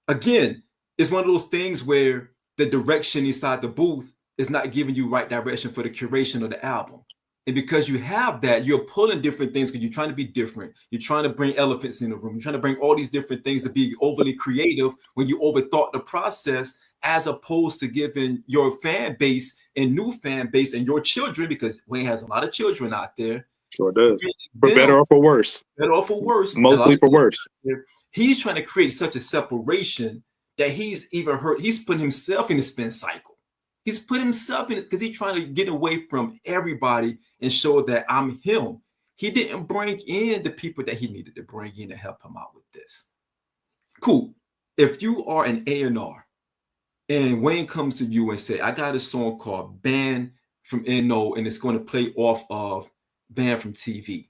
again, it's one of those things where the direction inside the booth is not giving you right direction for the curation of the album. And because you have that, you're pulling different things because you're trying to be different. You're trying to bring elephants in the room. You're trying to bring all these different things to be overly creative when you overthought the process, as opposed to giving your fan base and new fan base and your children, because Wayne has a lot of children out there. Sure does. For better or for worse. Better or for worse. Mostly for worse. He's trying to create such a separation that he's even hurt. He's putting himself in the spin cycle. He's put himself in it because he's trying to get away from everybody and show that I'm him. He didn't bring in the people that he needed to bring in to help him out with this. Cool. If you are an A&R and Wayne comes to you and say, I got a song called Banned from NO and it's going to play off of Banned from TV.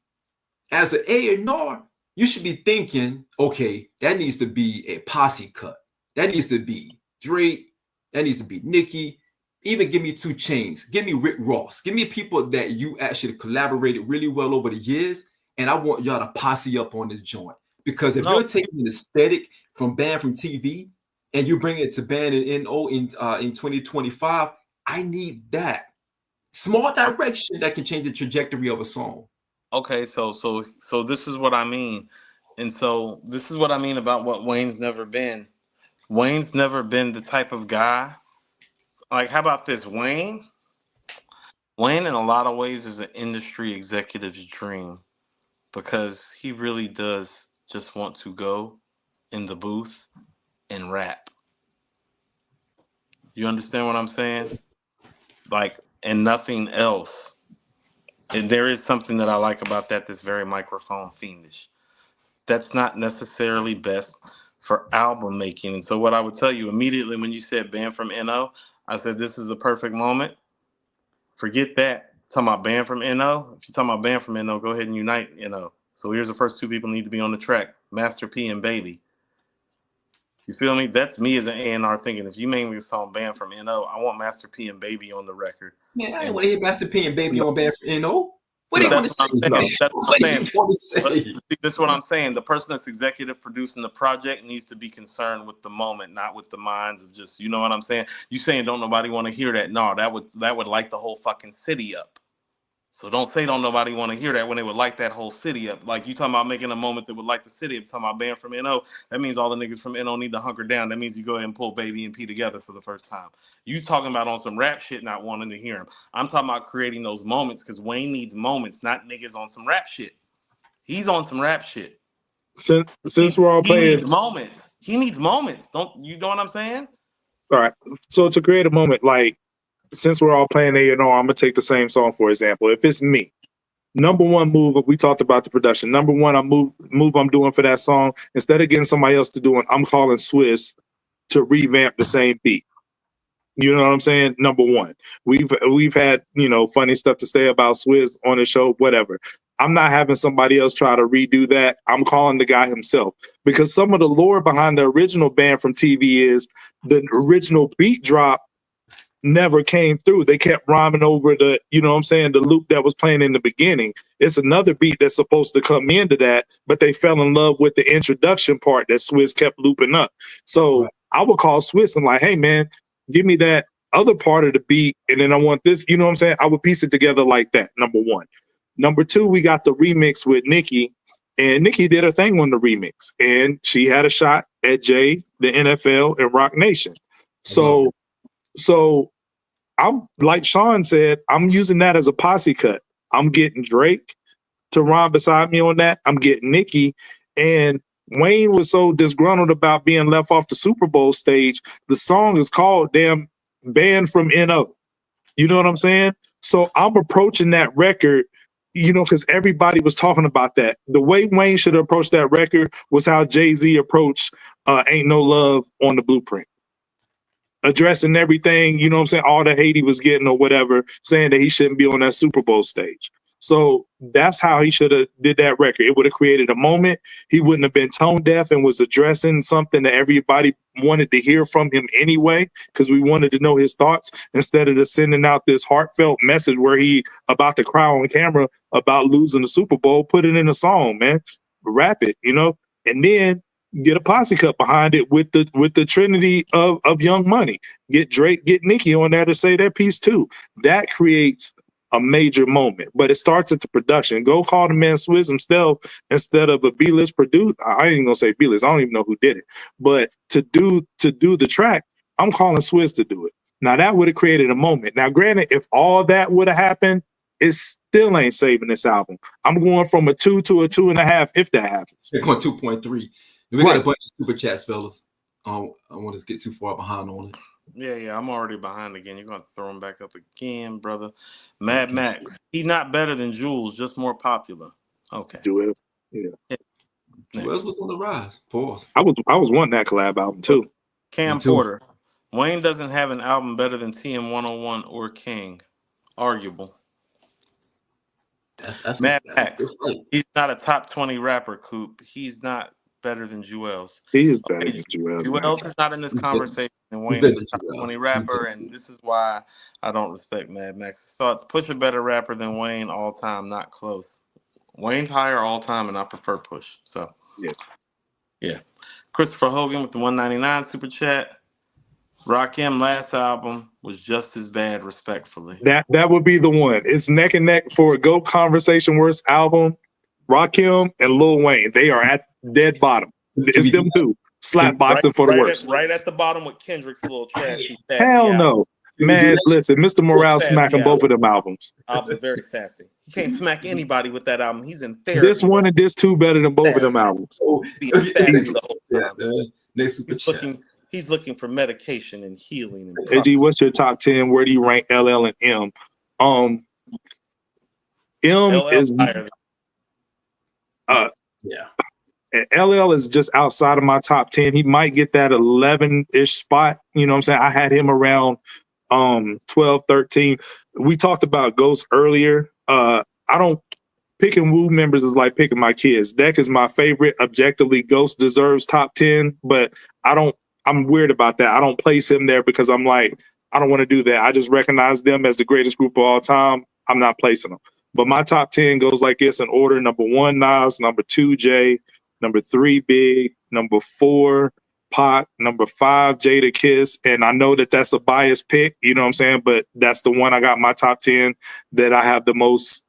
As an A&R, you should be thinking, okay, that needs to be a posse cut. That needs to be Drake. That needs to be Nicki. Even give me 2 Chainz. Give me Rick Ross. Give me people that you actually collaborated really well over the years. And I want y'all to posse up on this joint. Because if you're taking an aesthetic from Banned from TV and you bring it to Banned in NO in 2025, I need that. Small direction that can change the trajectory of a song. Okay, so this is what I mean. And so this is what I mean about what Wayne's never been. Wayne's never been the type of guy. Like, how about this? Wayne in a lot of ways is an industry executive's dream because he really does just want to go in the booth and rap. You understand what I'm saying? Like, and nothing else. And there is something that I like about that that's very microphone fiendish. That's not necessarily best for album making. And so what I would tell you immediately when you said Banned from NO, I said, this is the perfect moment. Forget that. Talking about Banned from NO. If you're talking about Banned from NO, go ahead and unite NO. So here's the first 2 people need to be on the track. Master P and Baby. You feel me? That's me as an A&R thinking, if you make me a song Banned from NO, I want Master P and Baby on the record. Man, I ain't want to hear Master P and Baby on Banned from NO. What do you want to say? That's what I'm saying. See, that's what I'm saying. The person that's executive producing the project needs to be concerned with the moment, not with the minds of just, you know what I'm saying? You saying don't nobody want to hear that? No, that would light the whole fucking city up. So don't say don't nobody want to hear that when they would light that whole city up. Like you talking about making a moment that would light the city up, talking about Banned from NO. That means all the niggas from NO need to hunker down. That means you go ahead and pull Baby and P together for the first time. You talking about on some rap shit, not wanting to hear him. I'm talking about creating those moments because Wayne needs moments, not niggas on some rap shit. He's on some rap shit. Since we're all playing, he needs moments. He needs moments. Don't you know what I'm saying? All right. So to create a moment, like since we're all playing A&R, I'm gonna take the same song for example. If it's me, number one move, we talked about the production. Number one, move I'm doing for that song. Instead of getting somebody else to do it, I'm calling Swiss to revamp the same beat. You know what I'm saying? Number one, we've had, funny stuff to say about Swizz on the show, whatever. I'm not having somebody else try to redo that. I'm calling the guy himself because some of the lore behind the original Banned from TV is the original beat drop never came through. They kept rhyming over the, the loop that was playing in the beginning. It's another beat that's supposed to come into that, but they fell in love with the introduction part that Swizz kept looping up. So I would call Swizz and like, hey man, give me that other part of the beat, and then I want this, you know what I'm saying? I would piece it together like that, number one. Number two, we got the remix with Nicki, and Nicki did her thing on the remix, and she had a shot at Jay, the NFL, and Rock Nation. So I'm, like Sean said, I'm using that as a posse cut. I'm getting Drake to rhyme beside me on that. I'm getting Nicki, and Wayne was so disgruntled about being left off the Super Bowl stage. The song is called damn Banned from NO. You know what I'm saying? So I'm approaching that record, because everybody was talking about that. The way Wayne should have approached that record was how Jay-Z approached Ain't No Love on the Blueprint. Addressing everything, you know what I'm saying, all the hate he was getting or whatever, saying that he shouldn't be on that Super Bowl stage. So that's how he should have did that record. It would have created a moment. He wouldn't have been tone deaf and was addressing something that everybody wanted to hear from him anyway, because we wanted to know his thoughts, instead of just sending out this heartfelt message where he about to cry on camera about losing the Super Bowl. Put it in a song, man. Rap it, and then get a posse cut behind it with the trinity of Young Money. Get Drake, get Nicki on there to say that piece too. That creates a major moment, but it starts at the production. Go call the man Swizz himself instead of a B-list producer. I ain't gonna say B-list. I don't even know who did it, but to do the track, I'm calling Swizz to do it. Now that would have created a moment. Now, granted, if all that would have happened, it still ain't saving this album. I'm going from a 2 to a 2.5 if that happens. They're going 2.3. We got a bunch of super chats, fellas. I don't want us to get too far behind on it. Yeah, I'm already behind again. You're going to throw him back up again, brother. Mad Max, he's not better than Jules, just more popular. Okay. Jules, yeah. Jules was on the rise. Pause. I was wanting that collab album too. Cam Porter, Wayne doesn't have an album better than TM 101 or King. Arguable. That's Mad Max. He's not a top 20 rapper, Coop. He's not better than Juelz. He is better than Juelz. Juelz is not in this conversation, and Wayne is a top 20 rapper, and this is why I don't respect Mad Max. Thoughts: Push a better rapper than Wayne all time, not close. Wayne's higher all time, and I prefer Push. So yeah. Christopher Hogan with the 199 super chat. Rakim last album was just as bad, respectfully. That would be the one. It's neck and neck for a GOAT Conversation worst album. Rakim and Lil Wayne, they are at dead bottom. It's them two slap boxing for the worst. Right at the bottom with Kendrick's little trashy. Hell no. Man, listen, Mr. Morale smacking both of them albums. Album's very sassy. He can't smack anybody with that album. He's in therapy. This one and this two better than both of them albums. The whole time. He's looking for medication and healing. AG, what's your top 10? Where do you rank LL and M? M is higher. LL is just outside of my top 10. He might get that 11-ish spot. You know what I'm saying? I had him around 12, 13. We talked about Ghost earlier. Picking Wu members is like picking my kids. Deck is my favorite. Objectively, Ghost deserves top 10, but I'm weird about that. I don't place him there because I'm like, I don't want to do that. I just recognize them as the greatest group of all time. I'm not placing them. But my top 10 goes like this in order. Number 1, Nas. Number 2, Jay. Number 3, Big. Number 4, Pac. Number 5, Jadakiss. And I know that that's a biased pick, you know what I'm saying? But that's the one I got my top 10 that I have the most,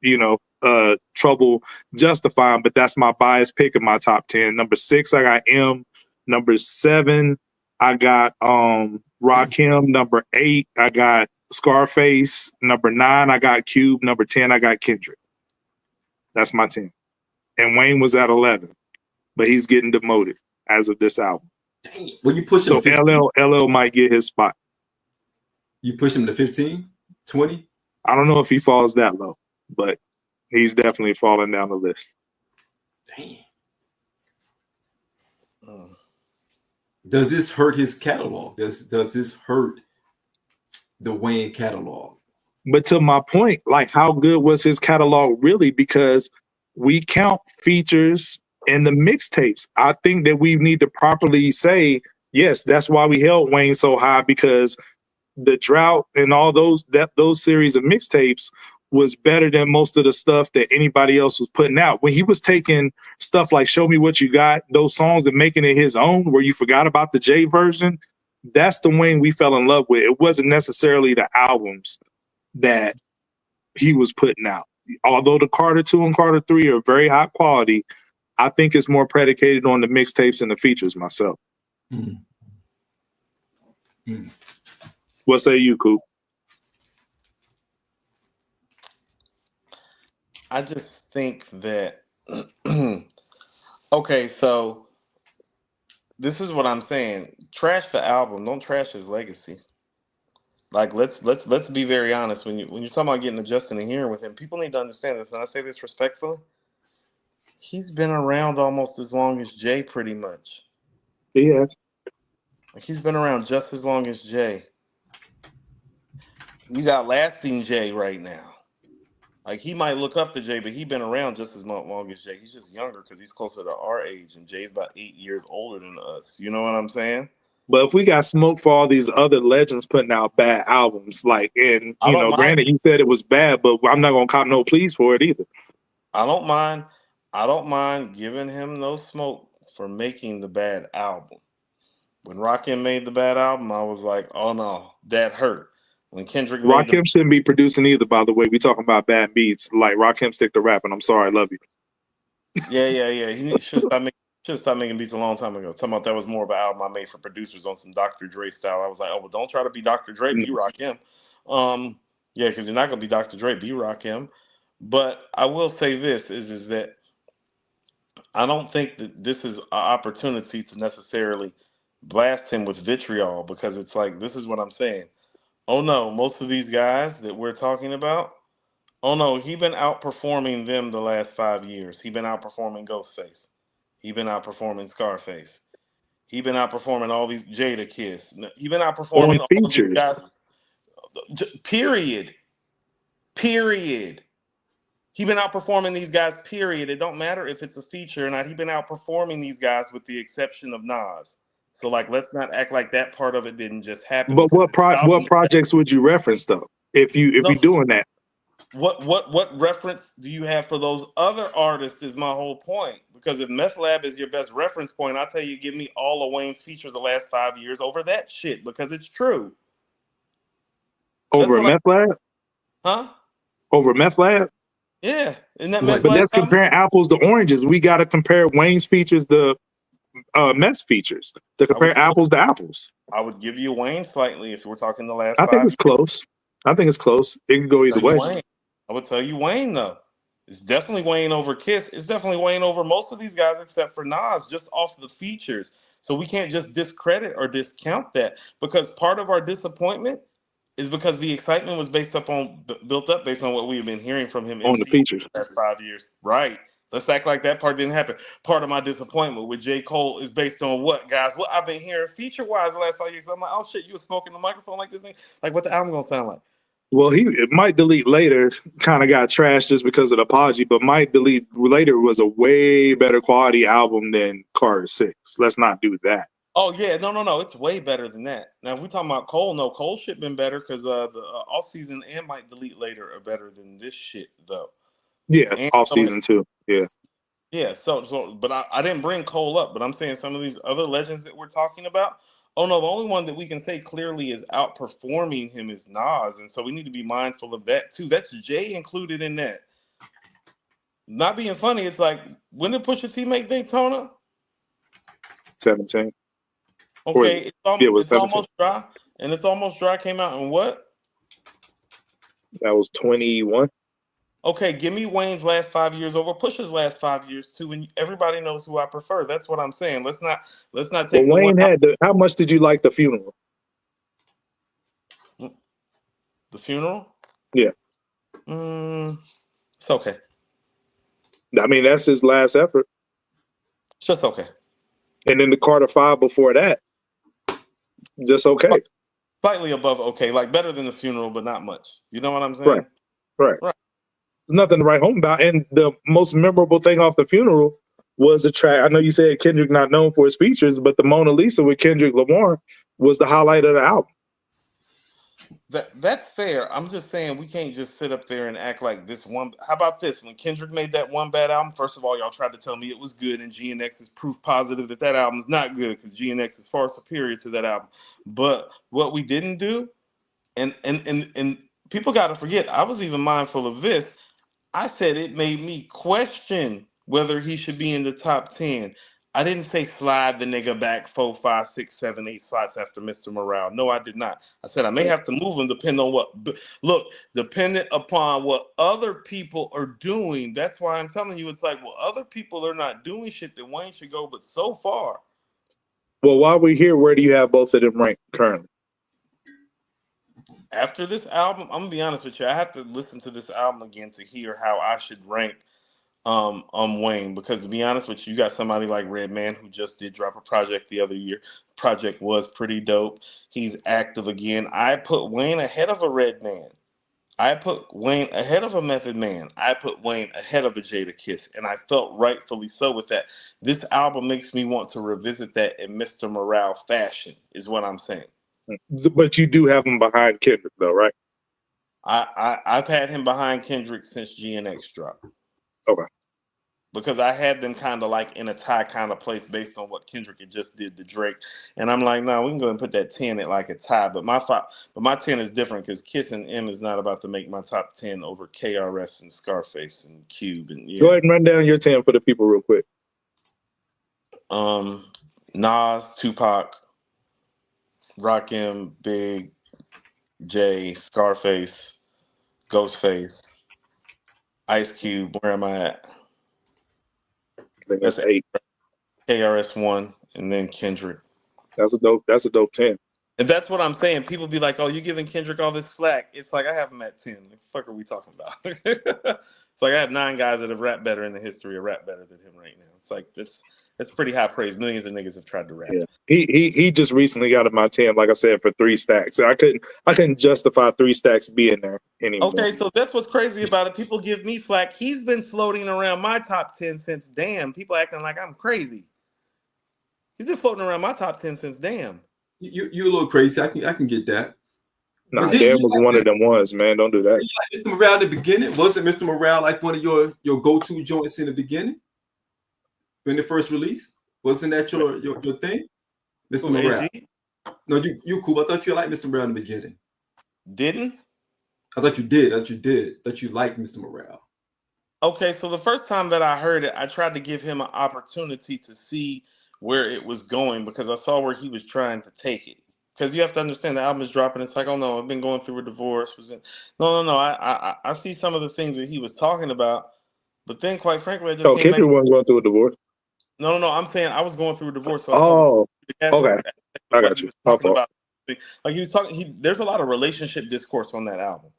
trouble justifying. But that's my biased pick in my top 10. Number 6, I got M. Number 7, I got Rakim. Number 8, I got Scarface. Number 9, I got Cube. Number 10, I got Kendrick. That's my 10. And Wayne was at 11, but he's getting demoted as of this album. Dang, when you push him, so LL might get his spot. You push him to 15, 20? I don't know if he falls that low, but he's definitely falling down the list. Dang. Does this hurt his catalog? Does this hurt the Wayne catalog? But to my point, like, how good was his catalog really? Because we count features and the mixtapes. I think that we need to properly say, yes, that's why we held Wayne so high, because the Drought and all those series of mixtapes was better than most of the stuff that anybody else was putting out. When he was taking stuff like Show Me What You Got, those songs, and making it his own, where you forgot about the J version, that's the Wayne we fell in love with. It wasn't necessarily the albums that he was putting out. Although the Carter 2 and Carter 3 are very high quality, I think it's more predicated on the mixtapes and the features myself. What say you, Coop? I just think that okay, so This is what I'm saying. Trash the album. Don't trash his legacy. Like let's be very honest. When you're talking about getting adjusted and hearing with him, people need to understand this. And I say this respectfully. He's been around almost as long as Jay, pretty much. Yeah. Like he's been around just as long as Jay. He's outlasting Jay right now. Like he might look up to Jay, but he's been around just as long as Jay. He's just younger because he's closer to our age, and Jay's about 8 years older than us. You know what I'm saying? But if we got smoke for all these other legends putting out bad albums, like, and I don't mind. granted, you said it was bad, but I'm not gonna cop no pleas for it either. I don't mind. I don't mind giving him no smoke for making the bad album. When Rakim made the bad album, I was like, oh no, that hurt. When Kendrick made the Rakim shouldn't be producing either, by the way. We talking about bad beats. Like Rakim stick to rapping. I'm sorry, I love you. yeah. He should stop making beats a long time ago. Talking about that was more of an album I made for producers on some Dr. Dre style. I was like, oh well, don't try to be Dr. Dre, be Rakim. Yeah, because you're not gonna be Dr. Dre, be Rakim. But I will say this is that I don't think that this is an opportunity to necessarily blast him with vitriol because it's like this is what I'm saying. Oh no, most of these guys that we're talking about, oh no, he been outperforming them the last 5 years. He been outperforming Ghostface. He been outperforming Scarface. He been outperforming all these Jada Kiss. He been On outperforming all of these features. guys. Period. Period. He been outperforming these guys. Period. It don't matter if it's a feature or not. He been outperforming these guys with the exception of Nas. So like, let's not act like that part of it didn't just happen But because what this album. projects would you reference though? If you No, doing that, what reference do you have for those other artists? Is my whole point. Because if Meth Lab is your best reference point, I tell you, give me all of Wayne's features the last 5 years over that shit because it's true. That's over what Meth Lab, huh? over Meth Lab. Yeah, isn't that But Meth But Lab that's album? comparing apples to oranges. We got to compare Wayne's features to Meth's features to I would compare apples to apples. I would give you Wayne slightly if we're talking the last I think 5 it's close. I think it's close. It can go either tell you way. Wayne. I would tell you Wayne though. It's definitely Wayne over Kiss. It's definitely Wayne over most of these guys except for Nas, just off the features. So we can't just discredit or discount that because part of our disappointment is because the excitement was built up based on what we've been hearing from him On the MC features. the last 5 years. Right. Let's act like that part didn't happen. Part of my disappointment with J. Cole is based on what, guys? What I've been hearing feature-wise the last 5 years. I'm like, oh shit, you was smoking the microphone like this thing? Like what the album gonna sound like? Well, it might delete later. Kind of got trashed just because of the apology, but might delete later was a way better quality album than Carter 6. Let's not do that. Oh yeah, no. It's way better than that. Now if we talking about Cole, no, Cole shit been better because the off season and might delete later are better than this shit though. Yeah, And off some of season too. Yeah. yeah, but I didn't bring Cole up, but I'm saying some of these other legends that we're talking about. Oh no, the only one that we can say clearly is outperforming him is Nas, and so we need to be mindful of that too. That's Jay included in that. Not being funny, it's like when did Pusha T make Daytona? 17. Okay, it was it's 17. almost dry, and it's almost dry came out in what? That was 21. Okay, give me Wayne's last 5 years over Pusha's last 5 years too, and everybody knows who I prefer. That's what I'm saying. Let's not Well, take the one Wayne out. had how much did you like The Funeral? The Funeral. Yeah. It's okay. I mean, that's his last effort. It's just okay. And then the Carter 5 before that, just okay. Slightly above okay, like better than The Funeral, but not much. You know what I'm saying? Right. There's nothing to write home about. And the most memorable thing off The Funeral was a track. I know you said Kendrick not known for his features, but the Mona Lisa with Kendrick Lamar was the highlight of the album. That's fair. I'm just saying we can't just sit up there and act like this one. How about this? When Kendrick made that one bad album, first of all, y'all tried to tell me it was good, and GNX is proof positive that album is not good because GNX is far superior to that album. But what we didn't do, and people got to forget, I was even mindful of this. I said it made me question whether he should be in the top 10. I didn't say slide the nigga back 4, 5, 6, 7, 8 slots after Mr. Morale. No, I did not. I said I may have to move him depending on what. Look, dependent upon what other people are doing. That's why I'm telling you, it's like, well, other people are not doing shit that Wayne should go, but so far, Well, while we're here, where do you have both of them ranked currently? After this album, I'm gonna be honest with you. I have to listen to this album again to hear how I should rank Wayne, because to be honest with you, you got somebody like Redman who just did drop a project the other year. Project was pretty dope. He's active again. I put Wayne ahead of a Redman. I put Wayne ahead of a Method Man. I put Wayne ahead of a Jada Kiss, and I felt rightfully so with that. This album makes me want to revisit that in Mr. Morale fashion, is what I'm saying. But you do have him behind Kendrick, though, right? I've had him behind Kendrick since GNX dropped. Okay. Because I had them kind of like in a tie kind of place based on what Kendrick had just did to Drake, and I'm like, no, we can go and put that 10 at like a tie. But my 10 is different because Kiss and M is not about to make my top 10 over KRS and Scarface and Cube and yeah. Go ahead and run down your 10 for the people real quick. Nas, Tupac, Rakim, Big, Jay, Scarface, Ghostface, Ice Cube. Where am I at? I think that's 8. KRS 1, and then Kendrick. That's a dope 10. And that's what I'm saying. People be like, "Oh, you giving Kendrick all this flack?" It's like I have him at 10. What the fuck are we talking about? It's like I have 9 guys that have rapped better in the history of rap better than him right now. It's like that's pretty high praise. Millions of niggas have tried to rap. Yeah. He just recently got in my 10, like I said, for 3 stacks. So I couldn't justify 3 stacks being there anymore. Okay, so that's what's crazy about it. People give me flack. He's been floating around my top 10 since damn. People acting like I'm crazy. He's been floating around my top 10 since damn. You're a little crazy. I can get that. Nah, damn was one of them ones, man. Don't do that. Like Mr. Morale in the beginning? Wasn't Mr. Morale like one of your go-to joints in the beginning? When the first release? Wasn't that your thing? Mr. Morale. No, you cool. I thought you liked Mr. Morale in the beginning. Didn't? I thought you did. That you liked Mr. Morale. Okay, so the first time that I heard it, I tried to give him an opportunity to see where it was going because I saw where he was trying to take it. Because you have to understand the album is dropping. It's like, oh no, I've been going through a divorce. No. I see some of the things that he was talking about, but then quite frankly, I just Kendrick wasn't going through a divorce. No. I'm saying I was going through a divorce. So okay, I got you. Like he was talking. There's a lot of relationship discourse on that album.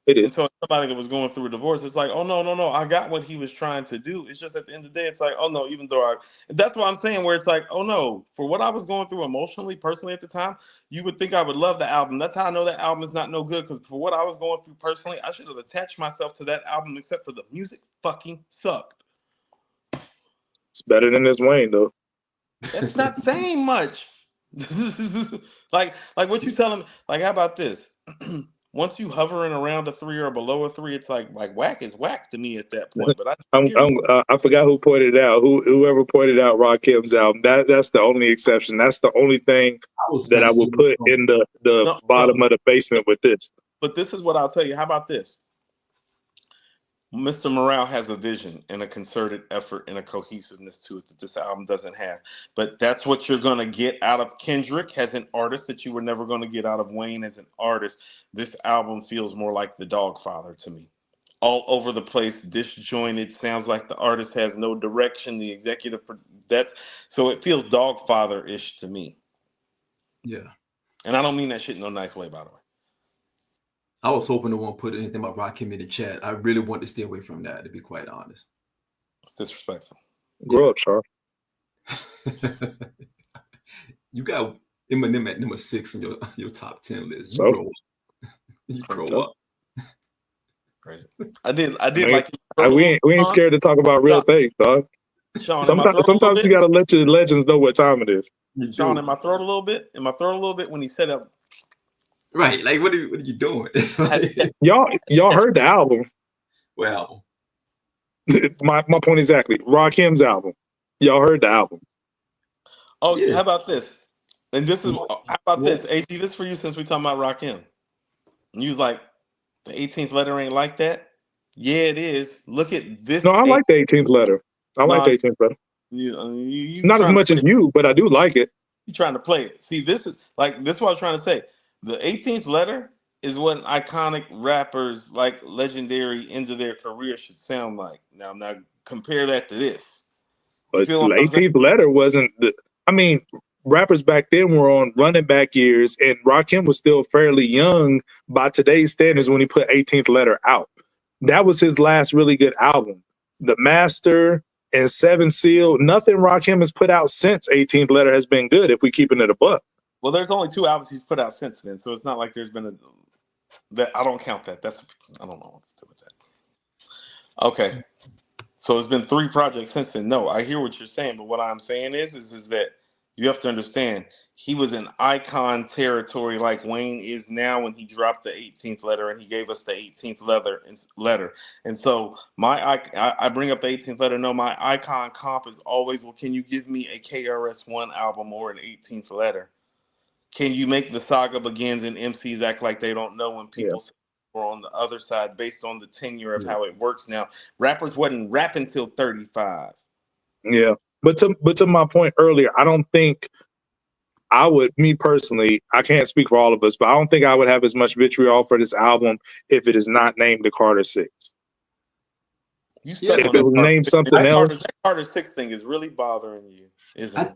It is. And so somebody that was going through a divorce, it's like, oh no, I got what he was trying to do. It's just at the end of the day, it's like, oh no, even though that's what I'm saying, where it's like, oh no, for what I was going through emotionally, personally at the time, you would think I would love the album. That's how I know that album is not no good, because for what I was going through personally, I should have attached myself to that album, except for the music fucking sucked. It's better than this Wayne though. That's not saying much. like what you tell him, like, how about this? Once you hovering around a 3 or below a 3, it's like whack is whack to me at that point. But I forgot who pointed it out. Whoever pointed out Rakim's album. That's the only exception. That's the only thing that I would put in the bottom of the basement with this. But this is what I'll tell you. How about this? Mr. Morale has a vision and a concerted effort and a cohesiveness to it that this album doesn't have. But that's what you're going to get out of Kendrick as an artist that you were never going to get out of Wayne as an artist. This album feels more like The Dogfather to me. All over the place, disjointed, sounds like the artist has no direction, the executive, so it feels Dogfather-ish to me. Yeah. And I don't mean that shit in no nice way, by the way. I was hoping no one put anything about Rakim in the chat. I really want to stay away from that, to be quite honest. It's disrespectful. Grow up, Charles. You got Eminem at number 6 on your top 10 list. So? You grow up. Crazy. I did we ain't scared to talk about real things, dog. Sean, sometimes you gotta let your legends know what time it is. Sean, in my throat a little bit when he said up. Right, like what are you doing? y'all heard the album. What album? my point exactly. Rakim's album. Y'all heard the album. Oh yeah. How about this? And this is how about this? AG, this for you since we talking about Rakim. And you was like, the 18th letter ain't like that. Yeah, it is. Look at this. No, I like the 18th letter. I like the 18th letter. You not as much as you, but I do like it. You trying to play it? See, this is what I was trying to say. The 18th letter is what iconic rappers, like legendary end of their career, should sound like. Now compare that to this. But the 18th letter wasn't. I mean, rappers back then were on running back years, and Rakim was still fairly young by today's standards when he put 18th Letter out. That was his last really good album. The Master and Seven Seal, nothing Rakim has put out since 18th Letter has been good if we keeping it a buck. Well, there's only 2 albums he's put out since then, so it's not like there's been that. I don't count that. I don't know what to do with that. Okay, so it's been 3 projects since then. No, I hear what you're saying, but what I'm saying is that you have to understand he was in icon territory like Wayne is now when he dropped the 18th Letter and he gave us the 18th letter. And so I bring up the 18th Letter. No, my icon comp is always, well, can you give me a KRS-One album or an 18th Letter? Can you make The Saga Begins and MCs act like they don't know when people are on the other side based on the tenure of how it works now? Rappers wasn't rapping till 35. Yeah. But to my point earlier, I don't think I would, me personally, I can't speak for all of us, but I don't think I would have as much vitriol for this album if it is not named the Carter 6. If it was named something else. That Carter 6 thing is really bothering you, isn't it?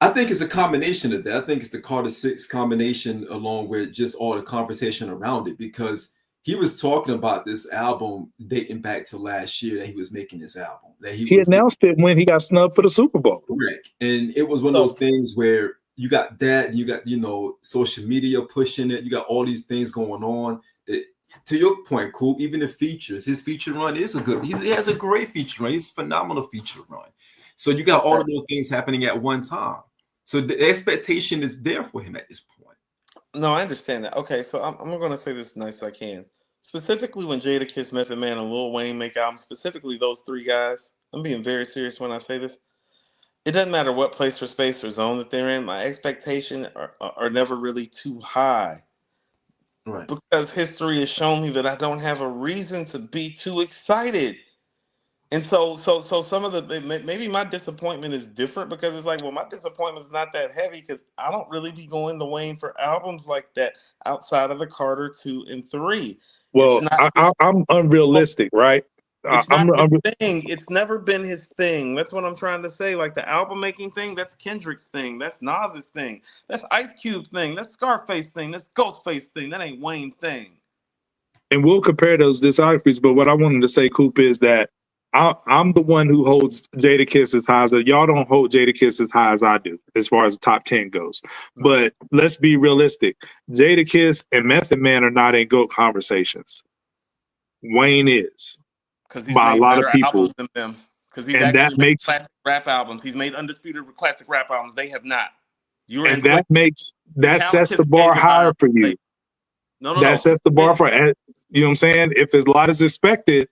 I think it's a combination of that. I think it's the Carter 6 combination along with just all the conversation around it, because he was talking about this album dating back to last year that he was making this album. That he announced it when he got snubbed for the Super Bowl. Correct. And it was one of those things where you got that, you got, social media pushing it, you got all these things going on. That, to your point, Coop, even the features, his feature run is he has a great feature run. He's a phenomenal feature run. So you got all of those things happening at one time. So the expectation is there for him at this point. No, I understand that. Okay, so I'm going to say this as nice as I can. Specifically when Jadakiss, Method Man, and Lil Wayne make albums, specifically those 3 guys, I'm being very serious when I say this. It doesn't matter what place or space or zone that they're in. My expectations are never really too high. Right. Because history has shown me that I don't have a reason to be too excited. And so some of maybe my disappointment is different because it's like, well, my disappointment is not that heavy because I don't really be going to Wayne for albums like that outside of the Carter 2 and 3. Well, I'm unrealistic, right? It's not his thing. It's never been his thing. That's what I'm trying to say. Like the album making thing, that's Kendrick's thing. That's Nas's thing. That's Ice Cube thing. That's Scarface thing. That's Ghostface thing. That ain't Wayne thing. And we'll compare those discographies. But what I wanted to say, Coop, is that I'm the one who holds Jadakiss as high as y'all don't hold Jadakiss as high as I do, as far as the top 10 goes. But let's be realistic. Jadakiss and Method Man are not in GOAT conversations. Wayne is. Because he's by made a lot better of people. albums than them. Because he's actually made classic rap albums. He's made undisputed classic rap albums. They have not. That sets the bar higher for you. That sets the bar for, you know what I'm saying? If as lot is expected,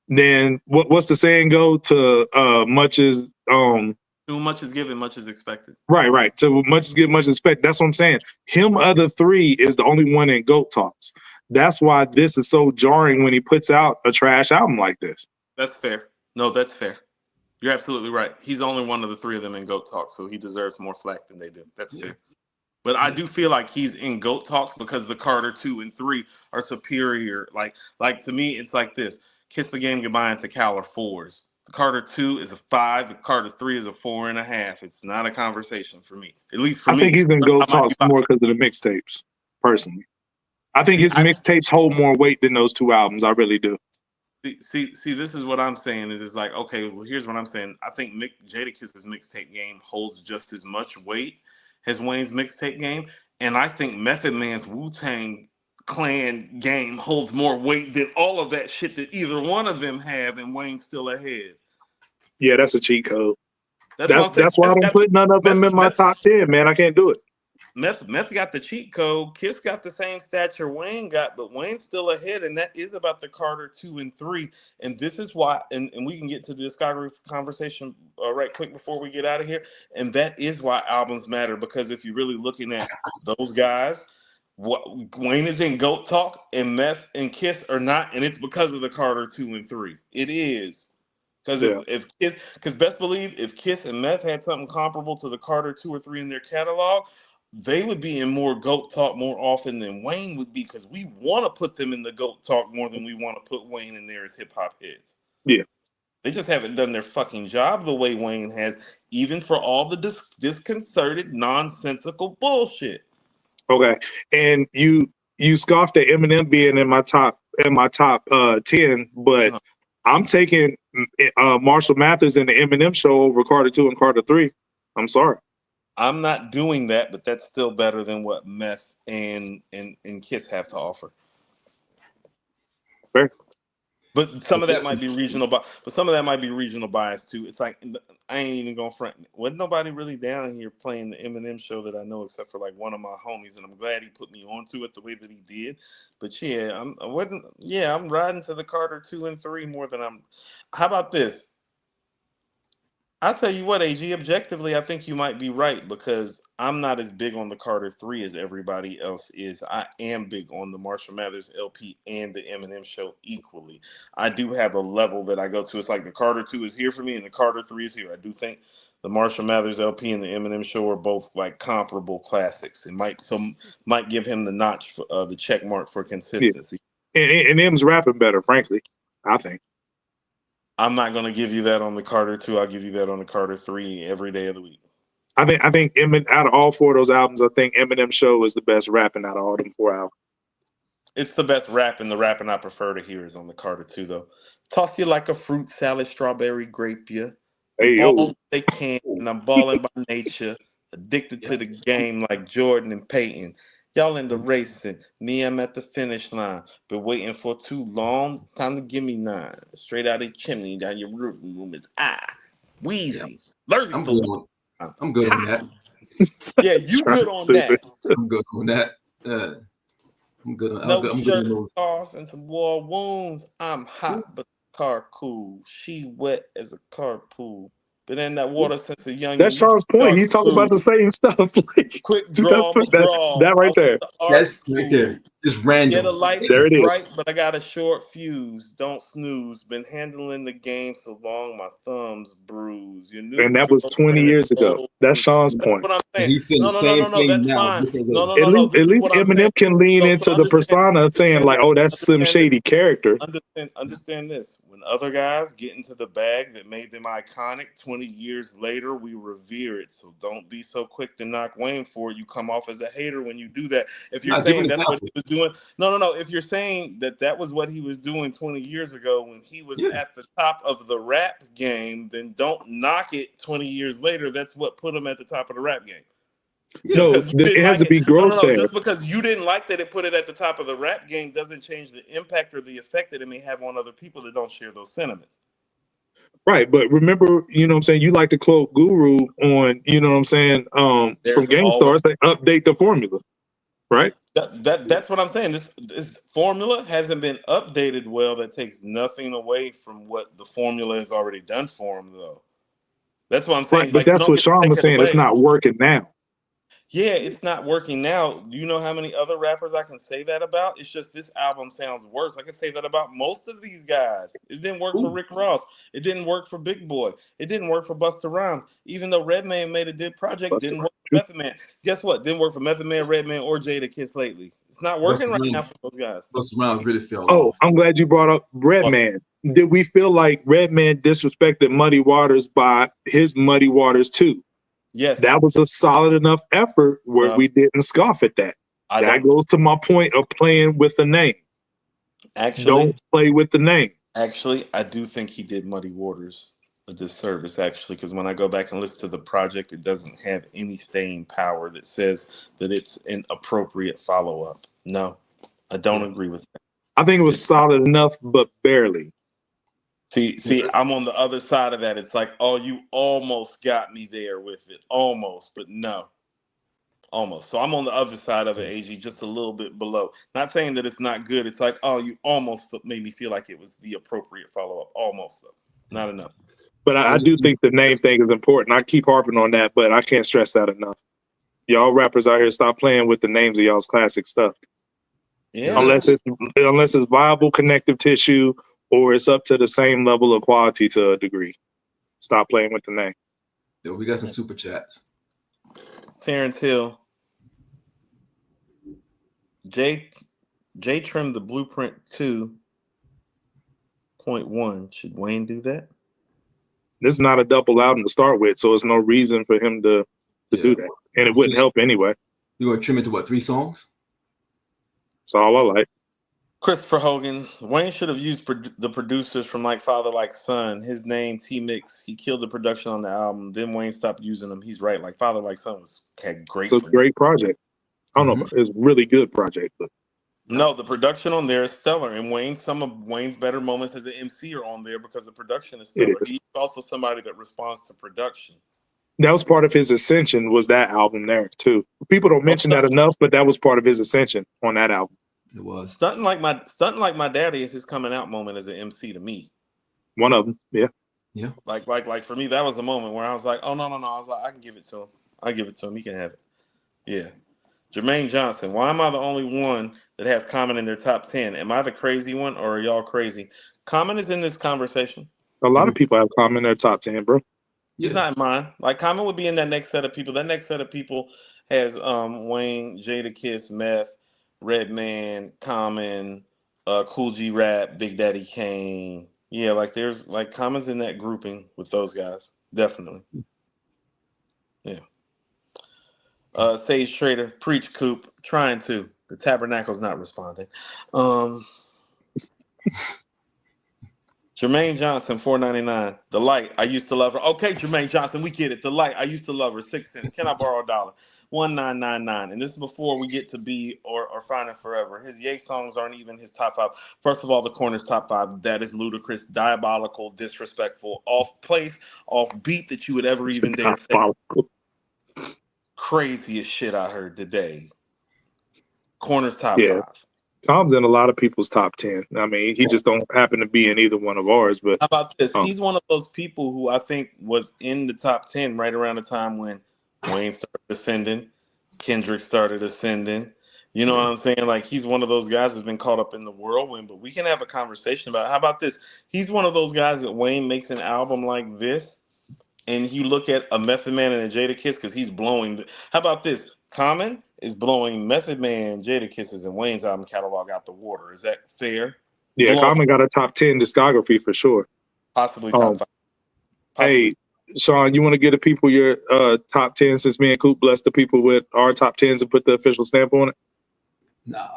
then what's the saying go? To much is too much is given, much is expected. Right. To much is given, much is expected. That's what I'm saying. Him other 3 is the only one in GOAT talks. That's why this is so jarring when he puts out a trash album like this. That's fair. No, that's fair. You're absolutely right. He's the only one of the 3 of them in GOAT talks, so he deserves more flack than they do. That's fair. But I do feel like he's in GOAT talks because the Carter 2 and 3 are superior. Like to me, it's like this. Kiss the Game Goodbye and Tikal are 4s. The Carter 2 is a 5. The Carter 3 is a 4.5. It's not a conversation for me. At least for me. I think he's in GOAT talks more because of the mixtapes, personally. I think his mixtapes hold more weight than those 2 albums. I really do. See, this is what I'm saying. It is like, okay, well, here's what I'm saying. I think Jadakiss's mixtape game holds just as much weight as Wayne's mixtape game. And I think Method Man's Wu-Tang Clan game holds more weight than all of that shit that either one of them have, and Wayne's still ahead. Yeah, that's a cheat code. That's why I don't put none of them in my top 10, man. I can't do it. Meth got the cheat code. Kiss got the same stature Wayne got, but Wayne's still ahead, and that is about the Carter 2 and 3. And this is why, and we can get to the discography conversation right quick before we get out of here. And that is why albums matter, because if you're really looking at those guys, Wayne is in GOAT talk, and Meth and Kiss are not, and it's because of the Carter 2 and 3. It is. Because best believe if Kiss and Meth had something comparable to the Carter 2 or 3 in their catalog, they would be in more GOAT talk more often than Wayne would be, because we want to put them in the GOAT talk more than we want to put Wayne in there as hip hop heads. Yeah. They just haven't done their fucking job the way Wayne has, even for all the disconcerted, nonsensical bullshit. Okay, and you scoffed at Eminem being in my top 10, but Uh, I'm taking Marshall Mathers and the Eminem Show over Carter 2 and Carter 3. I'm sorry. I'm not doing that, but that's still better than what Meth and Kiss have to offer. Fair. But some of that might be regional, but some of that might be regional bias too. It's like I ain't even gonna front. Wasn't nobody really down here playing the Eminem Show that I know, except for like one of my homies, and I'm glad he put me onto it the way that he did. But yeah, I'm riding to the Carter 2 and 3 more than I'm. How about this? I'll tell you what, AG, objectively, I think you might be right because I'm not as big on the Carter 3 as everybody else is. I am big on the Marshall Mathers LP and the Eminem Show equally. I do have a level that I go to. It's like the Carter 2 is here for me and the Carter 3 is here. I do think the Marshall Mathers LP and the Eminem Show are both like comparable classics. It might give him the notch, for, the check mark for Yeah, consistency. and M's rapping better, frankly. I think. I'm not going to give you that on the Carter 2. I'll give you that on the Carter 3 every day of the week. I think Eminem, out of all four of those albums, I think Eminem Show is the best rapping out of all them four albums. It's the best rap, and the rapping I prefer to hear is on the Carter 2, though. Toss you like a fruit salad, strawberry grape you. They Hey yo, ball they can, and I'm balling by nature. Addicted to the game like Jordan and Peyton. Y'all in the racing. Me, I'm at the finish line. Been waiting for too long. Time to give me 9. Straight out of the chimney, down your room is Wheezy. Allergic I'm to good love. on. I'm good on that. Yeah, you good on that. I'm good on that. I'm good on. No I'm good shirt, on those. scars, and some war wounds. I'm hot, but the car cool. She wet as a carpool. Been in that water since a youngin'. That's You Sean's point. shark He's talking about food. the same stuff. Like, Quick dude, draw, McGraw. that I right was there. the art That's right there. school. Just Yeah, random. the light There is it is. bright, but I got a short fuse. Don't snooze. Been handling the game so long, my thumbs bruise. Your new And that was 20 girlfriend is years ago. old. That's Sean's That's point. what I'm saying. He's saying No, the no, no, same no, no. thing That's now, fine. different No, way. no, At no, no. least, This at is least what I'm saying. Eminem can lean So into the understand, persona saying like, "Oh, that's Slim understand Shady character." Understand this. When other guys get into the bag that made them iconic, 20 years later, we revere it. So don't be so quick to knock Wayne for it. You come off as a hater when you do that. If you're Nah, give an saying that's what example. he was doing, no. If you're saying that was what he was doing 20 years ago when he was Yeah. at the top of the rap game, then don't knock it 20 years later. That's what put him at the top of the rap game. Just No, because you it didn't has like to it, be growth no. there. Just because you didn't like that it put it at the top of the rap game doesn't change the impact or the effect that it may have on other people that don't share those sentiments. Right, but remember, you know what I'm saying, you like to quote Guru on, you know what I'm saying, from There's Gangstar, always say update the formula, right? that's what I'm saying. This formula hasn't been updated well. That takes nothing away from what the formula has already done for him, though. That's what I'm Right, saying. but Like you that's don't what get to Sean take was it saying. It's away. not working now. Yeah, it's not working now. Do you know how many other rappers I can say that about? It's just this album sounds worse. I can say that about most of these guys. It didn't work for Ooh. Rick Ross. It didn't work for Big Boy. It didn't work for Busta Rhymes. Even though Redman made a good project, Busta didn't work for Method Man. Guess what? Didn't work for Method Man, Redman, or Jada Kiss lately. It's not working right now for those guys. Busta Rhymes really fell Oh, off. I'm glad you brought up Redman. Did we feel like Redman disrespected Muddy Waters by his Muddy Waters too? Yes. That was a solid enough effort where we didn't scoff at that. That goes to my point of playing with the name. Don't play with the name. Actually, I do think he did Muddy Waters a disservice, actually, because when I go back and listen to the project, it doesn't have any staying power that says that it's an appropriate follow-up. No, I don't agree with that. I think it was solid enough, but barely. See, I'm on the other side of that. It's like, oh, you almost got me there with it. Almost, but no. Almost. So I'm on the other side of it, AG, just a little bit below. Not saying that it's not good. It's like, oh, you almost made me feel like it was the appropriate follow-up. Almost, though. Not enough. But I do think the name thing is important. I keep harping on that, but I can't stress that enough. Y'all rappers out here, stop playing with the names of y'all's classic stuff. Yeah. Unless it's viable connective tissue or it's up to the same level of quality to a degree. Stop playing with the name. Yo, we got some super chats. Terrence Hill. J trimmed the blueprint 2.1. Should Wayne do that? This is not a double album to start with, so there's no reason for him to do that. And it wouldn't help anyway. You're going to trim it to what, 3 songs? That's all I like. Christopher Hogan, Wayne should have used the producers from like Father Like Son. His name, T-Mix. He killed the production on the album. Then Wayne stopped using them. He's right. Like Father Like Son had great. It's a great project. I don't know. It's a really good project. But no, the production on there is stellar. And some of Wayne's better moments as an MC are on there because the production is stellar. He's also somebody that responds to production. That was part of his ascension, was that album there too. People don't mention that enough, but that was part of his ascension on that album. It was. Stunting like my daddy is his coming out moment as an MC to me. One of them, yeah. Yeah. Like for me, that was the moment where I was like, oh no. I was like, I can give it to him. I give it to him. He can have it. Yeah. Jermaine Johnson, why am I the only one that has Common in their top 10? Am I the crazy one or are y'all crazy? Common is in this conversation. A lot of people have Common in their top 10, bro. He's not in mine. Like Common would be in that next set of people. That next set of people has Wayne, Jadakiss, Meth, Redman, Common, Cool G Rap, Big Daddy Kane. Yeah, like there's like Common's in that grouping with those guys. Definitely. Yeah. Sage Trader, preach Coop, trying to. The Tabernacle's not responding. Jermaine Johnson, $4.99. The Light, I used to love her. Okay, Jermaine Johnson, we get it. The Light, I used to love her. 6 cents. Can I borrow $1? $1.999. And this is before we get to Be or Find It Forever. His Ye songs aren't even his top 5. First of all, The Corner's top 5. That is ludicrous, diabolical, disrespectful, off place, off beat that you would ever even dare say. Craziest shit I heard today. Corner's top 5. Tom's in a lot of people's top 10. I mean, he just don't happen to be in either one of ours. But how about this? He's one of those people who I think was in the top 10 right around the time when Wayne started ascending, Kendrick started ascending. You know what I'm saying? Like, he's one of those guys that's been caught up in the whirlwind. But we can have a conversation about, how about this? He's one of those guys that Wayne makes an album like this, and you look at a Method Man and a Jadakiss because he's blowing. How about this? Common is blowing Method Man, Jadakiss's, and Wayne's album catalog out the water. Is that fair? Yeah, Common got a top 10 discography for sure. Possibly top 5. Hey, Sean, you want to give the people your top 10 since me and Coop blessed the people with our top 10s and put the official stamp on it? Nah.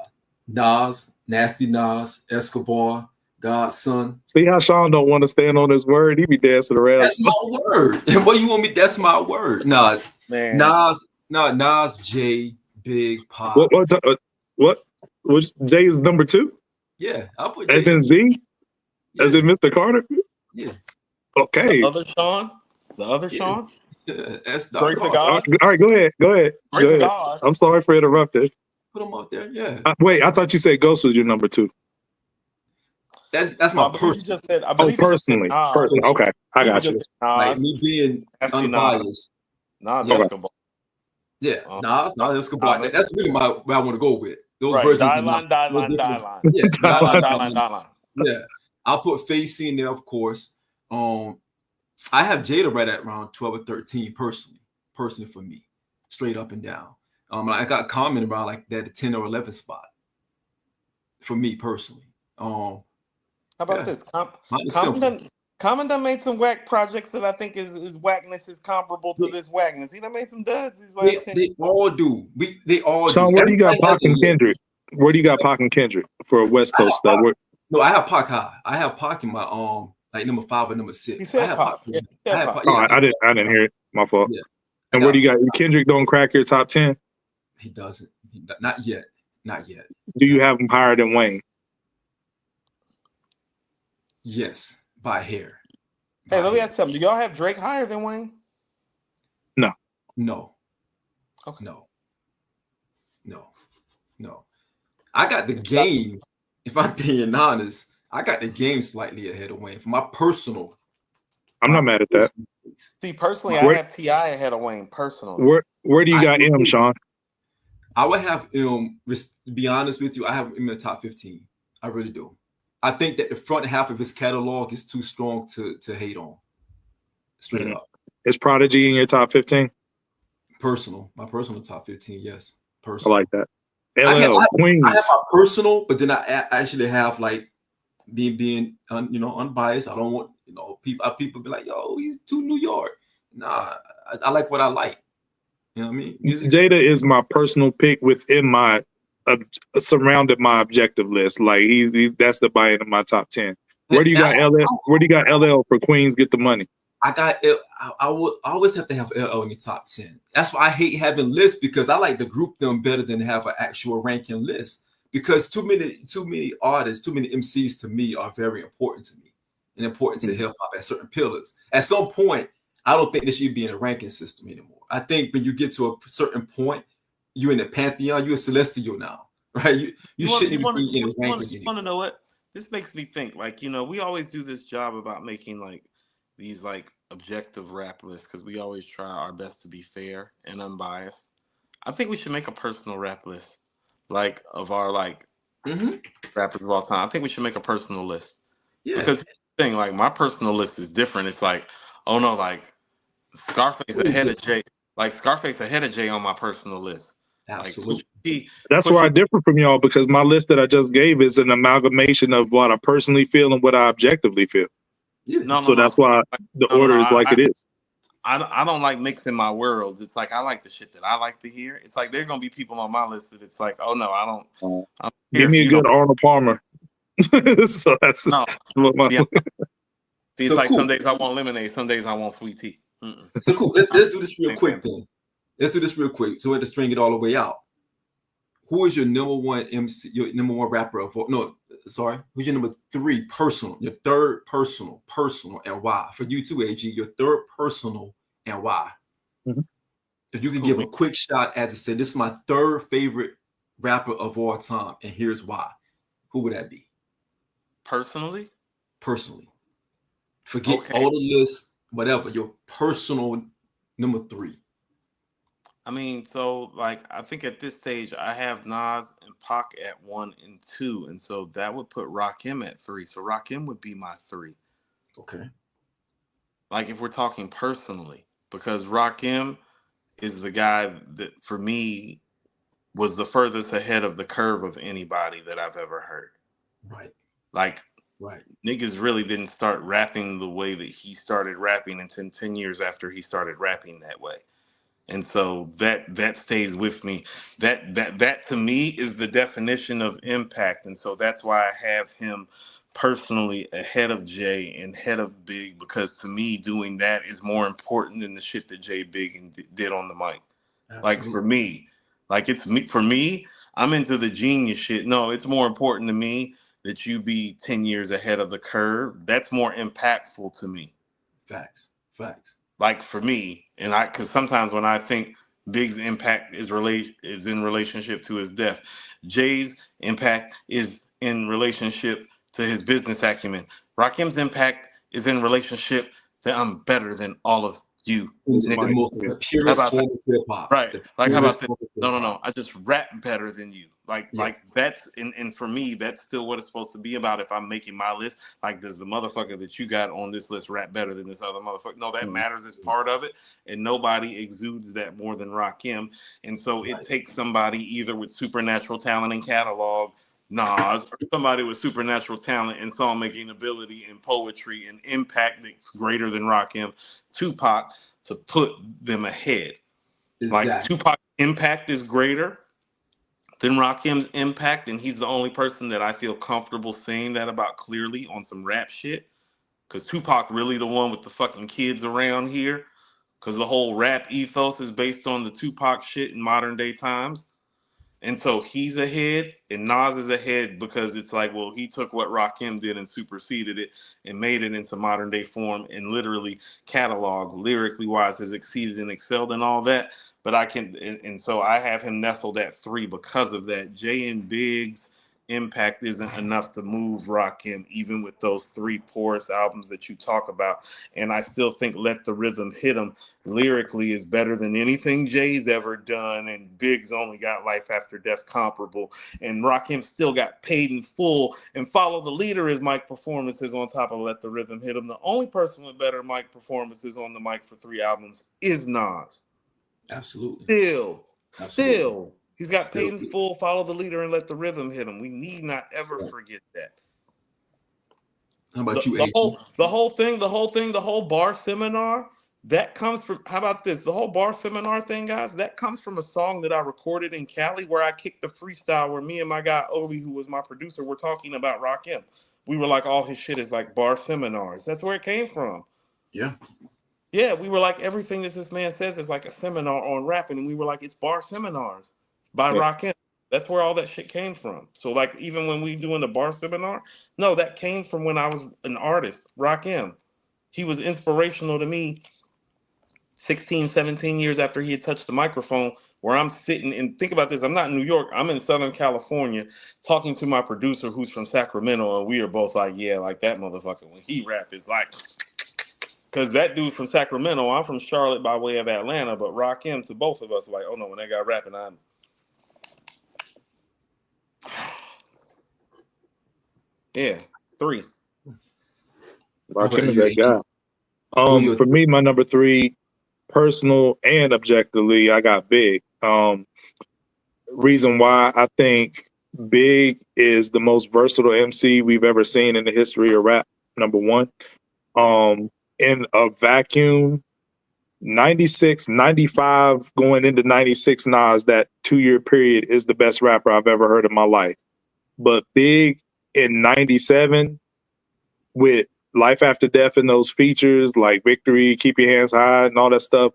Nas, Nasty Nas, Escobar, Godson. See how Sean don't want to stand on his word? He be dancing around. That's my word. And what you want me? That's my word. Nah, man. Nas, J, Big, Pop. What? Which J is number 2? Yeah, I'll put J. As in Z? Yeah. As in Mr. Carter? Yeah. Okay. The other Sean? Sean? That's Great to God. All right, go ahead. Great to God. I'm sorry for interrupting. Put him up there, yeah. Wait, I thought you said Ghost was your number 2. That's my personal. Personally. Okay, I got you. Like me being unbiased. Nas, Escobar. Yeah, Nas Escobar. That's really what I want to go with. Those versions. Die line. Yeah, die line. Yeah, I'll put Facey in there, of course. I have Jada right at around 12 or 13 personally for me, straight up and down. I got Common around like that 10 or 11 spot for me personally. How about this? Common done made some whack projects that I think his whackness is comparable to this whackness. He done made some duds. They all do. They all do. Where do you got Pac and Kendrick? Where do you got Pac and Kendrick for West Coast stuff? No, I have Pac high. I have Pac in my like number 5 or number 6. He said Pac. I didn't hear it. My fault. Yeah. And where do you got Kendrick? Don't crack your top 10. He doesn't. Not yet. Do you have him higher than Wayne? Yes, by hair. Hey, let me ask something. Do y'all have Drake higher than Wayne? No. Okay. No. I got the game. If I'm being honest, I got the game slightly ahead of Wayne for my personal. I'm not mad at that. See, personally, I have T.I. ahead of Wayne. Personally, where do you got M, Sean? I would have him. To be honest with you, I have him in the top 15. I really do. I think that the front half of his catalog is too strong to hate on. Straight up. Is Prodigy in your top 15? My personal top 15, yes. Personal. I like that. I have my personal, but then I actually have like being unbiased. I don't want You know, people be like, yo, he's too New York. Nah, I like what I like. You know what I mean? Music. Jada is my personal pick within my surrounded my objective list. Like he's that's the buy in my top 10. Where do you got LL? Where do you got LL for Queens Get the Money? I got I would always have to have LL in the top 10. That's why I hate having lists, because I like to group them better than have an actual ranking list. Because too many artists, too many MCs to me are very important to me and important to hip hop at certain pillars. At some point, I don't think this should be in a ranking system anymore. I think when you get to a certain point, you're in the pantheon, you're a celestial now, right? You shouldn't even be in a ranking anymore. You want to know what? This makes me think, like, you know, we always do this job about making like these like objective rap lists because we always try our best to be fair and unbiased. I think we should make a personal rap list, like of our like rappers of all time. I think we should make a personal list. Yeah. Because the thing, like my personal list is different. It's like, oh no, like Scarface ahead of Jay. Like Scarface ahead of Jay on my personal list. Absolutely. Like, that's where I differ from y'all, because my list that I just gave is an amalgamation of what I personally feel and what I objectively feel. Yeah. So that's why the order is like it is. I don't like mixing my worlds. It's like I like the shit that I like to hear. It's like there are gonna be people on my list that it's like, oh no, I don't. Give me a good Arnold Palmer. So that's no. See, it's so like cool. Some days I want lemonade, some days I want sweet tea. So cool. Let's do this real quick then. Let's do this real quick, so we have to string it all the way out. Who is your number one MC, your number one rapper of all? No, sorry. Who's your number 3 personal? Your third personal, and why? For you too, AG, your third personal and why? If you could give a quick shot at to say, this is my third favorite rapper of all time, and here's why. Who would that be? Personally? Forget all the lists, whatever. Your personal number 3. I mean, so like I think at this stage I have Nas and Pac at 1 and 2, and so that would put Rakim at 3. So Rakim would be my 3. Okay. Like if we're talking personally, because Rakim is the guy that for me was the furthest ahead of the curve of anybody that I've ever heard. Right. Like niggas really didn't start rapping the way that he started rapping until 10 years after he started rapping that way. And so that stays with me. That to me is the definition of impact. And so that's why I have him personally ahead of Jay and ahead of Big, because to me doing that is more important than the shit that Jay Big did on the mic. Absolutely. Like for me, like it's me, for me, I'm into the genius shit. No, it's more important to me that you be 10 years ahead of the curve. That's more impactful to me. Facts. Like for me, and because sometimes when I think Big's impact is in relationship to his death, Jay's impact is in relationship to his business acumen. Rakim's impact is in relationship that I'm better than all of you. The purest form of hip hop. Right. Like how about this? No. I just rap better than you. Like that's and for me, that's still what it's supposed to be about. If I'm making my list, like does the motherfucker that you got on this list rap better than this other motherfucker? No, that matters as part of it, and nobody exudes that more than Rakim. And so it takes somebody either with supernatural talent and catalog, Nas, or somebody with supernatural talent and song making ability and poetry and impact that's greater than Rakim, Tupac, to put them ahead. Exactly. Like Tupac's impact is greater than Rakim's impact, and he's the only person that I feel comfortable saying that about clearly on some rap shit. Because Tupac really the one with the fucking kids around here. Because the whole rap ethos is based on the Tupac shit in modern day times. And so he's ahead and Nas is ahead because it's like, well, he took what Rakim did and superseded it and made it into modern day form and literally catalog lyrically wise has exceeded and excelled and all that. But and so I have him nestled at 3 because of that. Jay and Big's impact isn't enough to move Rakim, even with those 3 porous albums that you talk about. And I still think Let the Rhythm Hit Him lyrically is better than anything Jay's ever done. And Big's only got Life After Death comparable. And Rakim still got Paid in Full and Follow the Leader as mic performances on top of Let the Rhythm Hit Him. The only person with better mic performances on the mic for 3 albums is Nas. Absolutely. Still. He's got Paid in Full, Follow the Leader, and Let the Rhythm Hit Him. We need not ever forget that. How about you, The A? whole bar seminar, that comes from, how about this? The whole bar seminar thing, guys, that comes from a song that I recorded in Cali where I kicked the freestyle where me and my guy Obi, who was my producer, were talking about Rakim. We were like, all his shit is like bar seminars. That's where it came from. Yeah. Yeah, we were like, everything that this man says is like a seminar on rapping, and we were like, it's bar seminars by Yeah. Rakim. That's where all that shit came from. So like, even when we doing the bar seminar, no, that came from when I was an artist, Rakim. He was inspirational to me 16, 17 years after he had touched the microphone, where I'm sitting and think about this. I'm not in New York. I'm in Southern California talking to my producer who's from Sacramento. And we are both like, yeah, like that motherfucker. When he rap is like, because that dude from Sacramento, I'm from Charlotte by way of Atlanta, but Rakim to both of us like, oh no, when that guy rapping, I'm. Yeah, 3. How about Rakim is you, that AG? guy. Who your For me, my number 3, personal and objectively, I got Big. Reason why I think Big is the most versatile MC we've ever seen in the history of rap. Number 1. In a vacuum, 96, 95, going into 96 Nas, that 2-year period is the best rapper I've ever heard in my life. But Big in 97 with Life After Death and those features like Victory, Keep Your Hands High, and all that stuff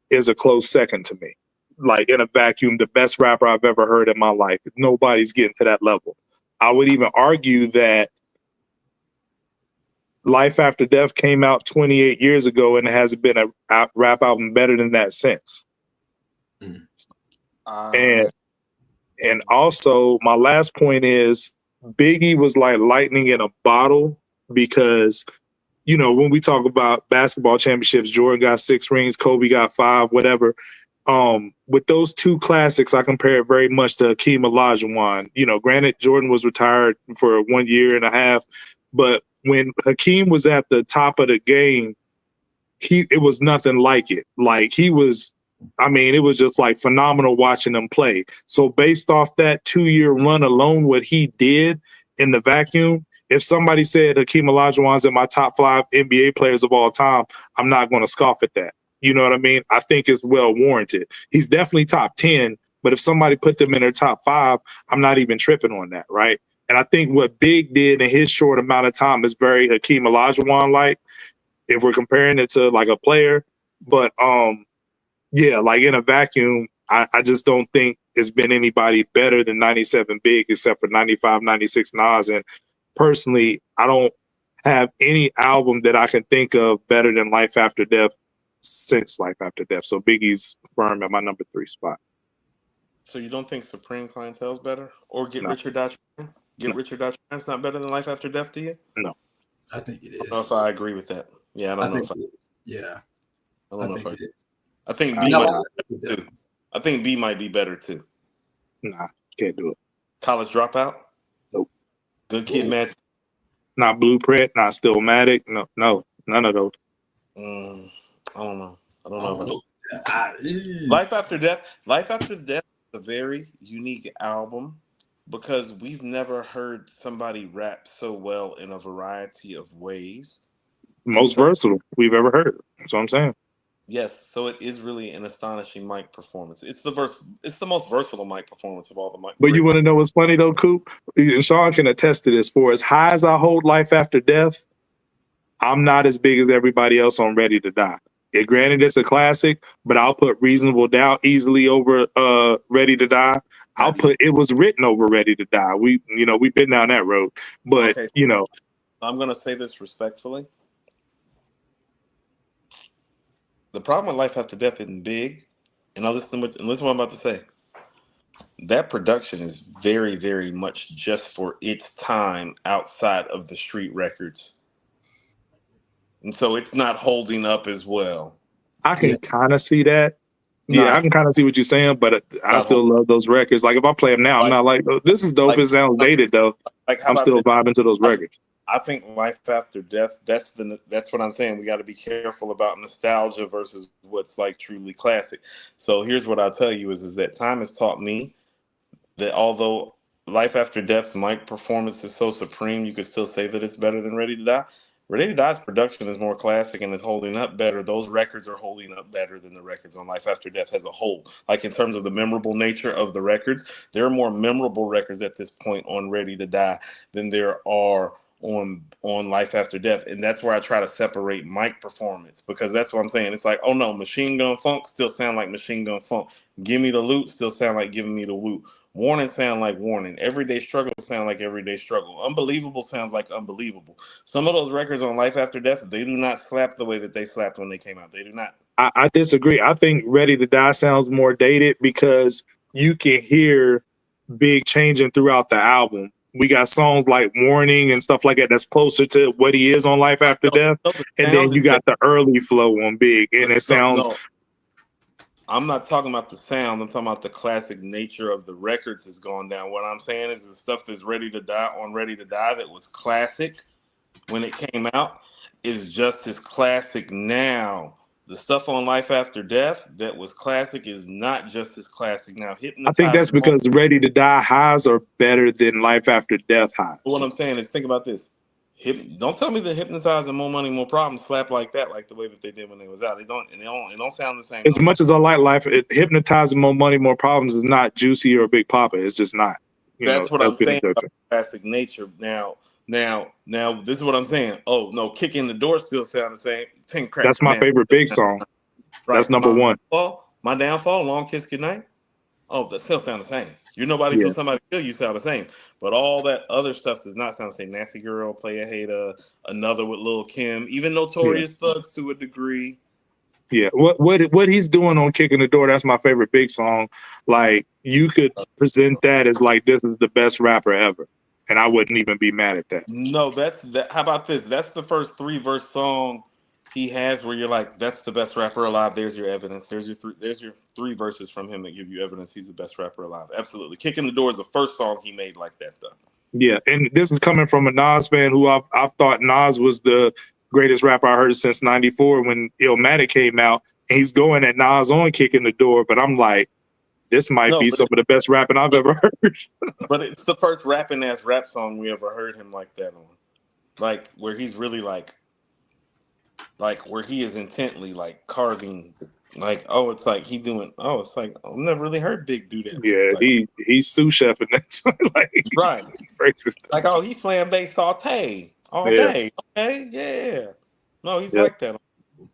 is a close second to me. Like in a vacuum, the best rapper I've ever heard in my life. Nobody's getting to that level. I would even argue that Life After Death came out 28 years ago and it hasn't been a rap album better than that since. And also, my last point is Biggie was like lightning in a bottle because, you know, when we talk about basketball championships, Jordan got 6 rings, Kobe got 5, whatever. With those 2 classics, I compare it very much to Hakeem Olajuwon. You know, granted, Jordan was retired for 1 year and a half, but when Hakeem was at the top of the game, it was nothing like it. Like he was, I mean, it was just like phenomenal watching him play. So based off that 2-year run alone, what he did in the vacuum, if somebody said Hakeem Olajuwon's in my top 5 NBA players of all time, I'm not going to scoff at that. You know what I mean? I think it's well warranted. He's definitely top 10, but if somebody put them in their top 5, I'm not even tripping on that, right? And I think what Big did in his short amount of time is very Hakeem Olajuwon-like, if we're comparing it to like a player. But yeah, like in a vacuum, I just don't think there's been anybody better than 97 Big except for 95, 96 Nas. And personally, I don't have any album that I can think of better than Life After Death since Life After Death. So Biggie's firm at my number 3 spot. So you don't think Supreme Clientele's better? Or Get No. Rich or Die Trying? Get Rich or Die Trying's not better than Life After Death to you? No. I think it I don't is. know if I agree with that. Yeah, I don't know if I. Yeah. I don't know if I. It is. I think B might be better too. I think B might be better too. Nah, can't do it. College Dropout? Nope. Good Kid, Mad. Not Blueprint, not Stillmatic. No, none of those. I don't know. I don't I know. don't know. Life After Death is a very unique album because we've never heard somebody rap so well in a variety of ways. Most versatile we've ever heard. That's what I'm saying. Yes, so it is really an astonishing mic performance. It's the most versatile mic performance of all the mic. But you want to know what's funny though, Coop? And Sean can attest to this. For as high as I hold Life After Death, I'm not as big as everybody else on Ready to Die. Yeah, granted, it's a classic, but I'll put Reasonable Doubt easily over Ready to Die. I'll put It Was Written over Ready to Die. We've been down that road. But okay, I'm gonna say this respectfully. The problem with Life After Death isn't big, and listen to what I'm about to say. That production is very, very much just for its time outside of the street records. And so it's not holding up as well. I can kind of see that. Yeah, I can kind of see what you're saying, but I still love those records. Like if I play them now, I'm not like, oh, this is dope. It sounds dated though. I'm still vibing to those records. I think Life After Death, that's what I'm saying. We got to be careful about nostalgia versus what's like truly classic. So here's what I'll tell you is that time has taught me that although Life After Death's mic performance is so supreme, you could still say that it's better than Ready to Die. Ready to Die's production is more classic and is holding up better. Those records are holding up better than the records on Life After Death as a whole. Like in terms of the memorable nature of the records, there are more memorable records at this point on Ready to Die than there are on Life After Death. And that's where I try to separate mic performance, because that's what I'm saying. It's like, oh no, Machine Gun Funk still sound like Machine Gun Funk. Give Me the Loot still sound like Giving Me the Loot. Warning sound like Warning. Everyday Struggle sound like Everyday Struggle. Unbelievable sounds like Unbelievable. Some of those records on Life After Death, they do not slap the way that they slapped when they came out. They do not. I disagree. I think Ready to Die sounds more dated because you can hear Big changing throughout the album. We got songs like Warning and stuff like that that's closer to what he is on Life After Death. And then you got the early flow on Big, and it sounds... No. I'm not talking about the sound. I'm talking about the classic nature of the records has gone down. What I'm saying is the stuff that's Ready to Die on Ready to Die that was classic when it came out is just as classic now. The stuff on Life After Death that was classic is not just as classic now. I think that's because Ready to Die highs are better than Life After Death highs. What I'm saying is, think about this. Don't tell me that Hypnotize and More Money, More Problems slap like that, like the way that they did when they was out. It don't sound the same. As much as I like Life, Hypnotize and More Money, More Problems is not Juicy or Big Papa. It's just not. That's what I'm saying about classic nature. Now, this is what I'm saying. Oh no, Kick in the Door still sound the same. That's my favorite Big song. Right. That's number one. My Downfall, Long Kiss Goodnight. Oh, that still sound the same. You're Nobody Till Somebody Kill You sound the same. But all that other stuff does not sound the same. Nasty Girl, Play a Hater, Another with Lil Kim, even Notorious Thugs to a degree. Yeah, what he's doing on Kicking the Door, that's my favorite Big song. Like, you could present that as like, this is the best rapper ever. And I wouldn't even be mad at that. No, that's that. How about this? That's the first 3-verse song he has where you're like, that's the best rapper alive. There's your evidence. There's your 3 verses from him that give you evidence he's the best rapper alive. Absolutely. Kicking the Door is the first song he made like that, though. Yeah, and this is coming from a Nas fan who I've thought Nas was the greatest rapper I heard since '94 when Illmatic came out, and he's going at Nas on Kicking the Door, but I'm like, this might be some of the best rapping I've ever heard. But it's the first rapping ass rap song we ever heard him like that on. Like, where he's really like where he is intently like carving, like, oh, it's like he doing, oh, it's like, I've never really heard Big do that. Yeah, like, he's sous chef in that. Like, right. Like, oh, he flambe saute all day. Okay, yeah. No, he's like that.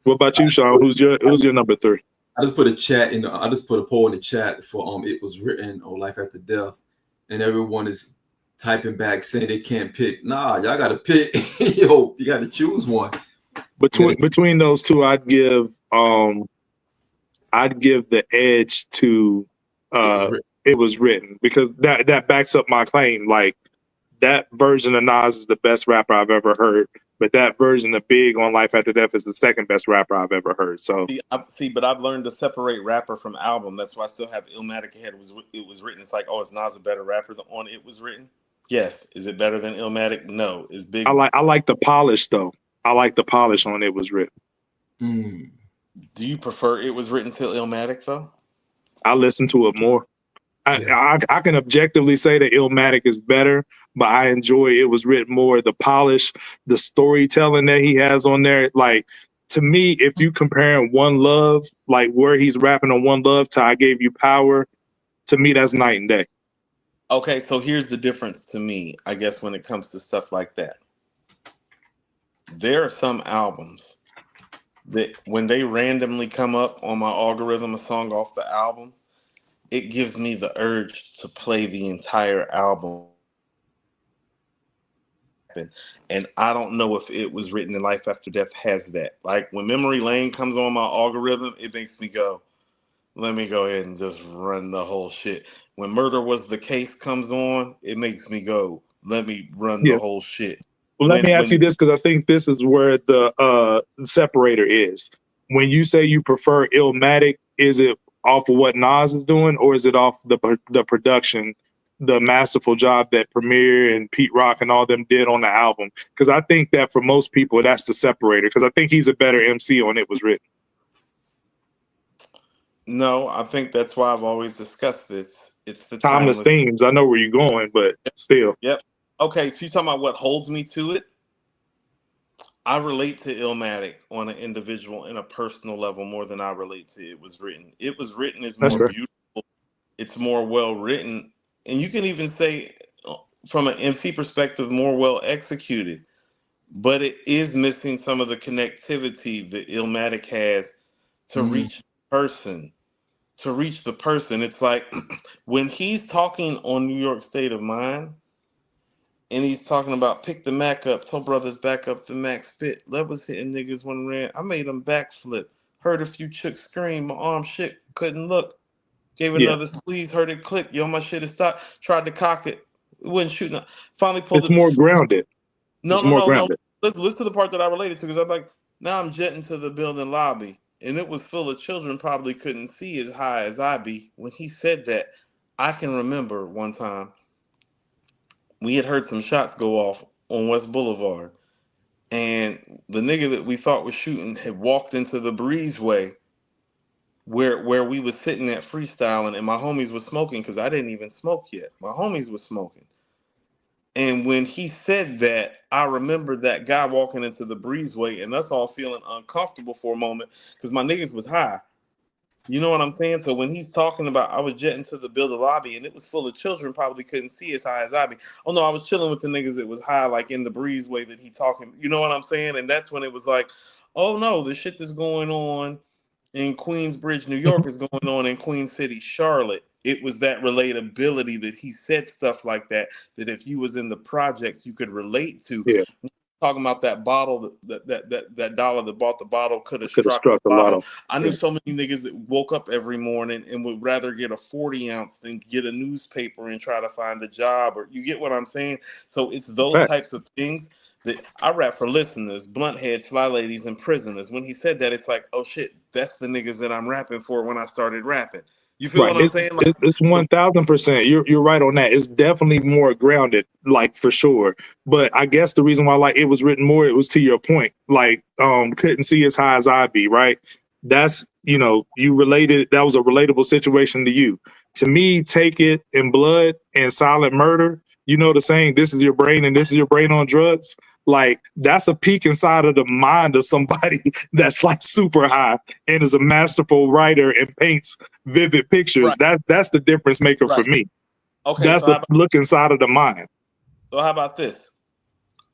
What about you, Sean? Who's your number 3? I just put a poll in the chat for It Was Written or Life After Death, and everyone is typing back saying they can't pick. Nah, y'all gotta pick. Yo, you gotta choose one. Between those two, I'd give the edge to It Was Written, because that backs up my claim. Like, that version of Nas is the best rapper I've ever heard, but that version of Big on Life After Death is the second best rapper I've ever heard. So but I've learned to separate rapper from album. That's why I still have Illmatic ahead. It was written. It's like, oh, is Nas a better rapper than on It Was Written? Yes. Is it better than Illmatic? No. Is Big? I like the polish though. I like the polish on It Was Written. Do you prefer It Was Written till Illmatic though? I listen to it more. I can objectively say that Illmatic is better, but I enjoy It Was Written more. The polish, the storytelling that he has on there. Like, to me, if you compare One Love, like where he's rapping on One Love to I Gave You Power, to me, that's night and day. Okay, so here's the difference to me, I guess, when it comes to stuff like that. There are some albums that when they randomly come up on my algorithm, a song off the album, it gives me the urge to play the entire album. And I don't know if It Was Written in Life After Death has that. Like, when Memory Lane comes on my algorithm, it makes me go, let me go ahead and just run the whole shit. When Murder Was the Case comes on, it makes me go, let me run the whole shit. Well, let me ask you this, because I think this is where the separator is. When you say you prefer Illmatic, is it off of what Nas is doing, or is it off the production, the masterful job that Premier and Pete Rock and all them did on the album? Because I think that for most people, that's the separator, because I think he's a better MC on It Was Written. No, I think that's why I've always discussed this. It's the Timeless timeless. themes. I know where you're going, but still. Yep. Okay, so you talking about what holds me to it? I relate to Illmatic on an individual and a personal level more than I relate to It Was Written. It Was Written is That's more fair. beautiful. It's more well written, and you can even say, from an MC perspective, more well executed. But it is missing some of the connectivity that Illmatic has to Mm-hmm. reach the person. To reach the person, it's like when he's talking on New York State of Mind, and he's talking about pick the Mac up, told brothers back up the Mac spit. Lead was hitting niggas when ran. I made them backflip. Heard a few chicks scream. My arm shit couldn't look. Gave Yeah. another squeeze. Heard it click. Yo, my shit is stopped. Tried to cock it. It wasn't shooting. Finally pulled It's it. more grounded. No, It's no, more no, no. grounded. Listen to the part that I related to because I'm like, now I'm jetting to the building lobby, and it was full of children. Probably couldn't see as high as I be. When he said that, I can remember one time we had heard some shots go off on West Boulevard, and the nigga that we thought was shooting had walked into the breezeway where we was sitting at freestyling, and my homies was smoking because I didn't even smoke yet. My homies was smoking. And when he said that, I remember that guy walking into the breezeway and us all feeling uncomfortable for a moment because my niggas was high. You know what I'm saying? So when he's talking about, I was jetting to the builder lobby and it was full of children, probably couldn't see as high as I be. Oh no, I was chilling with the niggas that was high, like in the breezeway that he talking. You know what I'm saying? And that's when it was like, oh no, the shit that's going on in Queensbridge, New York is going on in Queen City, Charlotte. It was that relatability that he said stuff like that, that if you was in the projects, you could relate to. Yeah. Talking about that bottle, that dollar that bought the bottle could have Could have struck the struck a lot bottle. of. I Yeah. knew so many niggas that woke up every morning and would rather get a 40 ounce than get a newspaper and try to find a job. Or you get what I'm saying? So it's those Facts. types of things that I rap for listeners, blunt heads, fly ladies, and prisoners. When he said that, it's like, oh shit, that's the niggas that I'm rapping for when I started rapping. You feel Right. what I'm saying? Like, It's 1000%. You're right on that. It's definitely more grounded, like for sure. But I guess the reason why like it was written more, it was to your point. Like couldn't see as high as I be, right? That's you related, that was a relatable situation to you. To me, Take It and Blood and Silent Murder, you know the saying, this is your brain and this is your brain on drugs. Like that's a peek inside of the mind of somebody that's like super high and is a masterful writer and paints vivid pictures. right, That's the difference maker for right. me. Okay, That's the look inside of the mind. so how about this?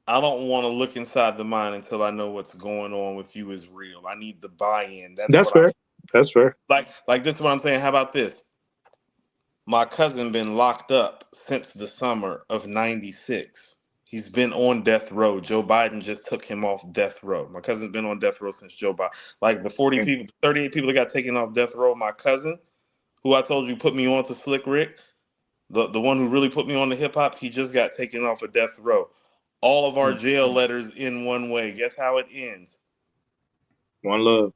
I don't want to look inside the mind until I know what's going on with you is real. I need the buy-in. That's That's what I fair. That's fair. like. This is what I'm saying. How about this? My cousin been locked up since the summer of '96. He's been on death row. Joe Biden just took him off death row. My cousin's been on death row since Joe Biden. Like the 40 people, 38 people that got taken off death row. My cousin, who I told you put me on to Slick Rick, the one who really put me on to hip hop, he just got taken off of death row. All of our jail letters in one way. Guess how it ends? One love.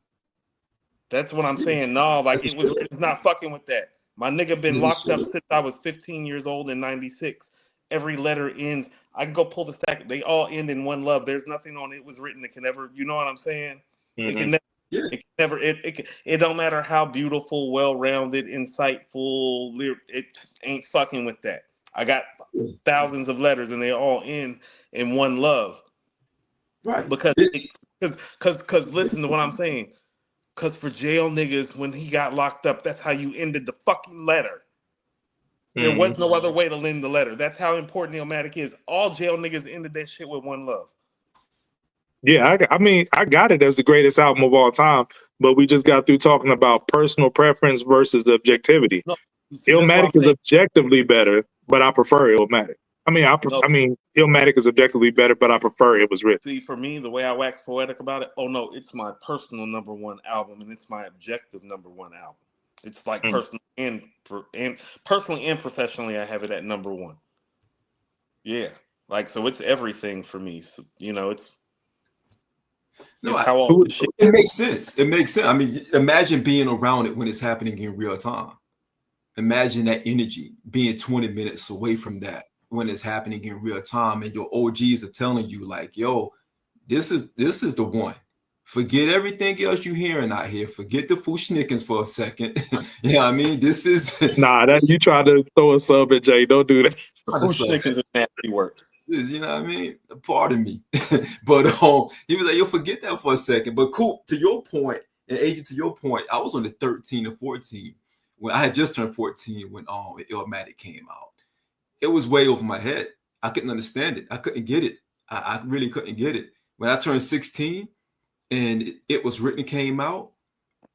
That's what I'm saying. No, like it's not fucking with that. My nigga been locked up since I was 15 years old in '96. Every letter ends. I can go pull the stack. They all end in one love. There's nothing on It Was Written that can ever. You know what I'm saying? It can never. Yeah. It can never. It don't matter how beautiful, well-rounded, insightful. It ain't fucking with that. I got thousands of letters and they all end in one love. Right. Because listen to what I'm saying. Because for jail niggas, when he got locked up, that's how you ended the fucking letter. There was no other way to end the letter. That's how important Illmatic is. All jail niggas ended that shit with one love. Yeah, I mean, I got it as the greatest album of all time, but we just got through talking about personal preference versus objectivity. No, see, that's what Illmatic I'm is saying. objectively better, but I prefer Illmatic. I mean, No. I mean, Illmatic is objectively better, but I prefer It Was Written. See, for me, the way I wax poetic about it, oh no, it's my personal number one album, and it's my objective number one album. It's like personally and professionally, I have it at number one. Yeah, like so, it's everything for me. So, it's how all the shit. It makes sense. It makes sense. I mean, imagine being around it when it's happening in real time. Imagine that energy, being 20 minutes away from that when it's happening in real time, and your OGs are telling you like, "Yo, this is the one. Forget everything else you hearing out here. Forget the Fushnikins for a second. You know what I mean? This is Nah, this you try to throw a sub at Jay. Don't do that. kind of stuff. Chickens is nasty work. You know what I mean? Pardon me. But he was like, you'll forget that for a second. But cool, to your point, and agent, to your point, I was on the 13 or 14 when I had just turned 14 when Illmatic came out. It was way over my head. I couldn't understand it. I couldn't get it. I really couldn't get it. When I turned 16 and It Was Written came out,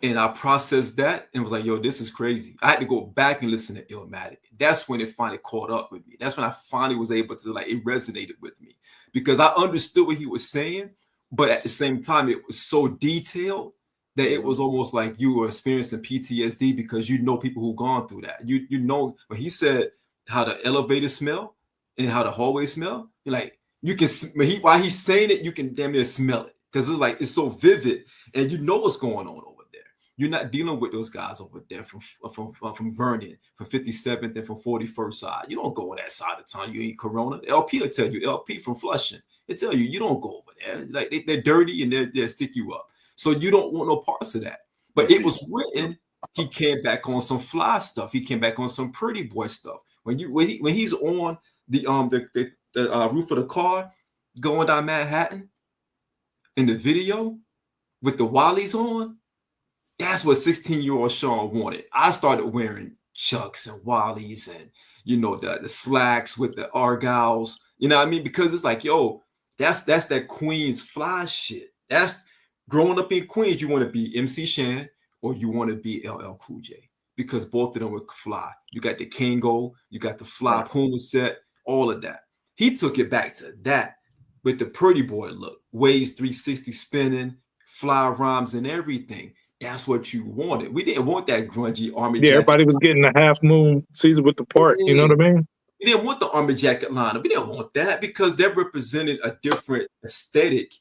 and I processed that and was like, yo, this is crazy. I had to go back and listen to Illmatic. That's when it finally caught up with me. That's when I finally was able to, like, it resonated with me because I understood what he was saying, but at the same time, it was so detailed that it was almost like you were experiencing PTSD because you know people who've gone through that. You know, when he said how the elevator smell and how the hallway smell, you're like, you can, while he's saying it, you can damn near smell it because it's like, it's so vivid and you know what's going on over there. You're not dealing with those guys over there from Vernon, from 57th and from 41st side. You don't go on that side of town. You ain't Corona. LP will tell you, LP from Flushing, they tell you, you don't go over there. Like they're dirty and they'll stick you up. So you don't want no parts of that. But It Was Written, he came back on some fly stuff. He came back on some pretty boy stuff. When he's on the roof of the car going down Manhattan in the video with the Wallies on, that's what 16-year-old Sean wanted. I started wearing Chucks and Wallies and, you know, the slacks with the Argyles, you know what I mean? Because it's like, yo, that's that Queens fly shit. That's growing up in Queens, you want to be MC Shan or you want to be LL Cool J because both of them were fly. You got the Kango, you got the fly Puma set, all of that. He took it back to that with the pretty boy look, waves 360 spinning, fly rhymes and everything. That's what you wanted. We didn't want that grungy army jacket. Everybody was getting the Half Moon season with the part. You know what I mean? We didn't want the army jacket lineup. We didn't want that because that represented a different aesthetic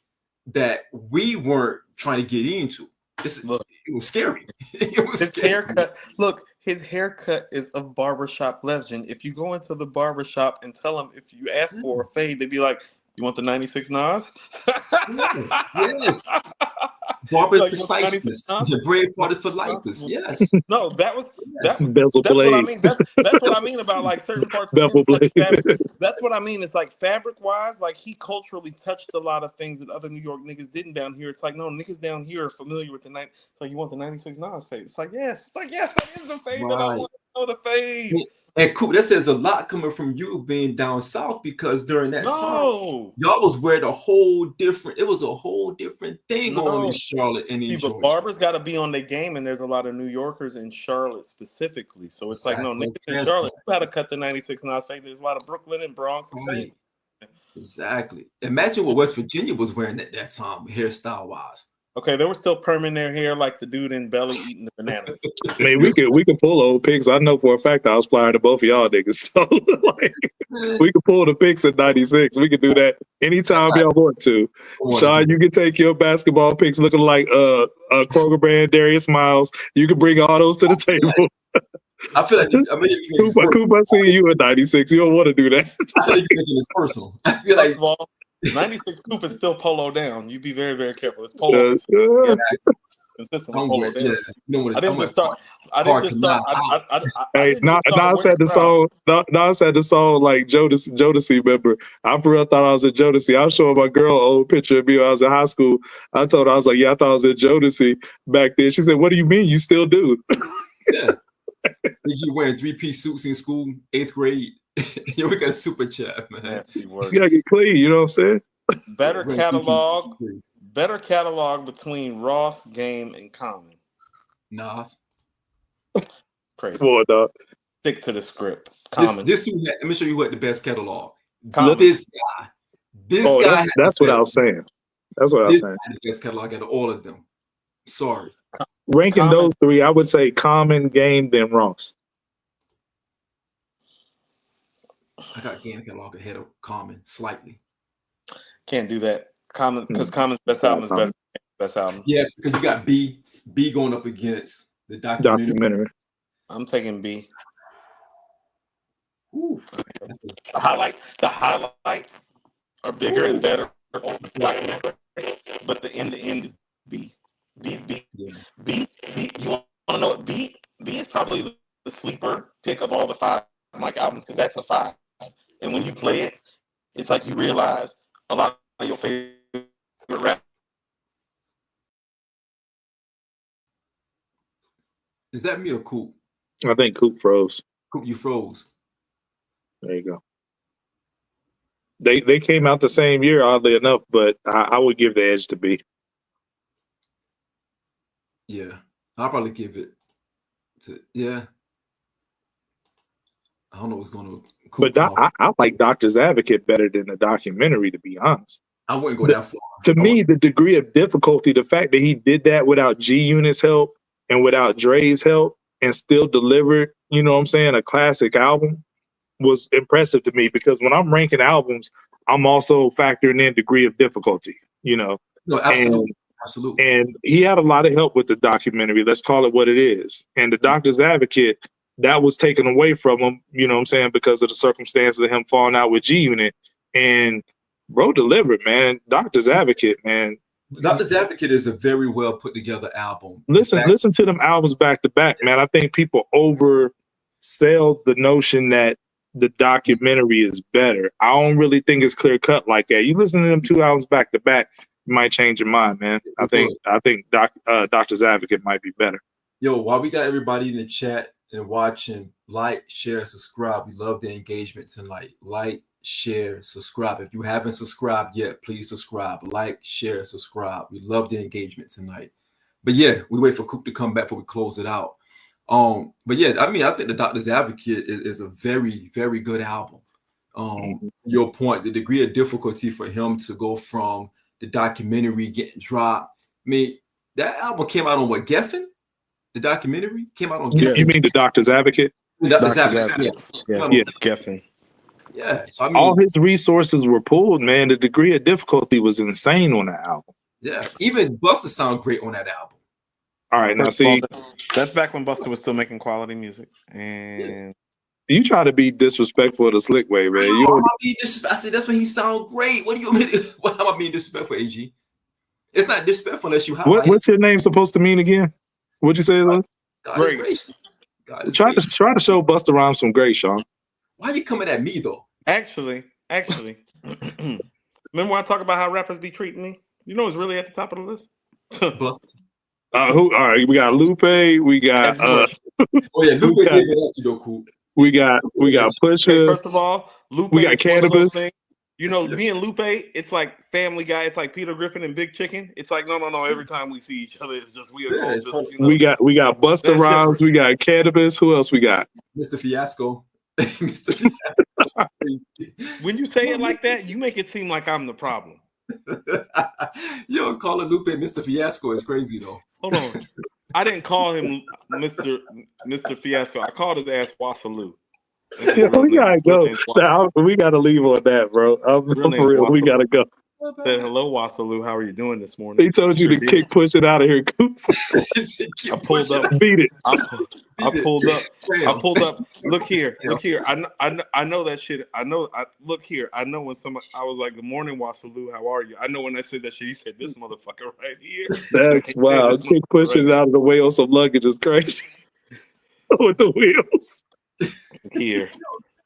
that we weren't trying to get into. It was scary. It was his scary. haircut. Look, his haircut is of barbershop legend. If you go into the barbershop and tell them if you ask for a fade, they'd be like, "You want the 96 Nas?" Yes. Barber preciseness. The brave parted for lifers. Yes. No, that was Bezel that's blade. what I mean. That's what I mean about like certain parts of Bezel him. Like blade. that's what I mean. It's like fabric wise, like he culturally touched a lot of things that other New York niggas didn't down here. It's like, no, niggas down here are familiar with the night. It's like, you want the 96 Nas fade? It's like, yes. It's like, yes, that is the fade that I want to know the fade. And cool, that says a lot coming from you being down south because during that time, y'all was wearing a whole different, it was a whole different thing going on in Charlotte and in Georgia. But barbers got to be on their game, and there's a lot of New Yorkers in Charlotte specifically. So it's like, no, niggas in Charlotte, you got to cut the 96 Nas fade. There's a lot of Brooklyn and Bronx. And exactly. Imagine what West Virginia was wearing at that time, hairstyle-wise. Okay, they were still perming their hair like the dude in Belly eating the banana. Man, we could pull old pics. I know for a fact I was flying to both of y'all niggas. So like, we could pull the pics at 96. We could do that anytime y'all want to. Sean, you can take your basketball pics looking like Kroger brand Darius Miles. You can bring all those to the table. I feel like Coop, I see you at 96. You don't want to do that. I feel like you're making this personal. I feel like 96 Coop is still polo down. You be very, very careful. It's polo. Consistently polo down. Yeah. I didn't just start. Nas had the song like Jodeci member. I for real thought I was at Jodeci. I was showing my girl an old picture of me when I was in high school. I told her, I was like, yeah, I thought I was at Jodeci back then. She said, what do you mean? You still do? Yeah. You wearing 3-piece suits in school, 8th grade. Yeah, we got a super chat, man. You gotta get clean, you know what I'm saying? Better catalog between Ross, Game, and Common. Nas. Crazy. Boy, dog. Stick to the script. Common. Let me show you what the best catalog. Common. This guy. That's what I was saying. That's what I was saying. The best catalog out of all of them. Sorry. Ranking Common. Those three, I would say Common, Game, then Ross. I got Game catalog ahead of Common slightly. Can't do that. Common, because Common's best album is better than best album. Yeah, because you got B going up against the documentary. I'm taking B. Ooh, the highlights are bigger and better, but in the end, B. B's B. Yeah. B. You want to know what B? B is probably the sleeper pick of all the 5 Mike albums because that's a 5. And when you play it, it's like you realize a lot of your favorite rap. Is that me or Coop? I think Coop froze. Coop, you froze. There you go. They came out the same year, oddly enough, but I would give the edge to B. Yeah, I'll probably give it to I don't know what's going to. But I like Doctor's Advocate better than the documentary, to be honest. I wouldn't go that far. To me, the degree of difficulty, the fact that he did that without G Unit's help and without Dre's help and still delivered, you know what I'm saying, a classic album was impressive to me because when I'm ranking albums, I'm also factoring in degree of difficulty, you know. No, absolutely. Absolutely. And he had a lot of help with the documentary. Let's call it what it is. And the Doctor's Advocate, that was taken away from him, you know what I'm saying, because of the circumstances of him falling out with G Unit. And bro delivered, man. Doctor's Advocate, man. Doctor's Advocate is a very well put together album. Listen to them albums back to back, man. I think people oversell the notion that the documentary is better. I don't really think it's clear cut like that. You listen to them 2 albums back to back, you might change your mind, man. I think Doctor's Advocate might be better. Yo, while we got everybody in the chat and watching, like, share, subscribe. We love the engagement tonight. Like, share, subscribe. If you haven't subscribed yet, please subscribe. Like, share, subscribe. We love the engagement tonight. But yeah, we wait for Coop to come back before we close it out. But yeah, I mean, I think the Doctor's Advocate is a very, very good album. Your point, the degree of difficulty for him to go from the documentary getting dropped. I mean, that album came out on what, Geffen? The documentary came out on Geffen. You mean the Doctor's Advocate? Doctor's Advocate. Yeah, it's Geffen. Yeah, so I mean, all his resources were pulled, man. The degree of difficulty was insane on that album. Yeah, even Busta sound great on that album. All right, now see, that's back when Busta was still making quality music, and you try to be disrespectful the Slick way, man. I said that's when he sound great. What do you mean? How am I being disrespectful, AG? It's not disrespectful unless you highlight. What's your name supposed to mean again? What'd you say? God is great. God is try great. to show Busta Rhymes some grace, Sean. Why are you coming at me though? Actually, remember when I talk about how rappers be treating me? You know what's really at the top of the list? Busta. All right, we got Lupe, we got oh yeah, Lupe gave it up to though, cool. We got Pusha. First of all, Lupe, we got Cannabis. You know, me and Lupe, it's like Family Guy. It's like Peter Griffin and Big Chicken. It's like no. Every time we see each other, it's just we are just, you know, we got Busta Rhymes. We got Cannabis. Who else we got? Mr. Fiasco. Mr. Fiasco. When you say it like that, you make it seem like I'm the problem. Yo, calling Lupe Mr. Fiasco is crazy though. Hold on, I didn't call him Mr. Fiasco. I called his ass Wasaloo. Yeah, we gotta go. We gotta leave on that, bro. For real, we gotta go. Said hello, Wasaloo. How are you doing this morning? He told you to kick push it out of here. I pulled up. Beat it. I pulled up. Look here. I know that shit. Look here. I know when somebody. I was like, "Good morning, Wasaloo. How are you?" I know when I said that shit. He said, "This motherfucker right here." That's wild. Kick pushing it out of the way on some luggage is crazy. With the wheels. Here.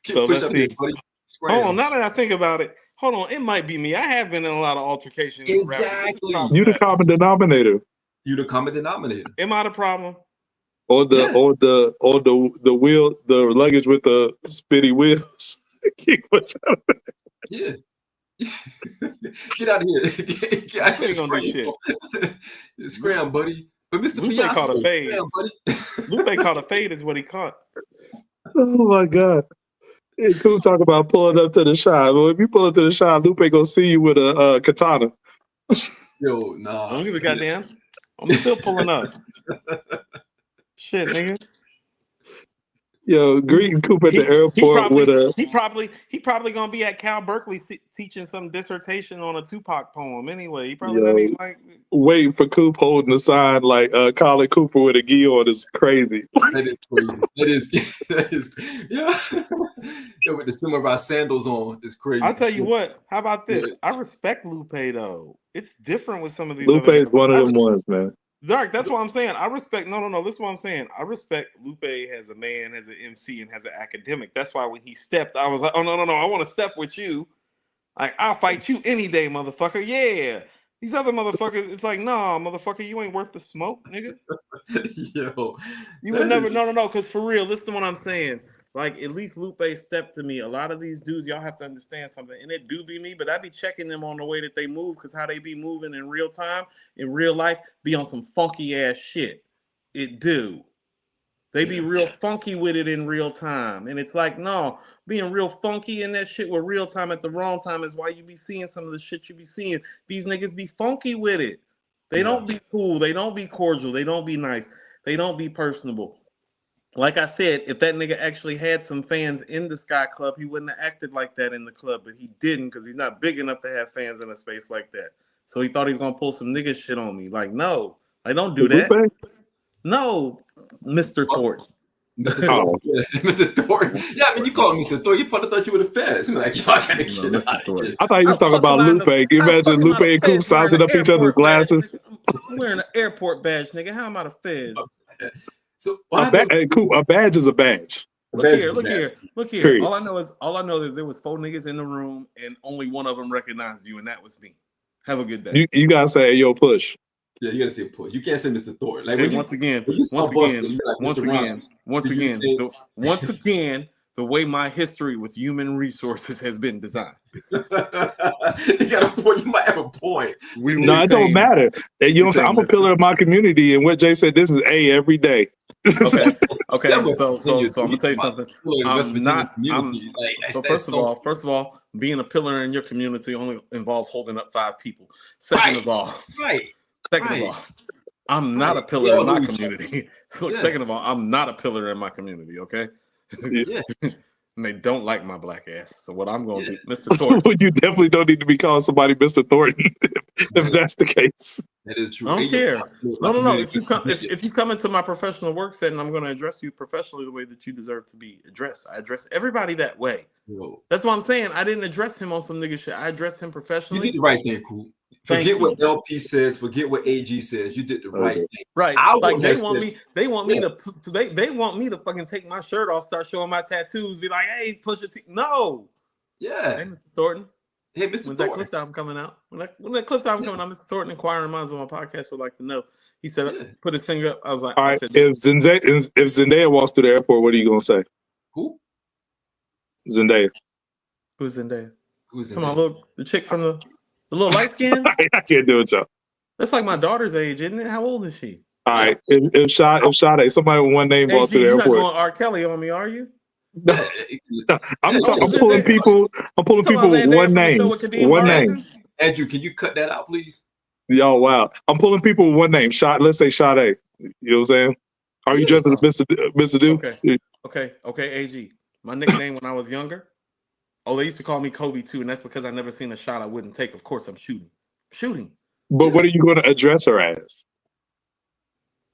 So let's see. Hold on. Now that I think about it. Hold on, it might be me. I have been in a lot of altercations. Exactly. You the common denominator. You the common denominator. Am I the problem? Or the wheel, the luggage with the spitty wheels. Yeah. Get out of here. Get out of here. Scram, buddy. But Mr. Lupe Fiasco, caught a fade. scram, buddy. Lupe caught a fade is what he caught. Oh my God. Hey, cool talk about pulling up to the shop. Well, if you pull up to the shop, Lupe gonna see you with a katana. Yo, nah. I don't give a goddamn. I'm still pulling up. Shit, nigga. Yo, greeting Coop at the airport with a he probably gonna be at Cal Berkeley teaching some dissertation on a Tupac poem. Anyway, he probably not even like waiting for Coop holding the sign like Colin Cooper with a gi on is crazy. That is crazy. That is yeah, with the samurai sandals on is crazy. I'll tell you what. How about this? I respect Lupe though. It's different with some of these. Lupe other is one of them ones, man. Dark, that's what I'm saying. I respect. No. This is what I'm saying. I respect Lupe as a man, as an MC, and as an academic. That's why when he stepped, I was like, oh no. I want to step with you. Like I'll fight you any day, motherfucker. Yeah. These other motherfuckers, it's like, nah, motherfucker, you ain't worth the smoke, nigga. Yo, you would never. No. Because for real, listen to what I'm saying. Like, at least Lupe stepped to me. A lot of these dudes, y'all have to understand something. And it do be me, but I be checking them on the way that they move, because how they be moving in real time, in real life, be on some funky ass shit. It do. They be real funky with it in real time. And it's like, no, being real funky in that shit with real time at the wrong time is why you be seeing some of the shit you be seeing. These niggas be funky with it. They don't be cool. They don't be cordial. They don't be nice. They don't be personable. Like I said, if that nigga actually had some fans in the Sky Club, he wouldn't have acted like that in the club, but he didn't, because he's not big enough to have fans in a space like that. So he thought he was gonna pull some nigga shit on me. Like, no, I don't do that. No, Mr. Thornton. Mr. Thornton. Mr. Thornton. Yeah, I mean, you call him Mr. Thornton. You probably thought you were the fans. I'm like, y'all gotta get out of here. I thought he was talking about Lupe. Can you imagine Lupe and Coop sizing up each other's glasses? I'm wearing an airport badge, nigga. How am I the feds? So a badge is a badge. Look here. Period. All I know is there was 4 niggas in the room and only one of them recognized you, and that was me. Have a good day. You gotta say, hey, yo, push. Yeah, you gotta say push. You can't say Mr. Thornton. Like, hey, once again, the way my history with human resources has been designed. You got a point. You might have a point. No, it don't matter. You know, I'm a pillar of my community, and what Jay said, this is A every day. Okay. So I'm gonna tell you something. First of all, being a pillar in your community only involves holding up 5 people. Second of all, I'm not a pillar in my community. Second of all, I'm not a pillar in my community. Okay. And they don't like my black ass. So what I'm going to do, Mr. Thornton. You definitely don't need to be calling somebody Mr. Thornton if that's the case. That is true. I don't care. No. If you come into my professional work setting, I'm going to address you professionally the way that you deserve to be addressed. I address everybody that way. Whoa. That's what I'm saying. I didn't address him on some nigga shit. I addressed him professionally. You did the right thing, cool. Forget what LP says. Forget what AG says. You did the right thing. Right. Like they want me to fucking take my shirt off, start showing my tattoos, be like, hey, push it. No. Yeah. Hey, Mr. Thornton. Hey, Mr. When Thornton. that Clips album coming out, when that Clips album coming out, Mr. Thornton, inquiring minds on my podcast would like to know. He said, put his finger up. I was like, all right. If Zendaya walks through the airport, what are you gonna say? Who? Zendaya. Who's Zendaya? Come on, look, the chick from the little light skin. I can't do it, y'all. That's like my daughter's age, isn't it? How old is she? All right. If Sade, somebody with one name walked through the airport. You're not going R. Kelly on me, are you? No. I'm pulling people with one name. One name. Andrew, can you cut that out, please? Yo, wow. I'm pulling people with one name. Let's say Sade. You know what I'm saying? Are you dressed as Mr. Dude? Okay, AG. My nickname when I was younger. Oh, they used to call me Kobe too, and that's because I never seen a shot I wouldn't take. Of course, I'm shooting. But what are you going to address her as?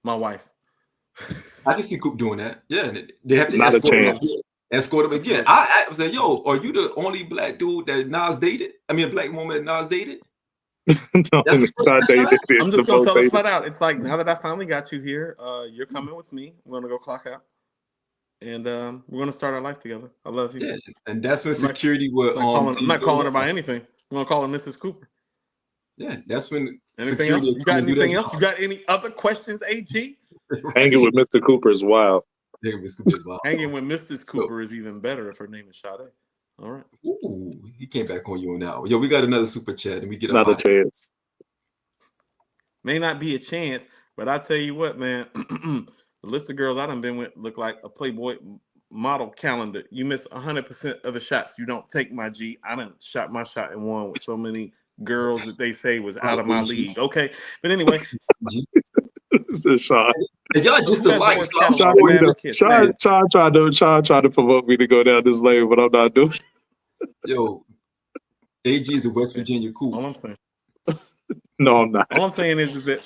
My wife. I can see Coop doing that. Yeah, they have to not a chance. Escort him again. I said, yo, are you the only black dude that Nas dated? I mean, a black woman that Nas dated? No, I'm just going to tell her flat out. It's like, now that I finally got you here, you're coming with me. We're going to go clock out. And we're gonna start our life together. I love you. Yeah, and that's when security will. I'm not calling her by anything. I'm gonna call her Mrs. Cooper. Yeah, that's when. Anything else? You got anything else? You got any other questions, AG? Hanging with Mr. Cooper is wild. Hanging with Mrs. Cooper is even better if her name is Sade. All right. Ooh, he came back on you now. Yo, we got another super chat, and we get another chance. May not be a chance, but I tell you what, man. The list of girls I done been with look like a Playboy model calendar. You miss 100% of the shots you don't take, my G. I done shot my shot and won with so many girls that they say was out of my league. Okay, but anyway, This is Sean. And y'all just Who has alike. more So I'm catalog, sure Fab or Kiss? Fab. Sean tried to provoke me to go down this lane, but I'm not doing it. yo, AG is a West Virginia cool. All I'm saying. No, I'm not. All I'm saying is that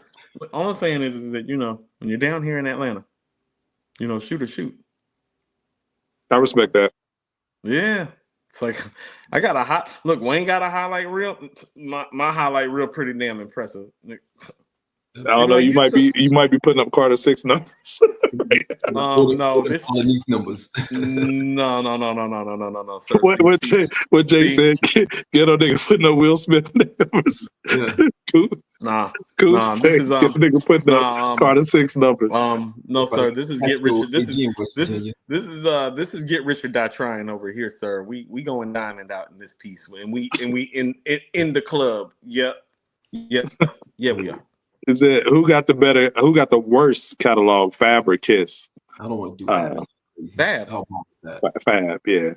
you know, when you're down here in Atlanta, you know, shoot or shoot. I respect that. Yeah. It's like I got a hot look, Wayne got a highlight reel. My highlight reel pretty damn impressive. I don't know. You might be putting up Carter 6 numbers. No, this all these numbers. no, sir. What Jay said, get on nigga putting up Will Smith numbers. Yeah. Nah, this is get nigga putting up Carter 6 numbers. No, sir. This is get rich. This is Virginia. get rich or die trying over here, sir. We going diamond out in this piece, and we in the club. Yep, we are. Is it who got the worst catalog, Fab or Kiss? I don't want to do that. Fab. Fab, yeah.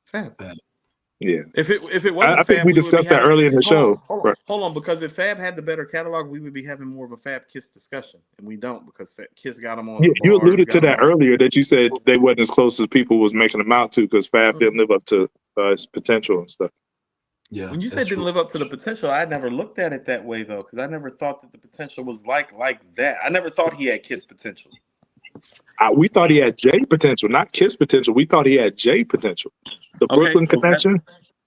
Fab. Yeah. If it wasn't I think Fab, we discussed that earlier in the show. Hold on, because if Fab had the better catalog, we would be having more of a Fab Kiss discussion, and we don't because Kiss got them on. Yeah, you alluded to that earlier that you said they wasn't as close as people was making them out to because Fab didn't live up to his potential and stuff. Yeah. When you said didn't live up to the potential, I never looked at it that way though, because I never thought that the potential was like that. I never thought he had Kiss potential. We thought he had J potential, not Kiss potential. We thought he had J potential. The Brooklyn connection.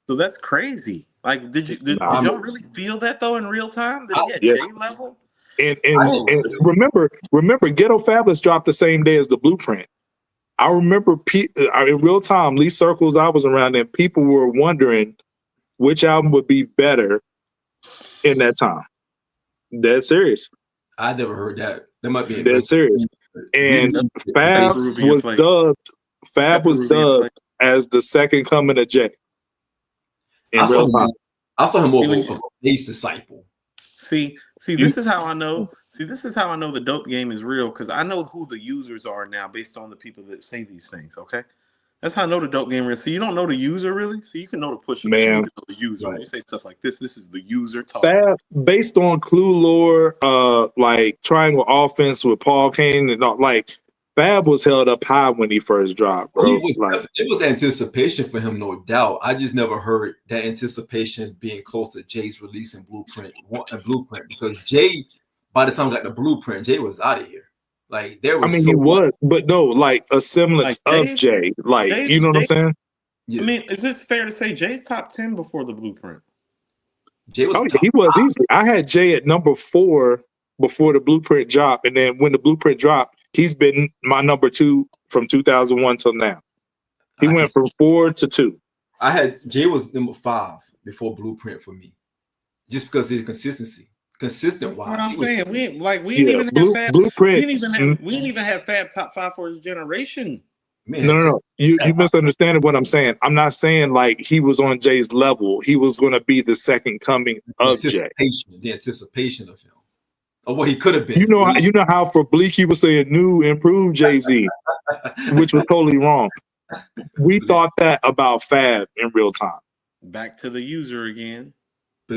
So that's crazy. Like, did y'all really feel that though in real time? That he had J level? And remember, Ghetto Fabulous dropped the same day as the Blueprint. I remember in real time, Lee circles I was around, and people were wondering which album would be better in that time. Dead serious. I never heard that. That might be dead serious. And Fab was dubbed as the second coming of Jay. I saw him over a Ace disciple. See, this is how I know. This is how I know the dope game is real, because I know who the users are now based on the people that say these things. Okay. That's how I know the dope game is. So you don't know the user really? So you can know the pusher, but you need to know the user. Right. When you say stuff like this is the user talk. Fab, based on Clue lore, like Triangle Offense with Paul Kane and all, like Fab was held up high when he first dropped, bro. It was anticipation for him, no doubt. I just never heard that anticipation being close to Jay's releasing Blueprint because Jay, by the time I got the Blueprint, Jay was out of here. Like there was, he was, but no, like a semblance of Jay. Like you know what I'm saying? Yeah. I mean, is this fair to say Jay's top 10 before the Blueprint? Jay was he was easy. I had Jay at number 4 before the Blueprint dropped, and then when the Blueprint dropped, he's been my number 2 from 2001 till now. He went from 4 to 2. I had Jay was number 5 before Blueprint for me, just because of his consistency. Consistent wise. What I'm saying, we didn't even have Fab. Blueprint. We didn't even have Fab top 5 for his generation. Man, no. You misunderstanding what I'm saying. I'm not saying like he was on Jay's level. He was going to be the second coming of Jay. The anticipation of him, or what he could have been. You know how for Bleak he was saying new improved Jay-Z, which was totally wrong. We thought that about Fab in real time. Back to the user again.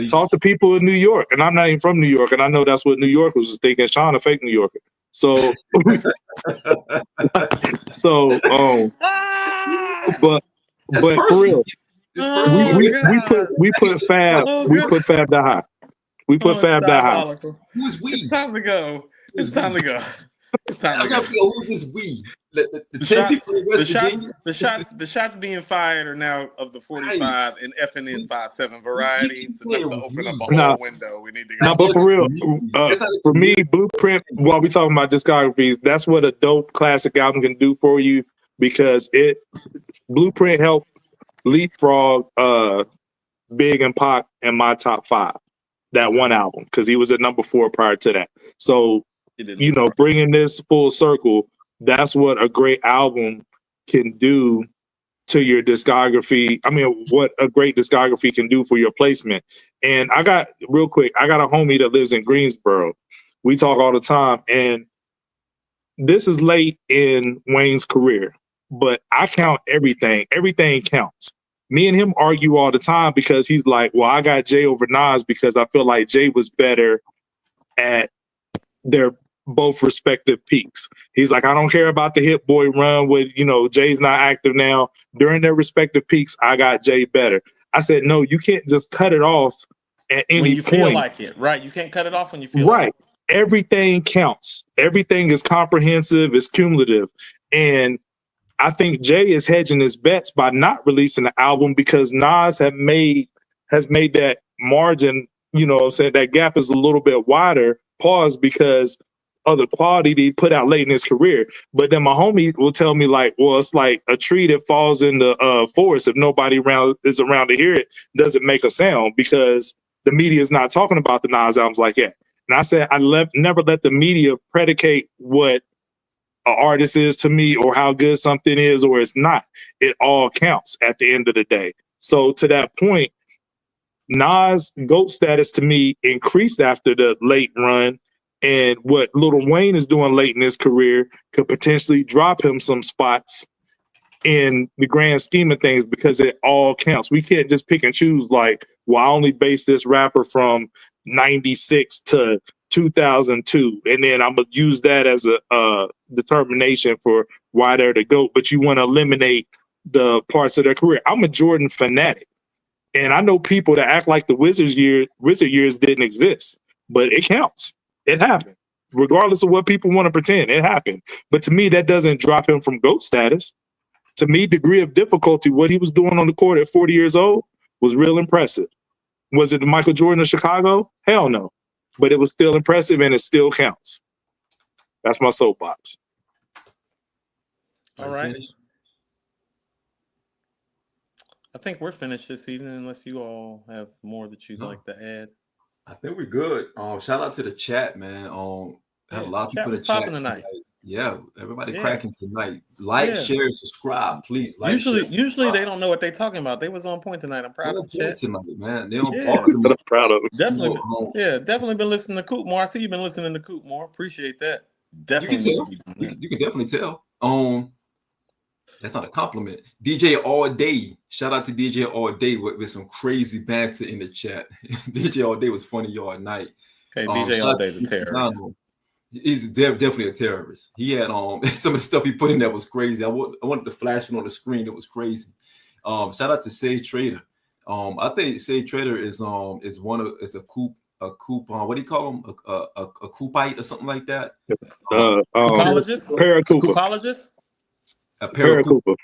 Talk to people in New York, and I'm not even from New York, and I know that's what New Yorkers was thinking. Sean, a fake New Yorker. So, but for real, we put Fab that high. We put Fab that high. Who's we? It's time to go. It's time to go. Who's this we? The 10 people in West Virginia. The shots being fired are now of the 45 and FNN 57 varieties. So to open up a whole window. We need to go. No, but for real, for me, Blueprint, while we talking about discographies, that's what a dope classic album can do for you, because Blueprint helped leapfrog Big and Pac in my top 5. That one album, because he was at number 4 prior to that. So, bringing this full circle, that's what a great album can do to your discography. I mean, what a great discography can do for your placement. And I got a homie that lives in Greensboro. We talk all the time, and this is late in Wayne's career, but I count everything. Everything counts. Me and him argue all the time because he's like, well, I got Jay over Nas because I feel like Jay was better at their both respective peaks. He's like, I don't care about the Hit Boy run with, Jay's not active now. During their respective peaks, I got Jay better. I said, no, you can't just cut it off at any when you point. feel like it, right? You can't cut it off when you feel right. like it. Everything counts. Everything is comprehensive, it's cumulative. And I think Jay is hedging his bets by not releasing the album because Nas has made that margin, what I'm saying, that gap is a little bit wider, because of the quality that he put out late in his career. But then my homie will tell me like, well, it's like a tree that falls in the forest. If nobody is around to hear it, doesn't make a sound because the media is not talking about the Nas albums like that. And I said, never let the media predicate what an artist is to me or how good something is or it's not. It all counts at the end of the day. So to that point, Nas' GOAT status to me increased after the late run. And what Lil Wayne is doing late in his career could potentially drop him some spots in the grand scheme of things because it all counts. We can't just pick and choose like, well, I only base this rapper from 96 to 2002. And then I'm going to use that as a determination for why they're the GOAT. But you want to eliminate the parts of their career. I'm a Jordan fanatic. And I know people that act like the Wizard years didn't exist. But it counts. It happened. Regardless of what people want to pretend, it happened. But to me, that doesn't drop him from GOAT status. To me, degree of difficulty, what he was doing on the court at 40 years old was real impressive. Was it the Michael Jordan of Chicago? Hell no. But it was still impressive and it still counts. That's my soapbox. All right. I think we're finished this evening unless you all have more that you'd like to add. I think we're good. Shout out to the chat, man. Had a lot of people in the chat tonight. Yeah, everybody cracking tonight. Like, share, subscribe, please. Like, usually they don't know what they're talking about. They was on point tonight. I'm proud of the chat tonight, man. They don't. I'm proud of it. Definitely, definitely been listening to Coop more. I see you've been listening to Coop more. Appreciate that. Definitely, you can definitely tell. That's not a compliment. DJ All Day. Shout out to DJ All Day with some crazy banter in the chat. DJ All Day was funny y'all night. Hey, DJ All Day's a terrorist. He's definitely a terrorist. He had some of the stuff he put in there was crazy. I wanted to flash it on the screen. It was crazy. Shout out to Sage Trader. I think Sage Trader is a coop. What do you call him? A coopite or something like that. Coopologist. Paracooper. A paracooper.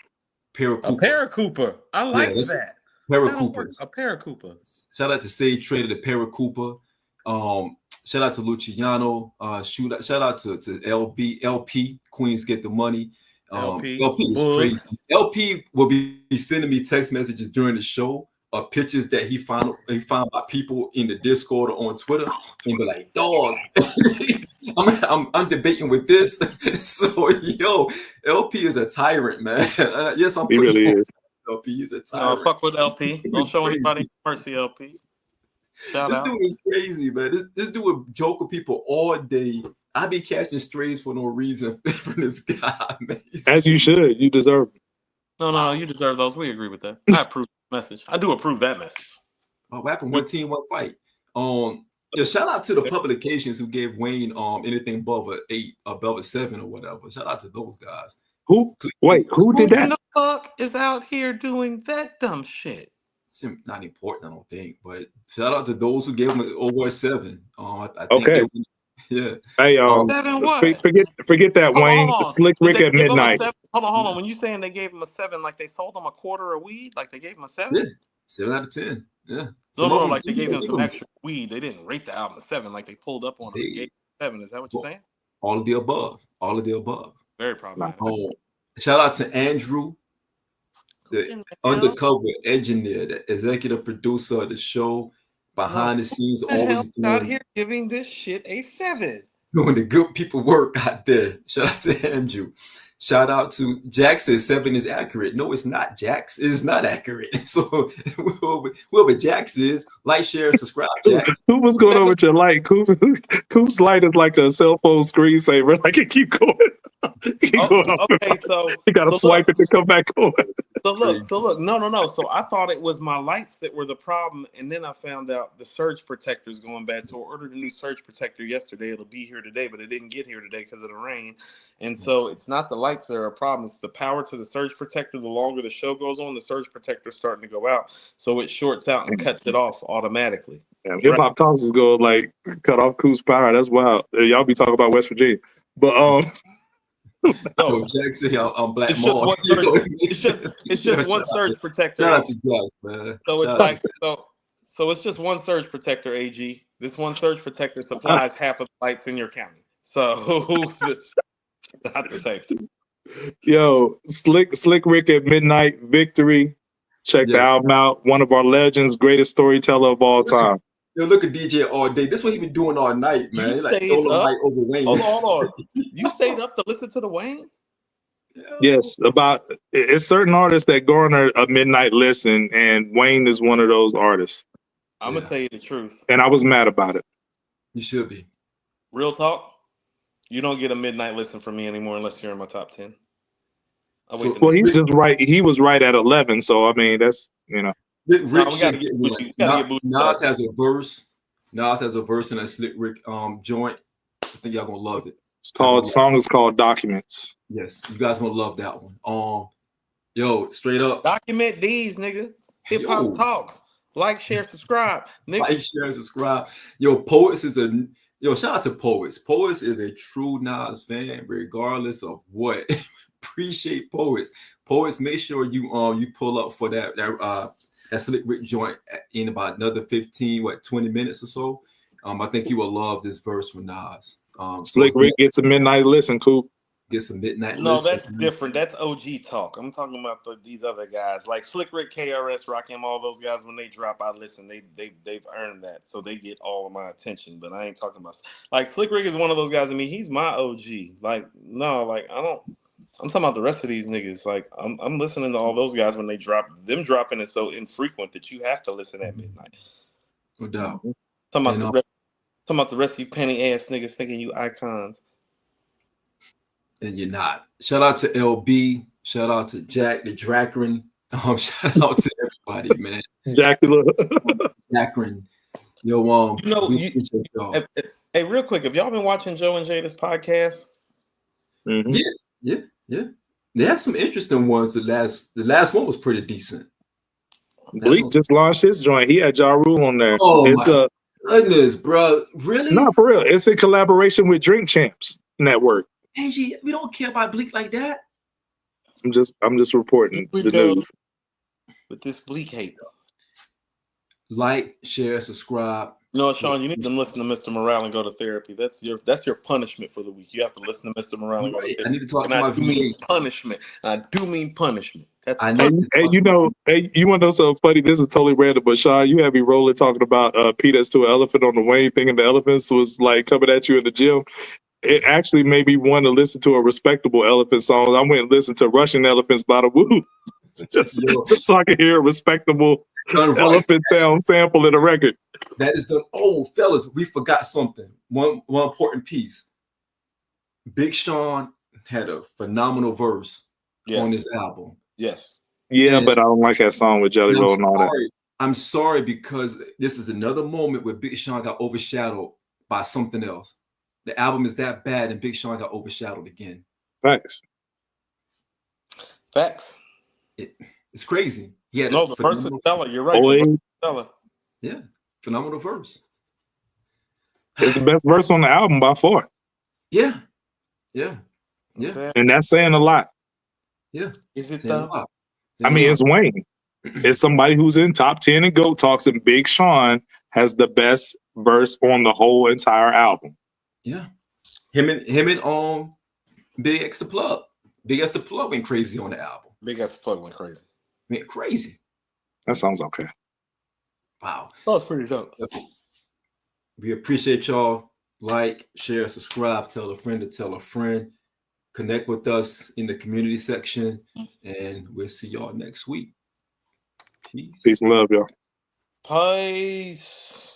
A paracooper. I like that. Paracoopers. A paracooper. Shout out to Sage Trader, the paracooper. Shout out to Luciano. Shout out to LP. Queens Get the Money. LP is crazy. LP will be sending me text messages during the show of pictures that he found by people in the Discord or on Twitter, and be like, "Dog, I'm debating with this." So LP is a tyrant, man. Yes, I'm. He really is. LP is a tyrant. Fuck with LP. Don't show anybody mercy, LP. Shout out. This dude is crazy, man. This dude would joke with people all day. I be catching strays for no reason from this guy, man. As you should. You deserve it. No, you deserve those. We agree with that. I approve the message. I do approve that message. What happened? One team, one fight. Shout out to the publications who gave Wayne anything above an 8, above a 7 or whatever. Shout out to those guys. Who did that? Who the fuck is out here doing that dumb shit? It's not important, I don't think. But shout out to those who gave him over a 7. I think yeah. Hey, 7 what? Forget that, Wayne. Slick Rick at midnight. Hold on. When you saying they gave him a 7, like they sold him a quarter of weed, like they gave him a 7? Yeah, 7 out of 10. Yeah. No, like they gave him some extra weed. They didn't rate the album a 7, like they pulled up on him and gave him 7. Is that what you're saying? All of the above. Very problematic. Shout out to Andrew, the undercover engineer, the executive producer of the show, behind the scenes, always out here giving this shit a 7. Doing the good people work out there. Shout out to Andrew. Shout out to Jack says 7 is accurate. No, it's not, Jax. It is not accurate. So whoever Jax is, like, share, subscribe, Jax. What's going on with your light? Coop's light is like a cell phone screensaver. Like it keep going. Okay, so you gotta swipe it to come back on. So look, no. So I thought it was my lights that were the problem, and then I found out the surge protector is going bad. So I ordered a new surge protector yesterday. It'll be here today, but it didn't get here today because of the rain. And so it's not the lights that are a problem. It's the power to the surge protector. The longer the show goes on, the surge protector is starting to go out. So it shorts out and cuts it off automatically. Yeah, hip hop toss is going like cut off Coos power. That's wild. Y'all be talking about West Virginia, but Yo, Jack say I'm Black it's Mall. It's just one surge protector. Shout out to Jack, man. So it's like so it's just one surge protector, AG. This one surge protector supplies half of the lights in your county. So it's not the same thing. Yo, Slick Rick at Midnight Victory. Check the album out. One of our legends, greatest storyteller of all time. Yo, look at DJ all day. This is what he been doing all night, man. You like stayed up. Night over Wayne. Hold on. You stayed up to listen to the Wayne? Yes, it's certain artists that garner a midnight listen, and Wayne is one of those artists. I'm gonna tell you the truth. And I was mad about it. You should be. Real talk. You don't get a midnight listen from me anymore unless you're in my top 10. Well, he's just right. He was right at 11. So I mean, that's Rick Nas has a verse. Nas has a verse in that Slick Rick joint. I think y'all gonna love it. Song is called Documents. Yes, you guys gonna love that one. Yo, straight up. Document these, nigga. Hip hop talks. Like, share, subscribe. Nigga. Like, share, subscribe. Yo, Poets is shout out to Poets. Poets is a true Nas fan, regardless of what. Appreciate Poets. Poets, make sure you pull up for that Slick Rick joint in about another 20 minutes or so. I think you will love this verse from Nas. Slick Rick gets a midnight listen, Coop. Get some midnight No, listen. that's different. That's OG talk. I'm talking about these other guys like Slick Rick, KRS, Rakim, all those guys. When they drop, I listen. They've earned that, so they get all of my attention. But I ain't talking about like Slick Rick is one of those guys. I mean, he's my OG. Like no, like I don't. I'm talking about the rest of these niggas. Like I'm listening to all those guys when they drop. Them dropping is so infrequent that you have to listen at midnight. No doubt. Talking about the rest of you penny ass niggas thinking you icons. And you're not. Shout out to LB. Shout out to Jack the Drakrin. Shout out to everybody, man. Dracula. Drakrin. Yo, hey, real quick, have y'all been watching Joe and Jada's podcast? Mm-hmm. Yeah. They have some interesting ones. The last one was pretty decent. Bleak just launched his joint. He had Ja Rule on there. Oh my goodness, bro. Really? No, for real. It's in collaboration with Drink Champs Network. Angie, we don't care about Bleak like that. I'm just reporting the news. With this Bleak hate. Like, share, subscribe. No, Sean, you need to listen to Mr. Morale and go to therapy. That's your punishment for the week. You have to listen to Mr. Morale and go to therapy. I need to talk to my punishment. I do mean punishment. That's you want to know something funny? This is totally random, but Sean, you had me rolling talking about peanuts to an elephant on the Wayne thing, and the elephants was like coming at you in the gym. It actually made me want to listen to a respectable elephant song. I went and listened to Russian Elephants by the Woo. just so I could hear a respectable elephant sound sample in a record. That is the fellas, we forgot something. One important piece. Big Sean had a phenomenal verse on this album. Yes. Yeah, and, but I don't like that song with Jelly Roll and all that. I'm sorry because this is another moment where Big Sean got overshadowed by something else. The album is that bad and Big Sean got overshadowed again. Facts. It's crazy. The verse is stellar. You're right. Stellar. Yeah, phenomenal verse. It's the best verse on the album by far. Yeah. And that's saying a lot. Yeah. Is it though? I mean, it's Wayne. It's somebody who's in top 10 in GOAT Talks, and Big Sean has the best verse on the whole entire album. Yeah. Him and Big X the Plug. Big X the Plug went crazy on the album. Big X the Plug went crazy. Went crazy. That sounds okay. Wow. That was pretty dope. We appreciate y'all. Like, share, subscribe, tell a friend to tell a friend. Connect with us in the community section, and we'll see y'all next week. Peace. Peace and love, y'all. Peace.